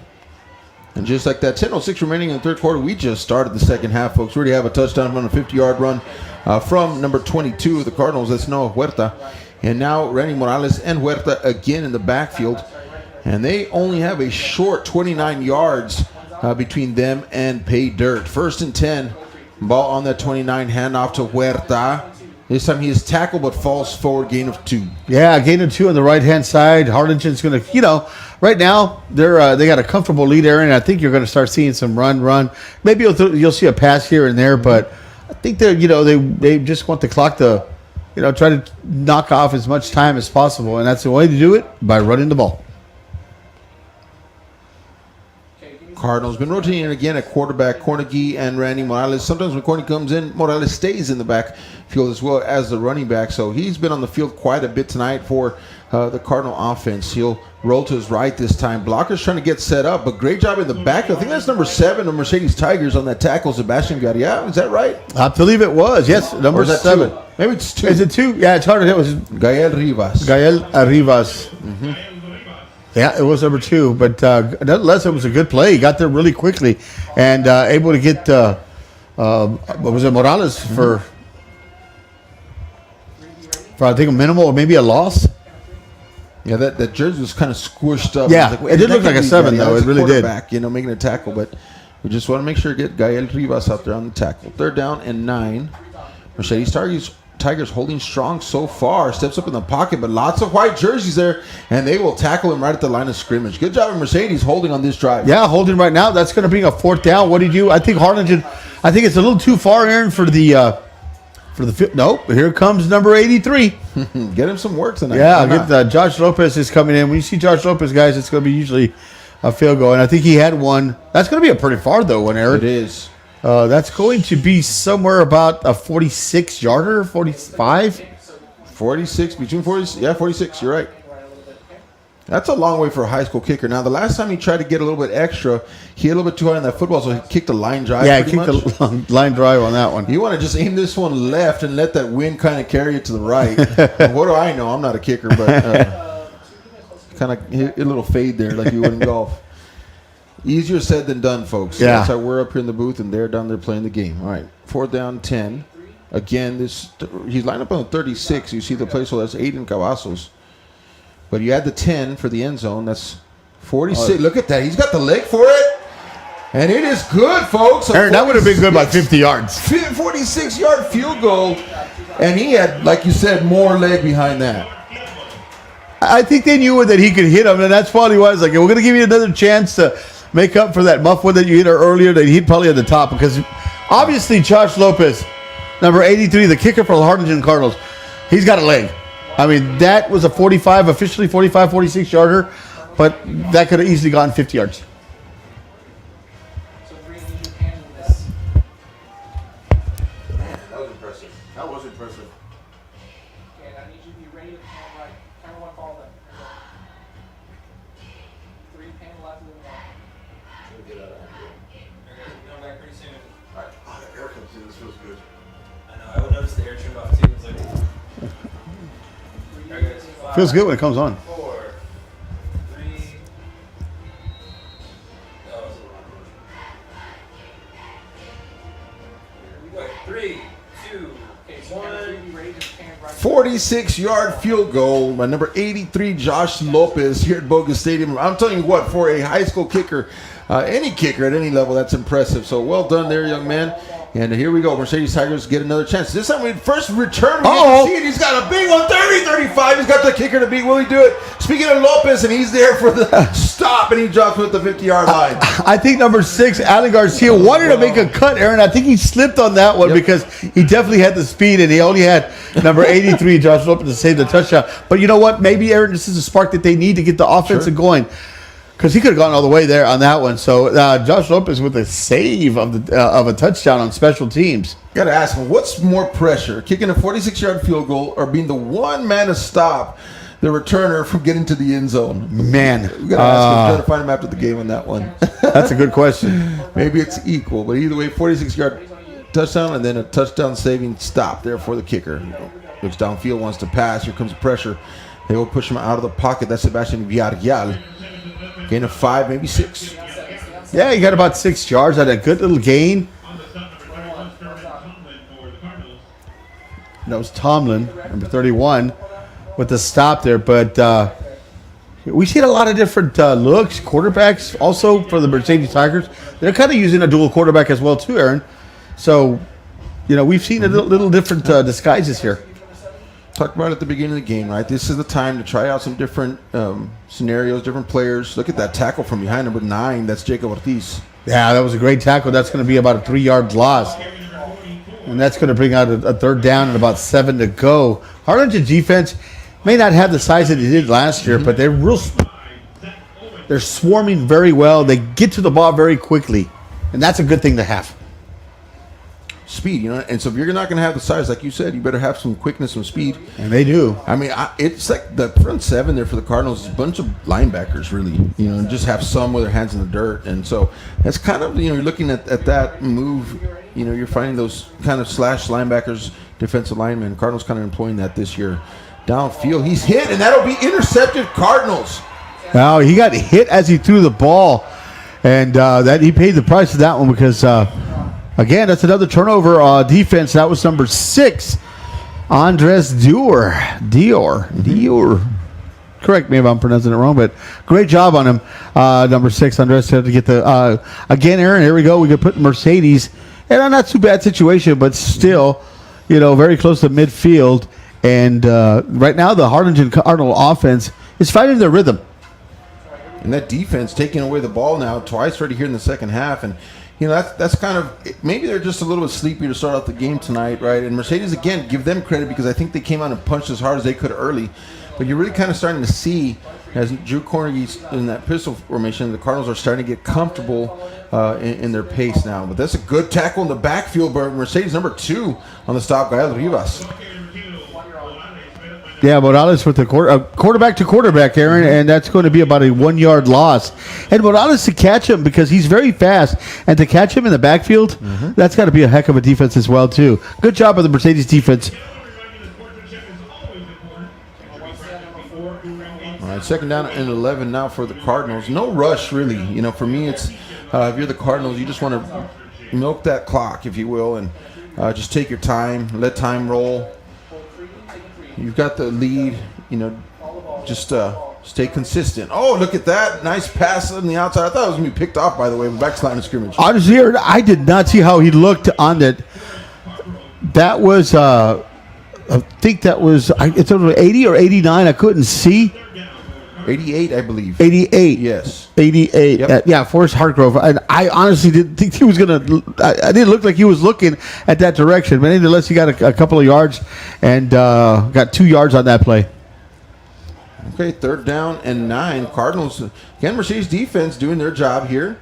And just like that, 10:06 remaining in the third quarter, we just started the second half, folks. We already have a touchdown run, a 50-yard run from number 22 of the Cardinals. That's Noah Huerta. And now Randy Morales and Huerta again in the backfield. And they only have a short 29 yards between them and pay dirt. 1st and 10. Ball on that 29, handoff to Huerta. This time he is tackled but falls forward, gain of 2. Yeah, gain of 2 on the right-hand side. Harlingen's going to, right now they got a comfortable lead, Aaron. I think you're going to start seeing some run. Maybe you'll see a pass here and there, but I think they just want the clock to, try to knock off as much time as possible, and that's the way to do it, by running the ball. Cardinals. Been rotating again at quarterback, Cornegie and Randy Morales. Sometimes when Cornegie comes in, Morales stays in the backfield as well as the running back. So he's been on the field quite a bit tonight for the Cardinal offense. He'll roll to his right this time. Blocker's trying to get set up, but great job in the backfield. I think that's number 7 of Mercedes Tigers on that tackle, Sebastian Garia. Is that right? I believe it was. Yes, number 7. 2? Maybe it's 2. Is it 2? Yeah, it's hard to tell. It was Gael Rivas. Gael Rivas. Yeah, it was number 2, but nonetheless, it was a good play. He got there really quickly and able to get what was it, Morales for I think a minimal or maybe a loss. Yeah, that jersey was kind of squished up. Yeah, Wait, it did look like a 7 though. It really did. Making a tackle, but we just want to make sure to get Gael Rivas out there on the tackle. 3rd down and 9. Mercedes Tigers holding strong so far. Steps up in the pocket, but lots of white jerseys there, and they will tackle him right at the line of scrimmage. Good job of Mercedes holding on this drive. Yeah, holding right now. That's going to bring a 4th down. What did you? I think Harlingen. I think it's a little too far, Aaron, for the. Nope. Here comes number 83. Get him some work tonight. Yeah, Josh Lopez is coming in. When you see Josh Lopez, guys, it's going to be usually a field goal, and I think he had one. That's going to be a pretty far though one, Aaron. It is. That's going to be somewhere about a 46-yarder, 45. 46, between 40, yeah, 46, you're right. That's a long way for a high school kicker. Now, the last time he tried to get a little bit extra, he hit a little bit too high on that football, so he kicked a line drive. Yeah, he kicked the line drive on that one. You want to just aim this one left and let that wind kind of carry it to the right. What do I know? I'm not a kicker, but kind of hit a little fade there like you would in golf. Easier said than done, folks. Yeah. That's how we're up here in the booth, and they're down there playing the game. All right, 4th down, 10. Again, he's lined up on 36. You see the placeholder. That's Aiden Cavazos. But you add the 10 for the end zone. That's 46. Look at that. He's got the leg for it. And it is good, folks. Aaron, that would have been good by 50 yards. 46-yard field goal. And he had, like you said, more leg behind that. I think they knew that he could hit him, and that's probably why I was like, we're going to give you another chance to make up for that muff one that you hit earlier that he'd probably at the top, because obviously Josh Lopez, number 83, the kicker for the Harlingen Cardinals, he's got a leg. I mean, that was a 45, officially 45, 46-yarder, but that could have easily gone 50 yards. So 3, you need to handle this. Man, that was impressive. That was impressive. Okay, I need you to be ready to pan right. Camera 1, follow them. 3, pan left of them. Get out of here. Come back pretty soon. All right. Oh, the air comes in. This feels good. I know. I would notice the air turned off too. It's like. Feels good when it comes on. 4, 3. Oh, 3, 2, 1. 46-yard field goal by number 83, Josh Lopez, here at Bogus Stadium. I'm telling you what, for a high school kicker, any kicker at any level, that's impressive. So well done there, young man. And here we go. Mercedes Tigers get another chance. This time we first return. See it. He's got a big one. 30-35. He's got the kicker to beat. Will he do it? Speaking of Lopez, and he's there for the stop, and he drops him at the 50-yard line. I think number 6, Alan Garcia, wanted to make a cut, Aaron. I think he slipped on that one because he definitely had the speed, and he only had number 83, Josh Lopez, to save the touchdown. But you know what? Maybe, Aaron, this is a spark that they need to get the offensive going. Because he could have gone all the way there on that one. So Josh Lopez with a save of a touchdown on special teams. Got to ask him, what's more pressure, kicking a 46-yard field goal or being the one man to stop the returner from getting to the end zone? Man, we got to ask him. Try to find him after the game on that one. That's a good question. Maybe it's equal, but either way, 46-yard touchdown and then a touchdown-saving stop there for the kicker. Looks downfield, wants to pass. Here comes the pressure. They will push him out of the pocket. That's Sebastian Villarreal. Gain of 5, maybe 6. Yeah, he got about 6 yards. Had a good little gain. That was Tomlin, number 31, with the stop there. But we've seen a lot of different looks. Quarterbacks also for the Mercedes Tigers. They're kind of using a dual quarterback as well too, Aaron. So, you know, we've seen a little different disguises here. Talked about it at the beginning of the game, right? This is the time to try out some different scenarios, different players. Look at that tackle from behind, number 9. That's Jacob Ortiz. Yeah, that was a great tackle. That's going to be about a 3-yard loss. And that's going to bring out a 3rd down and about 7 to go. Harlingen defense may not have the size that they did last year, but they're They're swarming very well. They get to the ball very quickly, and that's a good thing to have. Speed, and so if you're not going to have the size, like you said, you better have some quickness, some speed. And they do. I mean, it's like the front seven there for the Cardinals is a bunch of linebackers, really, and just have some with their hands in the dirt. And so that's kind of, you're looking at that move, you're finding those kind of slash linebackers, defensive linemen. Cardinals kind of employing that this year. Downfield, he's hit, and that'll be intercepted, Cardinals. Now, he got hit as he threw the ball, and that he paid the price of that one because again, that's another turnover defense. That was number 6, Andres Dior. Correct me if I'm pronouncing it wrong, but great job on him. Number 6, Andres had to get the again, Aaron. Here we go. We could put Mercedes in a not too bad situation, but still, very close to midfield. And right now, the Harlingen Cardinal offense is finding their rhythm. And that defense taking away the ball now twice already here in the second half, and that's kind of, maybe they're just a little bit sleepy to start out the game tonight, right? And Mercedes, again, give them credit because I think they came out and punched as hard as they could early. But you're really kind of starting to see, as Drew Cornegy's in that pistol formation, the Cardinals are starting to get comfortable in their pace now. But that's a good tackle in the backfield by Mercedes, number 2 on the stop, Gael Rivas. Yeah, Morales with the quarterback to quarterback, Aaron, and that's going to be about a 1-yard loss. And Morales to catch him because he's very fast, and to catch him in the backfield, that's got to be a heck of a defense as well, too. Good job by the Mercedes defense. All right, second down and 11 now for the Cardinals. No rush, really. For me, it's if you're the Cardinals, you just want to milk that clock, if you will, and just take your time, let time roll. You've got the lead, just stay consistent. Oh, look at that. Nice pass on the outside. I thought it was going to be picked off, by the way, backslide of scrimmage. Honestly, I did not see how he looked on that. That was, I think that was, it's over 80 or 89. I couldn't see. 88, I believe. 88. Yes. 88. Yep. Forrest Hartgrove. And I honestly didn't think he was going to. I didn't look like he was looking at that direction. But nevertheless, he got a couple of yards and got 2 yards on that play. Okay, third down and 9. Cardinals, again, Mercedes defense doing their job here.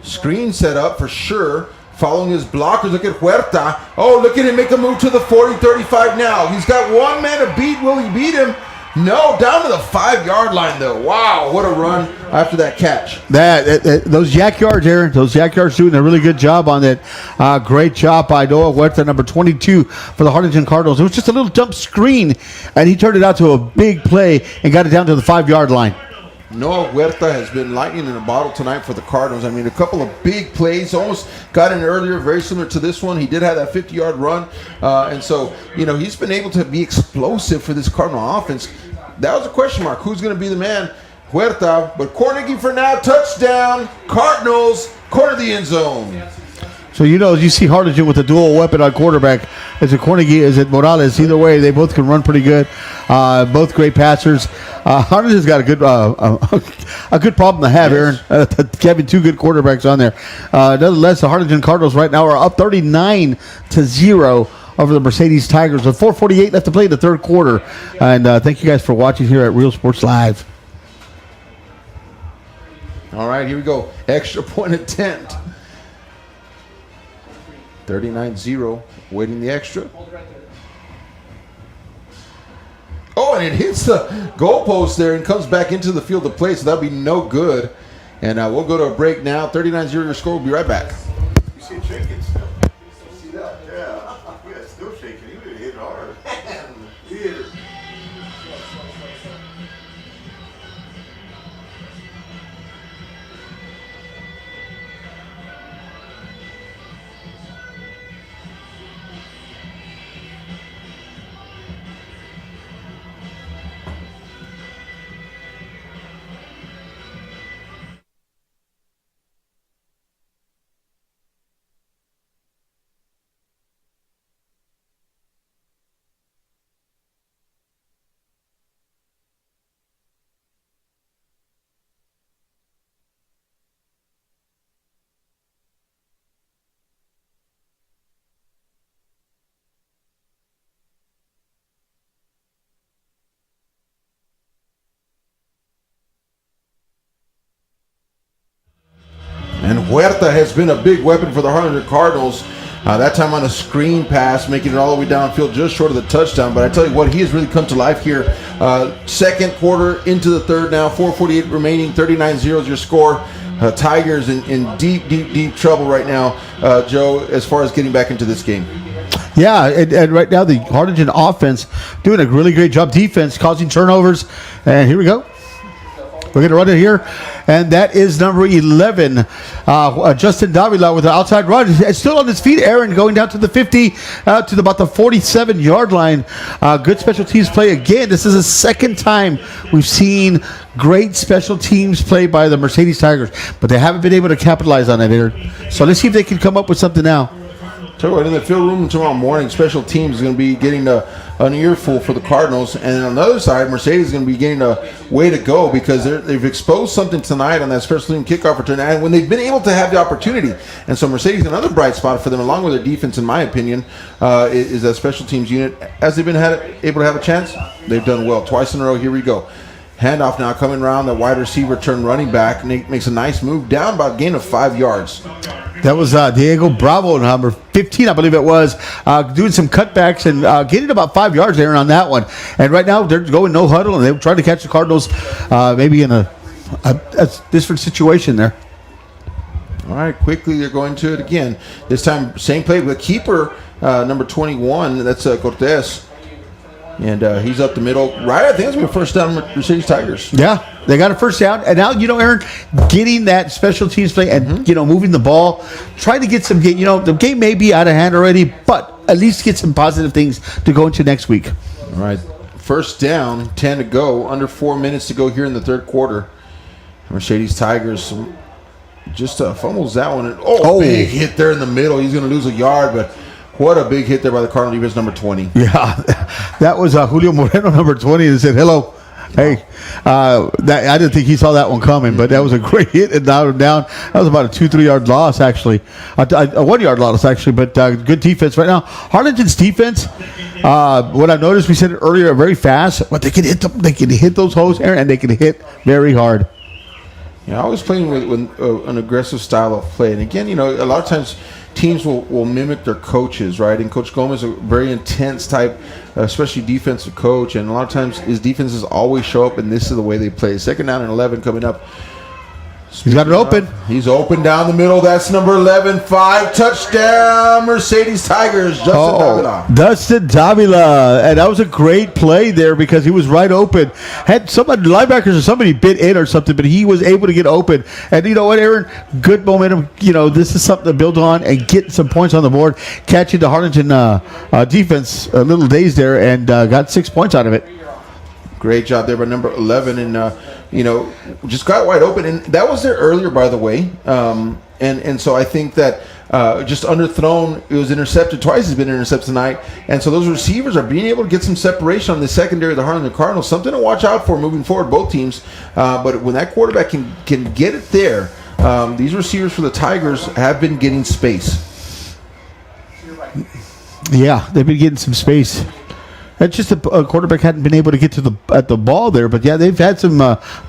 Screen set up for sure. Following his blockers, look at Huerta. Oh, look at him make a move to the 40-35 now. He's got one man to beat. Will he beat him? No, down to the 5-yard line, though. Wow, what a run after that catch. Those Jack Yards, Aaron, doing a really good job on that. Great job by Noah Huerta, number 22 for the Harlingen Cardinals. It was just a little jump screen, and he turned it out to a big play and got it down to the 5-yard line. Noah Huerta has been lightning in a bottle tonight for the Cardinals. I mean, a couple of big plays. Almost got in earlier, very similar to this one. He did have that 50-yard run. And so, he's been able to be explosive for this Cardinal offense. That was a question mark. Who's going to be the man? Huerta. But Cornegy for now. Touchdown. Cardinals. Corner the end zone. So, you see Harlingen with a dual weapon on quarterback. Is it Cornegy? Is it Morales? Either way, they both can run pretty good. Both great passers. Harlingen's got a good problem to have, Aaron. Having 2 good quarterbacks on there. Nonetheless, the Harlingen Cardinals right now are up 39-0 over the Mercedes Tigers with 4:48 left to play in the third quarter. And thank you guys for watching here at Real Sports Live. All right, here we go. Extra point attempt. 39-0, waiting the extra. Oh, and it hits the goalpost there and comes back into the field of play, so that'll be no good. And we'll go to a break now. 39-0 your score. We'll be right back. You see it shaking still. See that? Yeah. Yeah, it's still shaking. You didn't hit hard. He hit it. Huerta has been a big weapon for the Harlingen Cardinals. That time on a screen pass, making it all the way downfield, just short of the touchdown. But I tell you what, he has really come to life here. Second quarter into the third now, 4:48 remaining, 39-0 is your score. Tigers in deep trouble right now, Joe, as far as getting back into this game. Yeah, and right now the Harlingen offense doing a really great job. Defense causing turnovers. And here we go. We're going to run it here. And that is number 11, Justin Davila with the outside run. It's still on his feet, Aaron, going down to the 50, to about the 47-yard line. Good special teams play again. This is the second time we've seen great special teams play by the Mercedes Tigers, but they haven't been able to capitalize on it, Aaron. So let's see if they can come up with something now. Tell you what, in the field room tomorrow morning, special teams is going to be getting an earful for the Cardinals. And on the other side, Mercedes is going to be getting a way to go because they've exposed something tonight on that special team kickoff return. And when they've been able to have the opportunity. And so Mercedes, another bright spot for them, along with their defense, in my opinion, is that special teams unit. As they've been able to have a chance, they've done well. Twice in a row, here we go. Handoff now coming around, the wide receiver turn running back. Makes a nice move down about a gain of 5 yards. That was Diego Bravo, number 15, I believe it was, doing some cutbacks and getting about 5 yards there on that one. And right now they're going no huddle, and they're trying to catch the Cardinals maybe in a different situation there. All right, quickly they're going to it again. This time, same play with keeper number 21. That's Cortez. And he's up the middle. Right, I think it's going to be first down Mercedes Tigers. Yeah, they got a first down. And now, Aaron, getting that special teams play and, moving the ball, trying to get some game. The game may be out of hand already, but at least get some positive things to go into next week. All right, first down, 10 to go, under 4 minutes to go here in the third quarter. Mercedes Tigers just fumbles that one. Big hit there in the middle. He's going to lose a yard, but what a big hit there by the Cardinal defense, number 20. Yeah, that was Julio Moreno, number 20, that said, hello. Hey, I didn't think he saw that one coming, but that was a great hit and knocked him down. That was about a 2-3 yard loss, actually. A 1 yard loss, actually, but good defense right now. Harlingen's defense, what I've noticed, we said it earlier, very fast, but they can hit those holes, Aaron, and they can hit very hard. Yeah, I was playing with an aggressive style of play. And again, a lot of times teams will mimic their coaches, right? And Coach Gomez is a very intense type, especially defensive coach. And a lot of times his defenses always show up, and this is the way they play. Second down and 11 coming up. He's got it open. He's open down the middle. That's number 11. 5 touchdown Mercedes Tigers. Justin Davila. And that was a great play there because he was right open. Had linebackers or somebody bit in or something, but he was able to get open. And you know what, Aaron? Good momentum. This is something to build on and get some points on the board. Catching the Harlingen defense a little dazed there and got 6 points out of it. Great job there by number 11, and just got wide open, and that was there earlier, by the way. And so I think that just underthrown, it was intercepted twice. It's been intercepted tonight, and so those receivers are being able to get some separation on the secondary of the Harlingen Cardinals. Something to watch out for moving forward, both teams. But when that quarterback can get it there, these receivers for the Tigers have been getting space. Yeah, they've been getting some space. It's just a quarterback hadn't been able to get to the ball there, but yeah, they've had some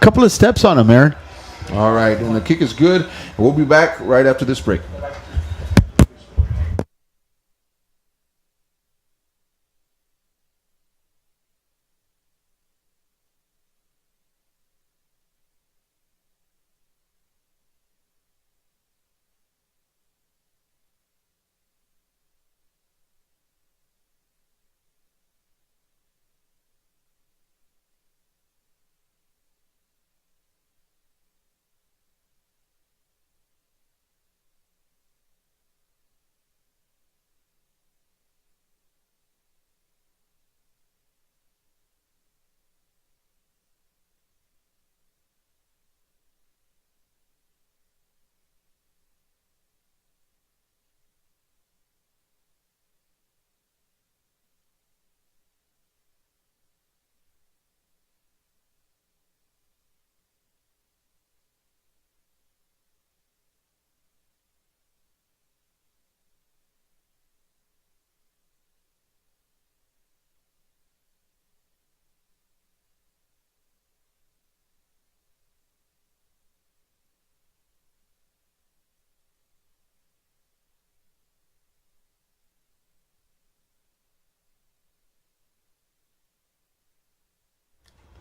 couple of steps on him, Aaron. All right, and the kick is good. We'll be back right after this break.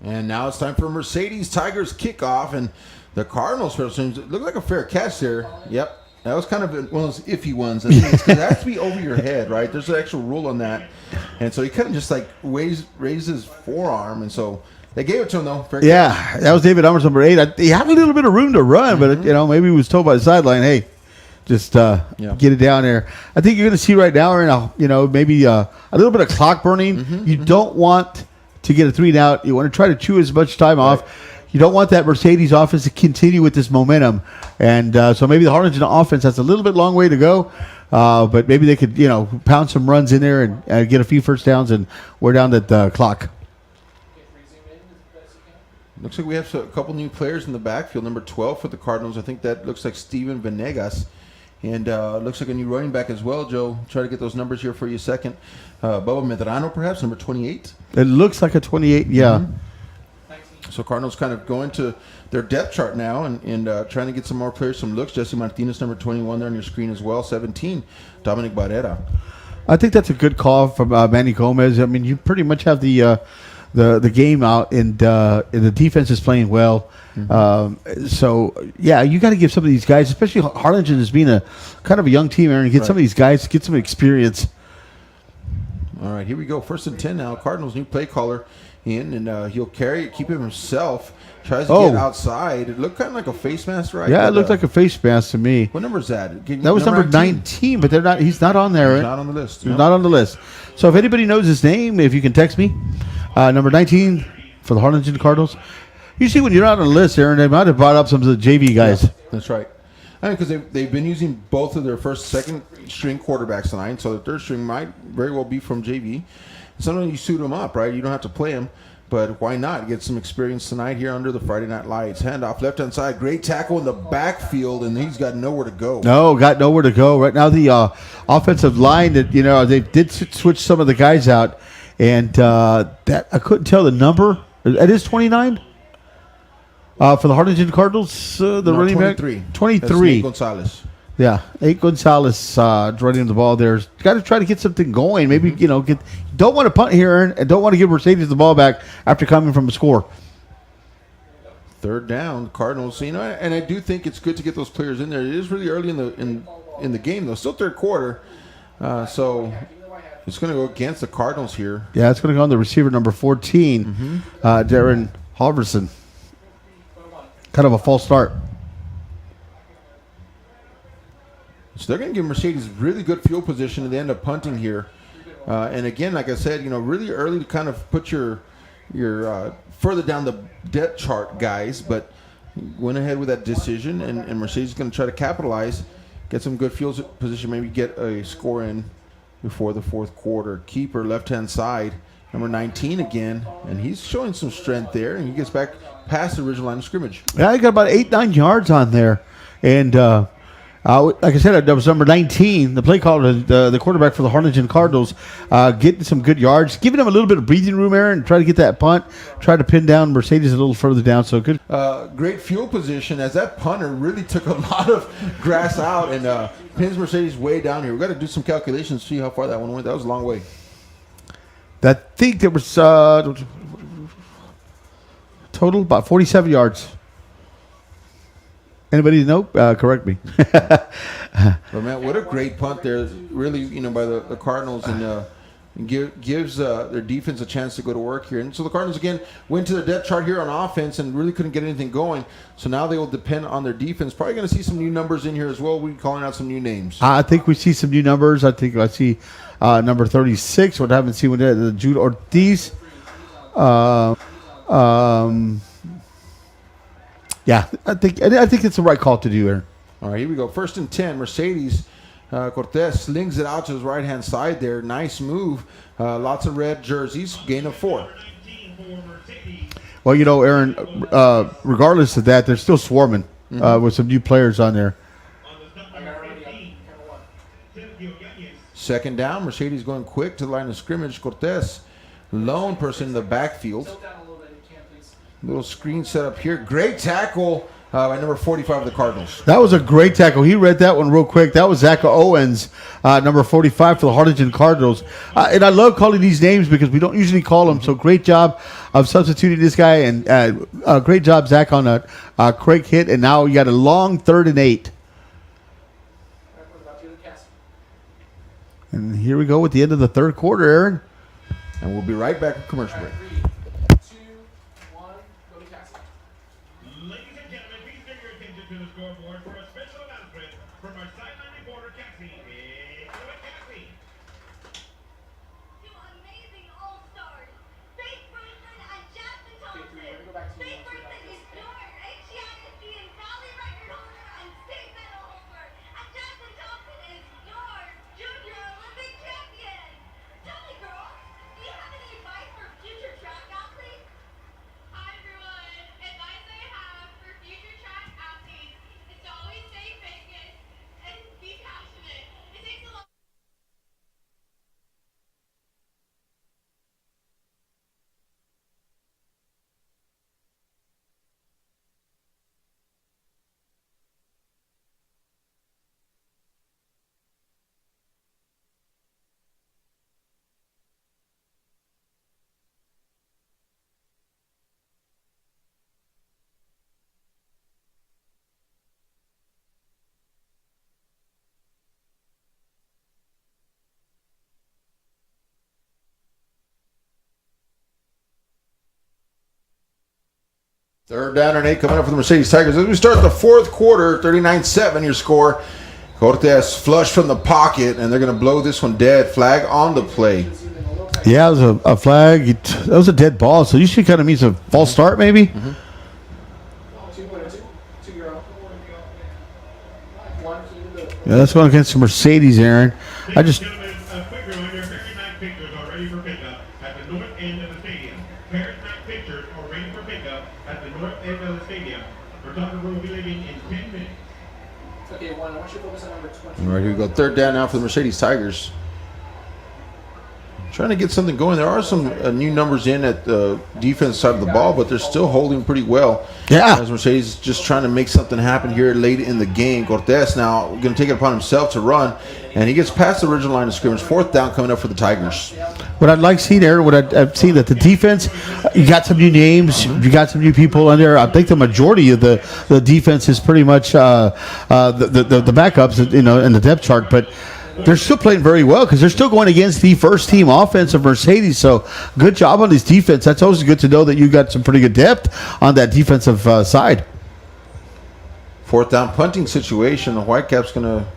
And now it's time for Mercedes Tigers kickoff, and the Cardinals special teams. It looked like a fair catch there. Yep. That was kind of one of those iffy ones. I think it's 'cause it has to be over your head, right? There's an actual rule on that. And so he couldn't just like raise his forearm. And so they gave it to him, though. Fair catch. That was David Elmer's number 8. He had a little bit of room to run, but, maybe he was told by the sideline, hey, just get it down there. I think you're going to see right now, maybe a little bit of clock burning. You don't want to get a 3 and out. You want to try to chew as much time off. You don't want that Mercedes offense to continue with this momentum. And so maybe the Harlingen offense has a little bit long way to go. But maybe they could, pound some runs in there and get a few first downs and wear down that clock. Looks like we have a couple new players in the backfield. Number 12 for the Cardinals. I think that looks like Steven Venegas. And looks like a new running back as well, Joe. Try to get those numbers here for you a second. Bubba Medrano, perhaps, number 28. It looks like a 28, yeah. So Cardinals kind of going to their depth chart now and trying to get some more players, some looks. Jesse Martinez, number 21 there on your screen as well. 17, Dominic Barrera. I think that's a good call from Manny Gomez. I mean, you pretty much have the game out, and the defense is playing well. So, you got to give some of these guys, especially Harlingen as being a kind of a young team, Aaron, get some of these guys, get some experience. All right, here we go. 1st and 10 now. Cardinals new play caller in, and he'll carry it, keep it himself. Tries to get outside. It looked kind of like a face mask, right? Yeah, it looked like a face mask to me. What number is that? That was number 19, but he's not on there. He's not on the list. He's not on the list. So if anybody knows his name, if you can text me, number 19 for the Harlingen Cardinals. Usually when you're not on the list, Aaron, they might have brought up some of the JV guys. Yeah, that's right. I mean, because they've been using both of their second string quarterbacks tonight, so the third string might very well be from JV. Sometimes you suit them up, right? You don't have to play them, but why not get some experience tonight here under the Friday Night Lights? Handoff left-hand side, great tackle in the backfield, and he's got nowhere to go. No, got nowhere to go. Right now the offensive line, that they did switch some of the guys out, and that I couldn't tell the number. It is 29? For the Harlingen Cardinals, running 23. back? 23. Nate Gonzalez. Yeah, Nate Gonzalez running the ball there. Got to try to get something going. Maybe, don't want to punt here, Aaron, and don't want to give Mercedes the ball back after coming from a score. 3rd down, Cardinals. And I do think it's good to get those players in there. It is really early in the game, though. Still 3rd quarter. So it's going to go against the Cardinals here. Yeah, it's going to go on the receiver, number 14, Darren Halverson. Kind of a false start. So they're going to give Mercedes really good field position, and they end up punting here. And again, like I said, really early to kind of put your further down the depth chart guys, but went ahead with that decision, and Mercedes is going to try to capitalize, get some good field position, maybe get a score in before the 4th quarter. Keeper left-hand side, number 19 again, and he's showing some strength there, and he gets back past the original line of scrimmage. Yeah, he got about 8-9 yards on there, and like I said, that was number 19, the play caller, the quarterback for the Harlingen Cardinals, getting some good yards, giving him a little bit of breathing room, Aaron, and try to get that punt, try to pin down Mercedes a little further down. So good. Great field position as that punter really took a lot of grass out and pins Mercedes way down here. We've got to do some calculations to see how far that one went. That was a long way. I think there was total about 47 yards. Anybody know? Correct me. But man, what a great punt there! Really, by the Cardinals, and gives their defense a chance to go to work here. And so the Cardinals again went to the depth chart here on offense and really couldn't get anything going. So now they will depend on their defense. Probably going to see some new numbers in here as well. We're calling out some new names. I think we see some new numbers. I think I see number 36. What I haven't seen with that, Jude Ortiz. Yeah, I think it's the right call to do there. All right, here we go. 1st and 10. Mercedes Cortez slings it out to his right-hand side there. Nice move. Lots of red jerseys. Gain of 4. Well, Aaron, regardless of that, they're still swarming with some new players on there. 2nd down. Mercedes going quick to the line of scrimmage. Cortez, lone person in the backfield. Little screen set up here. Great tackle by number 45 of the Cardinals. That was a great tackle. He read that one real quick. That was Zach Owens, number 45 for the Harlingen Cardinals. And I love calling these names because we don't usually call them. So great job of substituting this guy. And great job, Zach, on a quick hit. And now you got a long 3rd and 8. And here we go with the end of the third quarter, Aaron. And we'll be right back with commercial break. 3, 2, 1, go to Cassie. Ladies and gentlemen, please turn your attention to the scoreboard for a special announcement from our sideline reporter, Cassie. Cassie. Two amazing all-stars, Faith Franklin and Jasmine Thompson. Faith Franklin is your HHS Valley record holder and state medal holder, and Jasmine Thompson is your junior Olympic champion. Tell me, girls, do you have any advice for future track athletes? Hi, everyone. Advice I have for future track athletes is to always stay focused and be passionate. It takes a lot. Third down and 8 coming up for the Mercedes Tigers. As we start the fourth quarter, 39-7 your score. Cortez flush from the pocket, and they're going to blow this one dead. Flag on the play. Yeah, it was a flag. That was a dead ball, so usually kind of means a false start, maybe. Mm-hmm. 2-0. 1 key to the. Yeah, that's going against the Mercedes, Aaron. I just. Gentlemen, a quick reminder, parent night pictures are ready for pickup at the north end of the stadium. Parent night pictures are ready for pickup at the north end of the stadium. Photographer will be leaving in 10 minutes. Okay, 1. I want you to focus on number 20. All right, here we go. Third down now for the Mercedes Tigers. Trying to get something going. There are some new numbers in at the defense side of the ball, but they're still holding pretty well. Yeah. As Mercedes is just trying to make something happen here late in the game. Cortez now going to take it upon himself to run, and he gets past the original line of scrimmage. Fourth down coming up for the Tigers. What I'd like to see there, what I've seen that the defense, you got some new names, you got some new people in there. I think the majority of the defense is pretty much the backups, in the depth chart, but they're still playing very well because they're still going against the first team offense of Mercedes. So good job on this defense. That's always good to know that you got some pretty good depth on that defensive side. Fourth down punting situation. The Whitecaps going to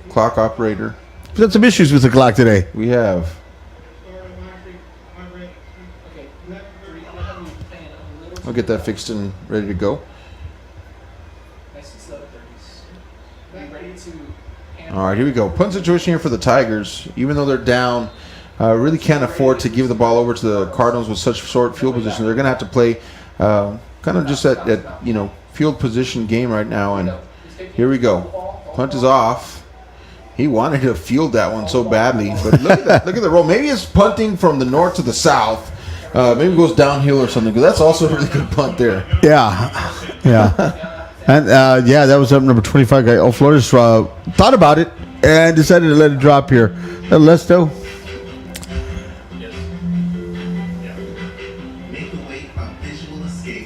clock operator. We've got some issues with the clock today. We have. I'll get that fixed and ready to go. All right, here we go. Punt situation here for the Tigers. Even though they're down, really can't afford to give the ball over to the Cardinals with such short field position. They're going to have to play kind of just that field position game right now. And here we go. Punt is off. He wanted to field that one so badly, but look at that. Look at the roll. Maybe it's punting from the north to the south. Maybe it goes downhill or something. Because that's also a really good punt there. Yeah. And, that was up number 25 guy. Flores thought about it and decided to let it drop here. Lesto.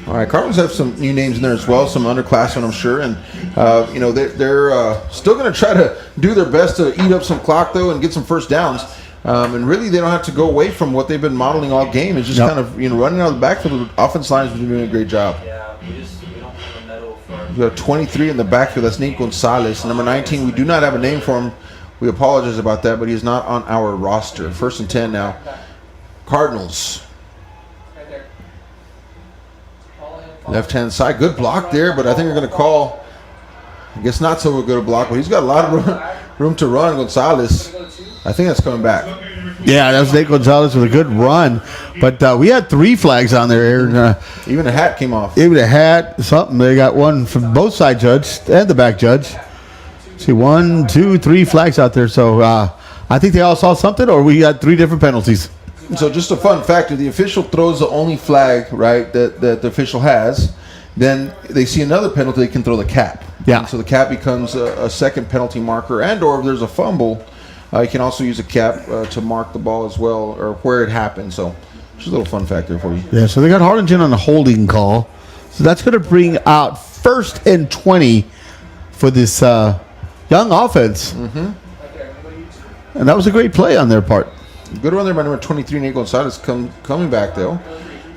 All right, Cardinals have some new names in there as well, some underclassmen, I'm sure. And, they're still going to try to do their best to eat up some clock, though, and get some first downs. And really, they don't have to go away from what they've been modeling all game. It's just kind of, running out of the backfield. The offense line has been doing a great job. Yeah, we don't have a medal for. We have 23 in the backfield. That's Nate Gonzalez. Number 19, we do not have a name for him. We apologize about that, but he's not on our roster. 1st and 10 now. Cardinals. Left-hand side. Good block there, but I think they're going to call, I guess not so good a block, but he's got a lot of room to run, Gonzalez. I think that's coming back. Yeah, that was Nate Gonzalez with a good run. But we had 3 flags on there, Aaron. Even a hat came off. Even a hat, something. They got one from both side judge and the back judge. See, 1, 2, 3 flags out there. So I think they all saw something, or we got 3 different penalties. So just a fun fact, the official throws the only flag, right, that the official has. then they see another penalty, they can throw the cap. Yeah. And so the cap becomes a second penalty marker, and or if there's a fumble, you can also use a cap to mark the ball as well, or where it happened. So just a little fun fact there for you. Yeah, so they got Harlingen on a holding call. So that's going to bring out 1st and 20 for this young offense. Mm-hmm. And that was a great play on their part. Good run there by number 23, Nate Gonzalez, coming back, though.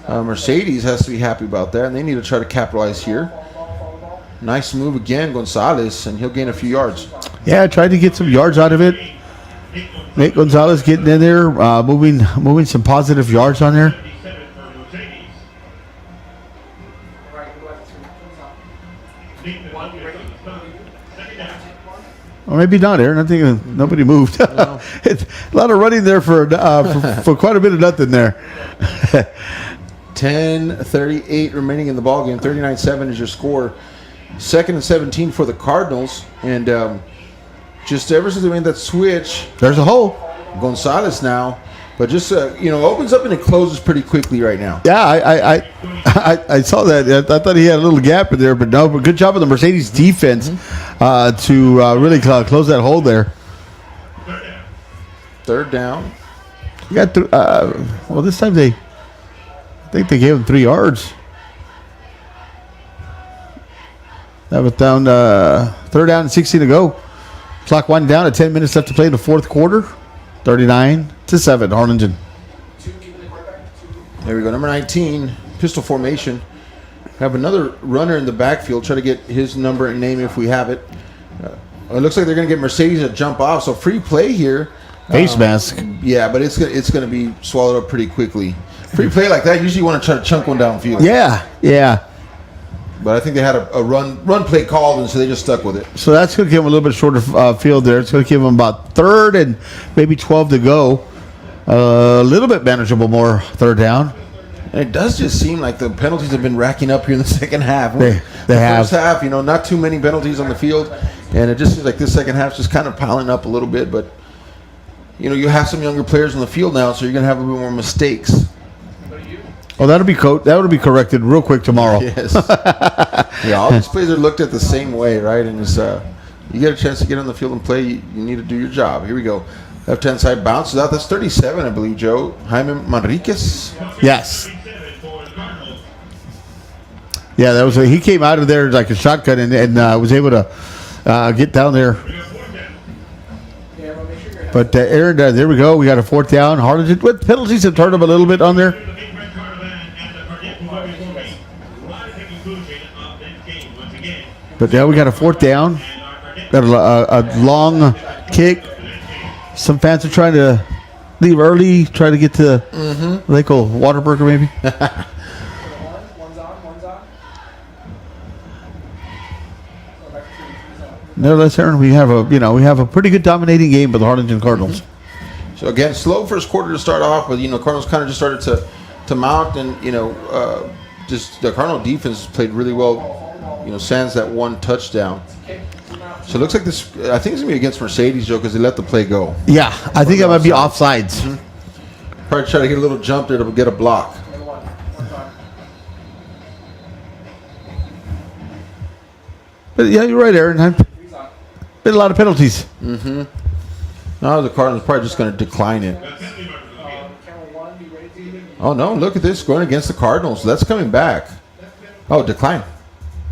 Mercedes has to be happy about that, and they need to try to capitalize here. Nice move again, Gonzalez, and he'll gain a few yards. Yeah, tried to get some yards out of it. Nate Gonzalez getting in there, moving some positive yards on there. Or maybe not, Aaron. I think nobody moved. It's a lot of running there for quite a bit of nothing there. 10:38 remaining in the ballgame. 39-7 is your score. 2nd and 17 for the Cardinals. And just ever since they made that switch, there's a hole. Gonzalez now. But just, opens up and it closes pretty quickly right now. Yeah, I saw that. I thought he had a little gap in there, but no. But good job of the Mercedes defense to really close that hole there. 3rd down. You got this time I think they gave him 3 yards. That was down 3rd down and 16 to go. Clock winding down at 10 minutes left to play in the 4th quarter. 39-7, Harlingen. There we go. Number 19, pistol formation. Have another runner in the backfield. Try to get his number and name if we have it. It looks like they're going to get Mercedes to jump off. So free play here. Face mask. Yeah, but it's going to be swallowed up pretty quickly. Free play like that, usually you want to try to chunk one downfield. Yeah. But I think they had a run play called, and so they just stuck with it. So that's going to give them a little bit shorter field there. It's going to give them about 3rd and maybe 12 to go. A little bit manageable more 3rd down. And it does just seem like the penalties have been racking up here in the second half. They have. First half, not too many penalties on the field, and it just seems like this second half's just kind of piling up a little bit. But you have some younger players on the field now, so you're going to have a little bit more mistakes. Oh, that'll be corrected real quick tomorrow. Yes. Yeah, all these plays are looked at the same way, right? And it's you get a chance to get on the field and play, you need to do your job. Here we go. Left-hand side bounces out. That's 37, I believe, Joe. Jaime Manriquez. Yes. Yeah, that was he came out of there like a shotgun and was able to get down there. But Aaron, there we go. We got a 4th down. Harlingen with penalties have turned them a little bit on there. But now we got a 4th down. Got a long kick. Some fans are trying to leave early, try to get to they call Waterburger maybe. Nevertheless, Aaron, we have a pretty good dominating game with the Harlingen Cardinals. So again, slow first quarter to start off, but Cardinals kind of just started to mount, and just the Cardinal defense played really well. Sans that 1 touchdown. So it looks like this. I think it's gonna be against Mercedes, Joe, because they let the play go. Yeah, I think that might be offsides. Probably try to get a little jump there to get a block. But yeah, you're right, Aaron. Been a lot of penalties. Now the Cardinals probably just going to decline it. Oh no! Look at this going against the Cardinals. That's coming back. Oh, decline.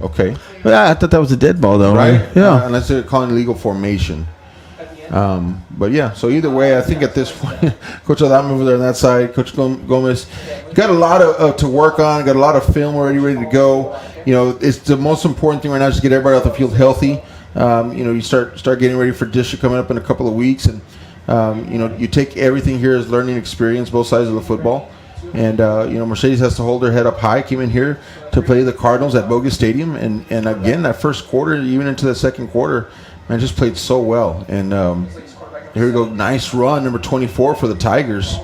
Okay. Yeah, I thought that was a dead ball, though. Right? Yeah. Unless they're calling illegal formation. But yeah, so either way, I think at this point, Coach Adam over there on that side, Coach Gomez, got a lot of to work on, got a lot of film already ready to go. It's the most important thing right now is to get everybody off the field healthy. You start getting ready for district coming up in a couple of weeks, and you take everything here as learning experience, both sides of the football. And Mercedes has to hold their head up high. Came in here to play the Cardinals at Bogus Stadium, and again that first quarter, even into the second quarter, man, just played so well. And here we go, nice run, number 24 for the Tigers.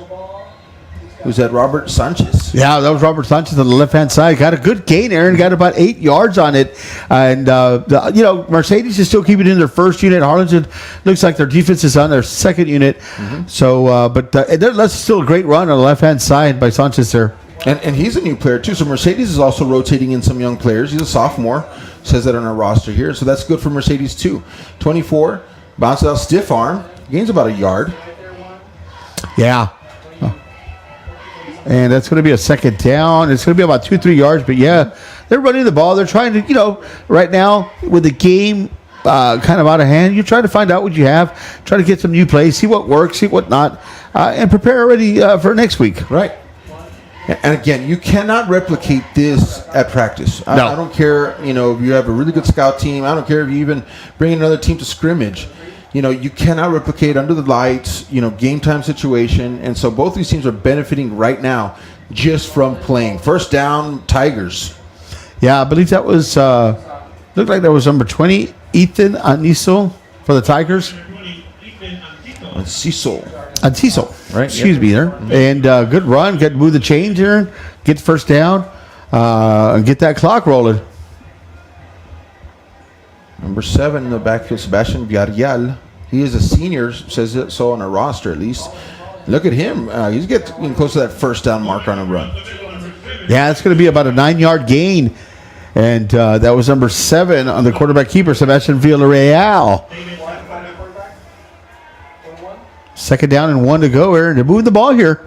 Who's that? Robert Sanchez. Yeah, that was Robert Sanchez on the left-hand side. Got a good gain, Aaron. Got about 8 yards on it. And, Mercedes is still keeping it in their first unit. Harlingen looks like their defense is on their second unit. So, but that's still a great run on the left-hand side by Sanchez there. And he's a new player, too. So Mercedes is also rotating in some young players. He's a sophomore. Says that on our roster here. So that's good for Mercedes, too. 24. Bounces out stiff arm. Gains about a yard. Yeah. And that's going to be a second down. It's going to be about 2-3 yards. But, yeah, they're running the ball. They're trying to, right now with the game kind of out of hand, you're trying to find out what you have, try to get some new plays, see what works, see what not, and prepare already for next week. Right. And again, you cannot replicate this at practice. I don't care, if you have a really good scout team. I don't care if you even bring another team to scrimmage. You cannot replicate under the lights, game time situation. And so both these teams are benefiting right now just from playing. First down, Tigers. Yeah, I believe that was, looked like that was number 20, Ethan Aniso for the Tigers. Cecil, right? Excuse me there. And good run. Good move the chains here. Get first down. And get that clock rolling. Number 7 in the backfield, Sebastian Villarreal. He is a senior, says it so on a roster at least. Look at him. He's getting close to that first down marker on a run. Yeah, it's going to be about a 9-yard gain. And that was number 7 on the quarterback keeper, Sebastian Villarreal. Second down and 1 to go, Aaron. They're moving the ball here.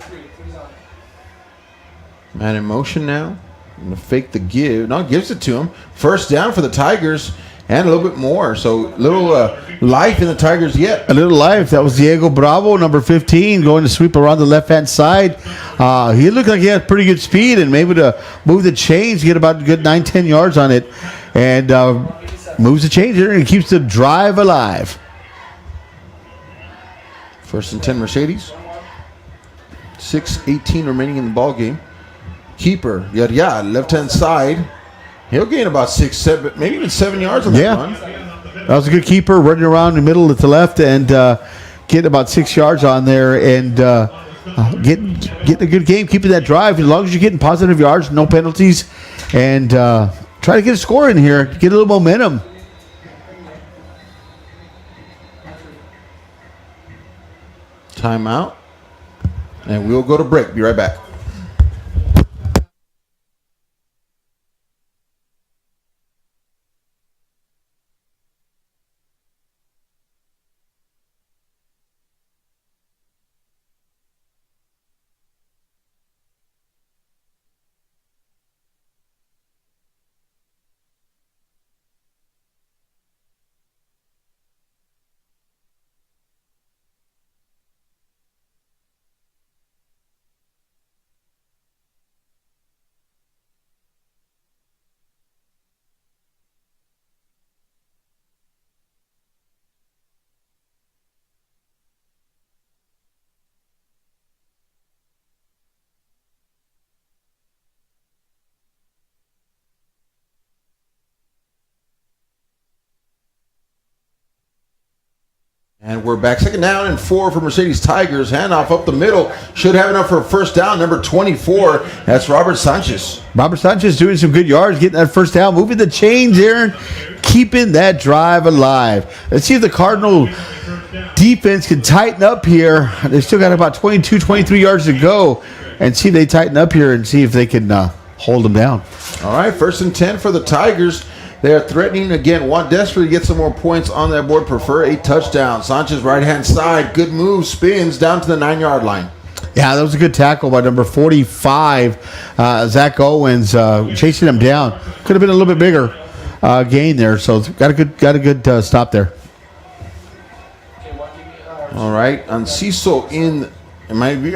Man in motion now. Going to fake the give. No, gives it to him. First down for the Tigers and a little bit more. So little life in the Tigers yet. A little life. That was Diego Bravo, number 15, going to sweep around the left-hand side. He looked like he had pretty good speed and maybe to move the chains, get about a good 9-10 yards on it. And moves the chains here and keeps the drive alive. First and 10 Mercedes. 6:18 remaining in the ball game. Keeper, left-hand side. He'll gain about 6, 7, maybe even 7 yards on that run. That was a good keeper, running around the middle to the left and getting about 6 yards on there and getting a good game, keeping that drive. As long as you're getting positive yards, no penalties, and try to get a score in here, get a little momentum. Timeout. And we'll go to break. Be right back. And we're back. Second down and 4 for Mercedes Tigers. Handoff up the middle. Should have enough for a first down. Number 24. That's Robert Sanchez. Robert Sanchez doing some good yards, getting that first down, moving the chains here, keeping that drive alive. Let's see if the Cardinal defense can tighten up here. They still got about 22, 23 yards to go. And see if they tighten up here and see if they can hold them down. All right, first and 10 for the Tigers. They are threatening again. Want desperately to get some more points on that board. Prefer a touchdown. Sanchez right-hand side. Good move. Spins down to the 9-yard line. Yeah, that was a good tackle by number 45, Zach Owens, chasing him down. Could have been a little bit bigger gain there. So got a good stop there. All right, Anciso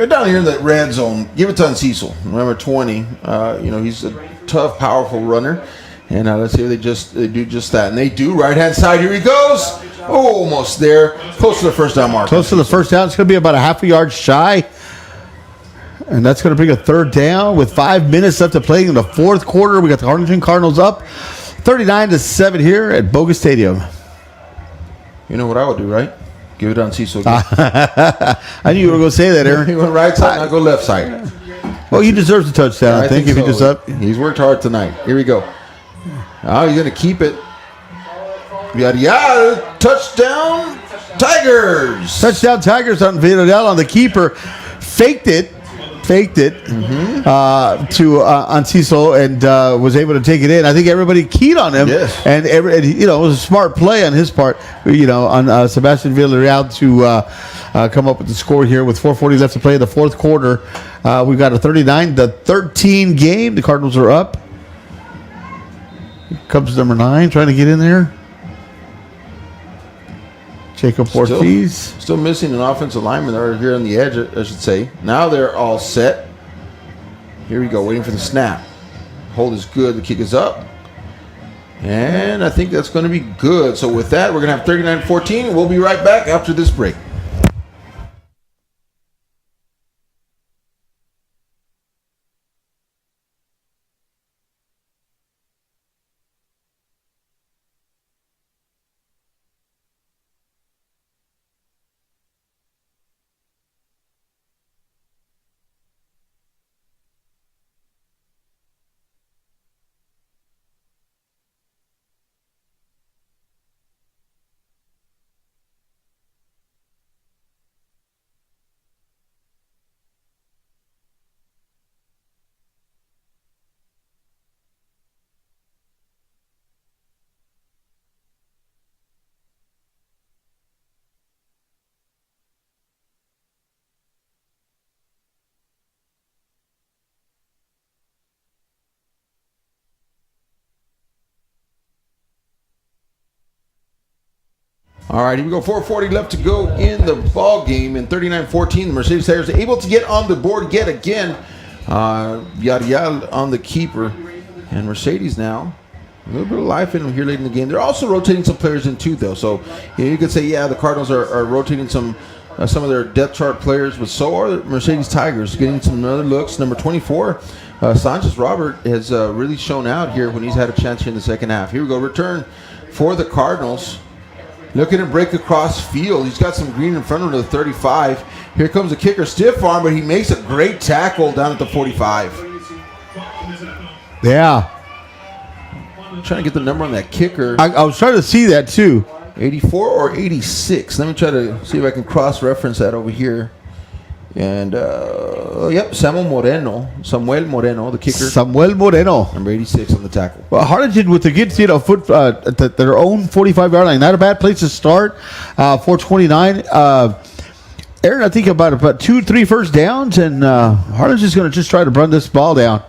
down here in the red zone. Give it to Anciso, number 20. He's a tough, powerful runner. And let's see if they do just that. And they do. Right-hand side. Here he goes. Oh, almost there. Close to the first down mark. Close to the first down. It's going to be about a half a yard shy. And that's going to bring a third down with 5 minutes left to play in the fourth quarter. We got the Harlingen Cardinals up 39-7 here at Bogus Stadium. You know what I would do, right? Give it on Cecil. I knew you were going to say that, Aaron. He went right side, and I go left side. Well, he deserves a touchdown, I think if he does up. He's worked hard tonight. Here we go. Oh, he's going to keep it. Yeah, touchdown, Tigers. Touchdown, Tigers on Villarreal on the keeper. Faked it. faked it to on Cecil and was able to take it in. I think everybody keyed on him. Yes. And it was a smart play on his part, on Sebastian Villarreal to come up with the score here with 4:40 left to play in the fourth quarter. We've got a 39-13 game. The Cardinals are up. Here comes number 9 trying to get in there. Jacob Ortiz. Still missing an offensive lineman there here on the edge, I should say. Now they're all set. Here we go, waiting for the snap. Hold is good. The kick is up. And I think that's going to be good. So with that, we're going to have 39-14. We'll be right back after this break. All right, here we go. 4:40 left to go in the ball game. And 39-14, the Mercedes Tigers are able to get on the board yet again. Villarreal on the keeper. And Mercedes now, a little bit of life in them here late in the game. They're also rotating some players in too, though. So you could say, the Cardinals are rotating some of their depth chart players, but so are the Mercedes Tigers getting some other looks. Number 24, Sanchez Robert has really shown out here when he's had a chance here in the second half. Here we go, return for the Cardinals. Looking to break across field. He's got some green in front of him to the 35. Here comes the kicker, stiff arm, but he makes a great tackle down at the 45. Yeah. I'm trying to get the number on that kicker. I was trying to see that too. 84 or 86. Let me try to see if I can cross-reference that over here. And, Samuel Moreno, the kicker. Samuel Moreno. Number 86 on the tackle. Well, Harlingen with the good foot at their own 45-yard line. Not a bad place to start. 4:29. Aaron, I think about 2-3 first downs, and Harlingen's going to just try to run this ball down.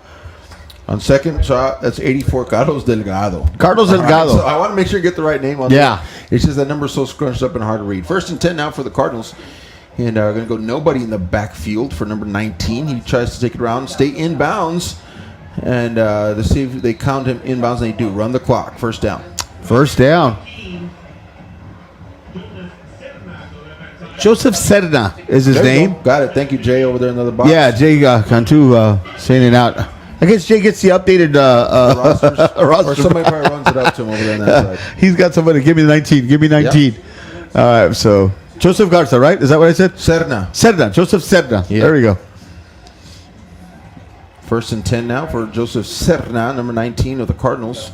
On second shot, that's 84, Carlos Delgado. Carlos Delgado. Right, so I want to make sure you get the right name on there. It's just that number is so scrunched up and hard to read. 1st and 10 now for the Cardinals. And we're going to go nobody in the backfield for number 19. He tries to take it around, stay inbounds. And to see if they count him inbounds, and they do. Run the clock. First down. First down. Joseph Sedna is his name. Got it. Thank you, Jay, over there in the other box. Yeah, Jay Cantu saying it out. I guess Jay gets the updated roster. Or somebody probably runs it up to him over there on that side. He's got somebody. Give me 19. Give me 19. Yep. All right, so Joseph Garza, right? Is that what I said? Serna. Joseph Serna. Yeah. There we go. 1st and 10 now for Joseph Serna, number 19 of the Cardinals.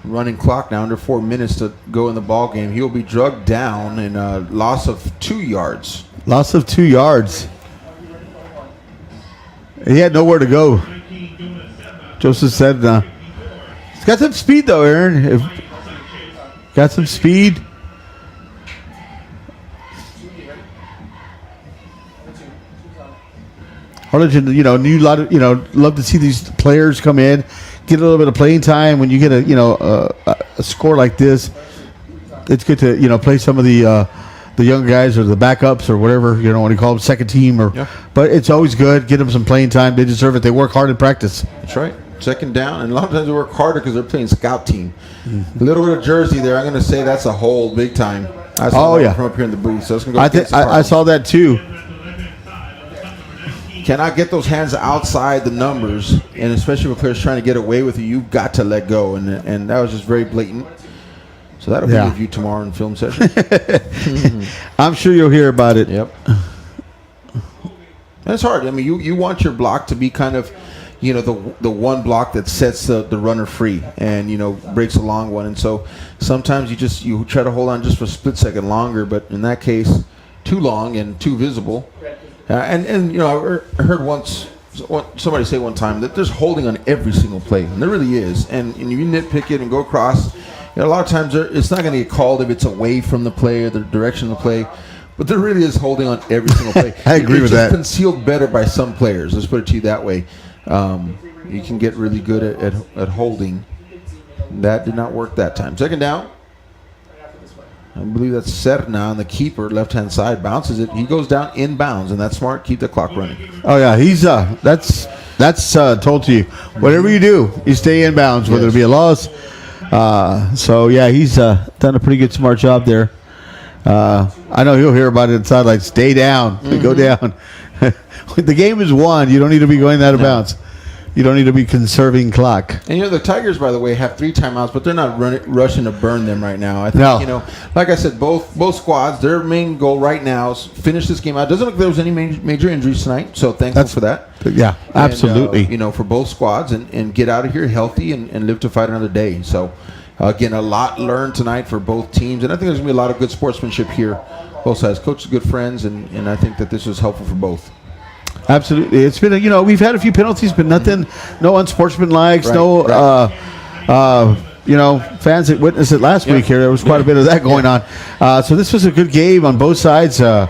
Running clock now, under 4 minutes to go in the ball game. He'll be drugged down in a loss of 2 yards. Loss of 2 yards. He had nowhere to go. Joseph Serna. He's got some speed, though, Aaron. Got some speed. Harlingen, love to see these players come in, get a little bit of playing time. When you get a score like this, it's good to play some of the younger guys or the backups or whatever when you call them second team But it's always good. Get them some playing time. They deserve it. They work hard in practice. That's right. Second down, and a lot of times they work harder because they're playing scout team. A little bit of jersey there. I'm going to say that's a hold big time. I saw that from up here in the booth. So it's going to go. I saw that too. Cannot get those hands outside the numbers, and especially when players trying to get away with you, you've got to let go, and that was just very blatant. So that'll be reviewed tomorrow in film session. I'm sure you'll hear about it. Yep. That's hard. I mean, you want your block to be kind of, the one block that sets the runner free and breaks a long one, and so sometimes you try to hold on just for a split second longer, but in that case, too long and too visible. And you know, I heard somebody say one time that there's holding on every single play, and there really is. And you nitpick it and go across. You know, a lot of times it's not going to get called if it's away from the play or the direction of the play, but there really is holding on every single play. I agree with that. It's concealed better by some players. Let's put it to you that way. You can get really good at holding. That did not work that time. Second down. I believe that's Serna on the keeper, left-hand side, bounces it. He goes down inbounds, and that's smart. Keep the clock running. Oh yeah, he's that's told to you. Whatever you do, you stay inbounds, whether it be a loss. So yeah, he's done a pretty good, smart job there. I know he'll hear about it inside, like stay down, go down. The game is won. You don't need to be going out of bounds. You don't need to be conserving clock. And you know, the Tigers, by the way, have 3 timeouts, but they're not rushing to burn them right now. I think, you know, like I said, both squads, their main goal right now is finish this game out. Doesn't look like there was any major injuries tonight, so thankful for that. Yeah, absolutely. And, you know, for both squads, and get out of here healthy and live to fight another day. So, again, a lot learned tonight for both teams, and I think there's going to be a lot of good sportsmanship here. Both sides. Coaches are good friends, and I think that this was helpful for both. Absolutely. It's been, we've had a few penalties, but nothing, no unsportsmanlikes, fans that witnessed it last week here. There was quite a bit of that going on. So this was a good game on both sides. A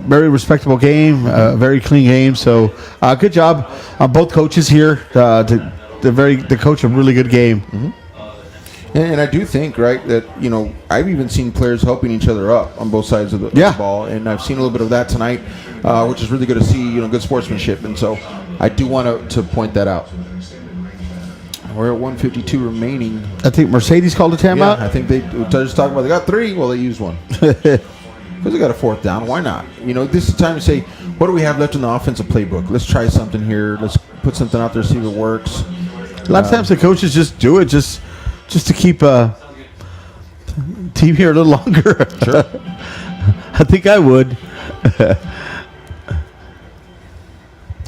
very respectable game, very clean game. So good job on both coaches here to coach a really good game. Mm-hmm. And I do think, right, that, I've even seen players helping each other up on both sides of the ball, and I've seen a little bit of that tonight, which is really good to see, good sportsmanship, and so I do want to point that out. We're at 1:52 remaining. I think Mercedes called a timeout. Yeah, I think they just talking about they got 3. Well, they used 1. Because they got a 4th down. Why not? This is the time to say, what do we have left in the offensive playbook? Let's try something here. Let's put something out there, see if it works. A lot of times the coaches just do it just to keep team here a little longer. Sure. I think I would.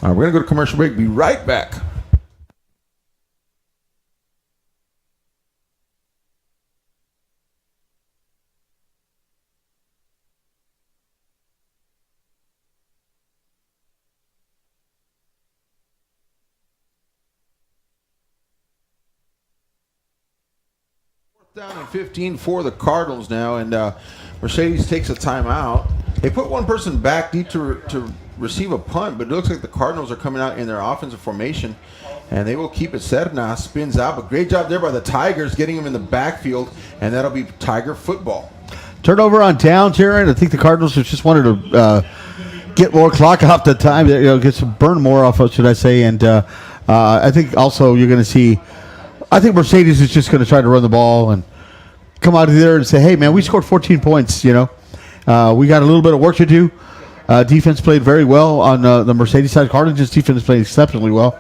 All right, we're going to go to commercial break. Be right back. Down in 15 for the Cardinals now, and Mercedes takes a timeout. They put one person back deep to receive a punt, but it looks like the Cardinals are coming out in their offensive formation, and they will keep it set. Now spins out, but great job there by the Tigers getting him in the backfield, and that'll be Tiger football. Turnover on downs here, and I think the Cardinals just wanted to get more clock off the time, get some burn more off of, should I say, and I think also you're going to see. I think Mercedes is just going to try to run the ball and come out of there and say, hey, man, we scored 14 points, we got a little bit of work to do. Defense played very well on the Mercedes side. Harlingen's defense played exceptionally well.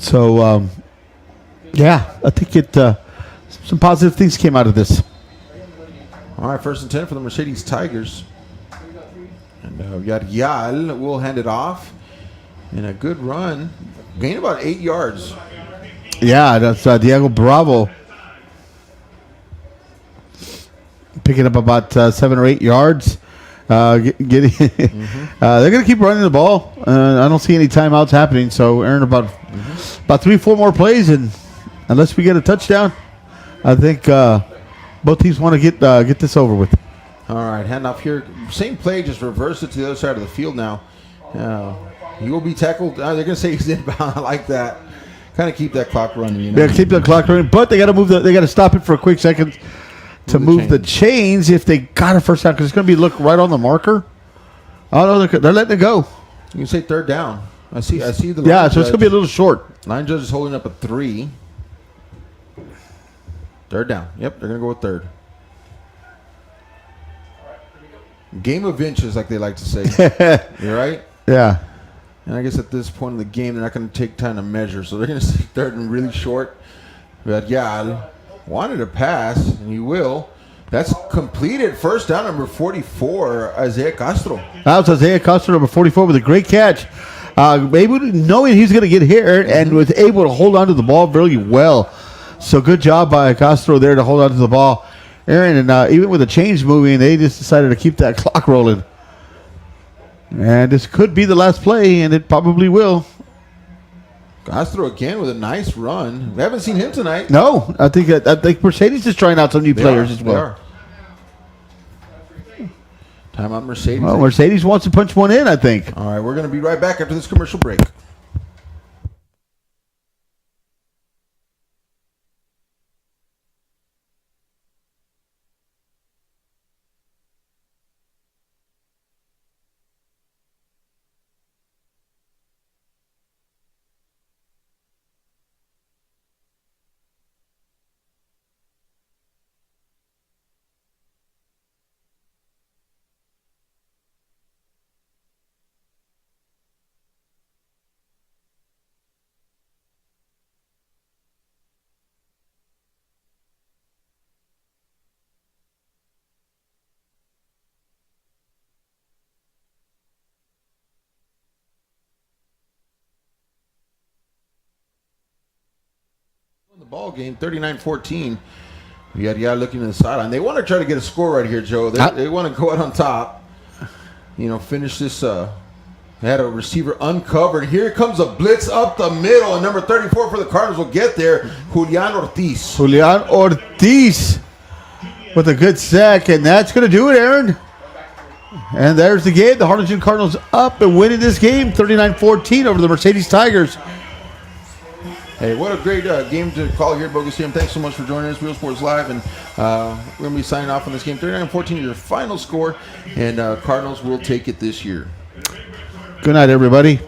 So, I think some positive things came out of this. All right, 1st and 10 for the Mercedes Tigers. And Yadial will hand it off. And a good run. Gain about 8 yards. Yeah, that's Diego Bravo picking up about 7 or 8 yards. They're going to keep running the ball. I don't see any timeouts happening, so Aaron, about 3-4 more plays, and unless we get a touchdown, I think both teams want to get this over with. All right, handoff here. Same play, just reverse it to the other side of the field now. He will be tackled. They're going to say he's inbound. I like that. Kind of keep that clock running. Yeah, keep that clock running, but they got to they got to stop it for a quick second to move the chains if they got a first down, because it's going to be look right on the marker. Oh no, they're letting it go. You can say 3rd down. I see the line so it's going to be a little short. Line judge is holding up a 3. 3rd down. Yep, they're going to go with 3rd. Game of inches, like they like to say. You're right? Yeah. And I guess at this point in the game, they're not going to take time to measure, so they're going to say 3rd and really short. But wanted to pass, and he will. That's completed. 1st down, number 44, Isaiah Castro. That was Isaiah Castro, number 44, with a great catch. Able to, knowing he's going to get hit, and was able to hold on to the ball really well. So good job by Castro there to hold on to the ball. Aaron, and even with the chains moving, they just decided to keep that clock rolling. And this could be the last play, and it probably will. Castro again with a nice run. We haven't seen him tonight. No, I think Mercedes is trying out some new players as well. Timeout Mercedes. Well, Mercedes wants to punch one in, I think. All right, we're going to be right back after this commercial break. The ball game, 39-14. Yada looking to the sideline. They want to try to get a score right here, Joe. They want to go out on top. Finish this. They had a receiver uncovered. Here comes a blitz up the middle, and number 34 for the Cardinals will get there. Julian Ortiz with a good sack, and that's going to do it, Aaron. And there's the game. The Harlingen Cardinals up and winning this game, 39-14 over the Mercedes Tigers. Hey, what a great game to call here at Bogus Stadium. Thanks so much for joining us, Real Sports Live. And we're going to be signing off on this game. 39-14 is your final score, and Cardinals will take it this year. Good night, everybody.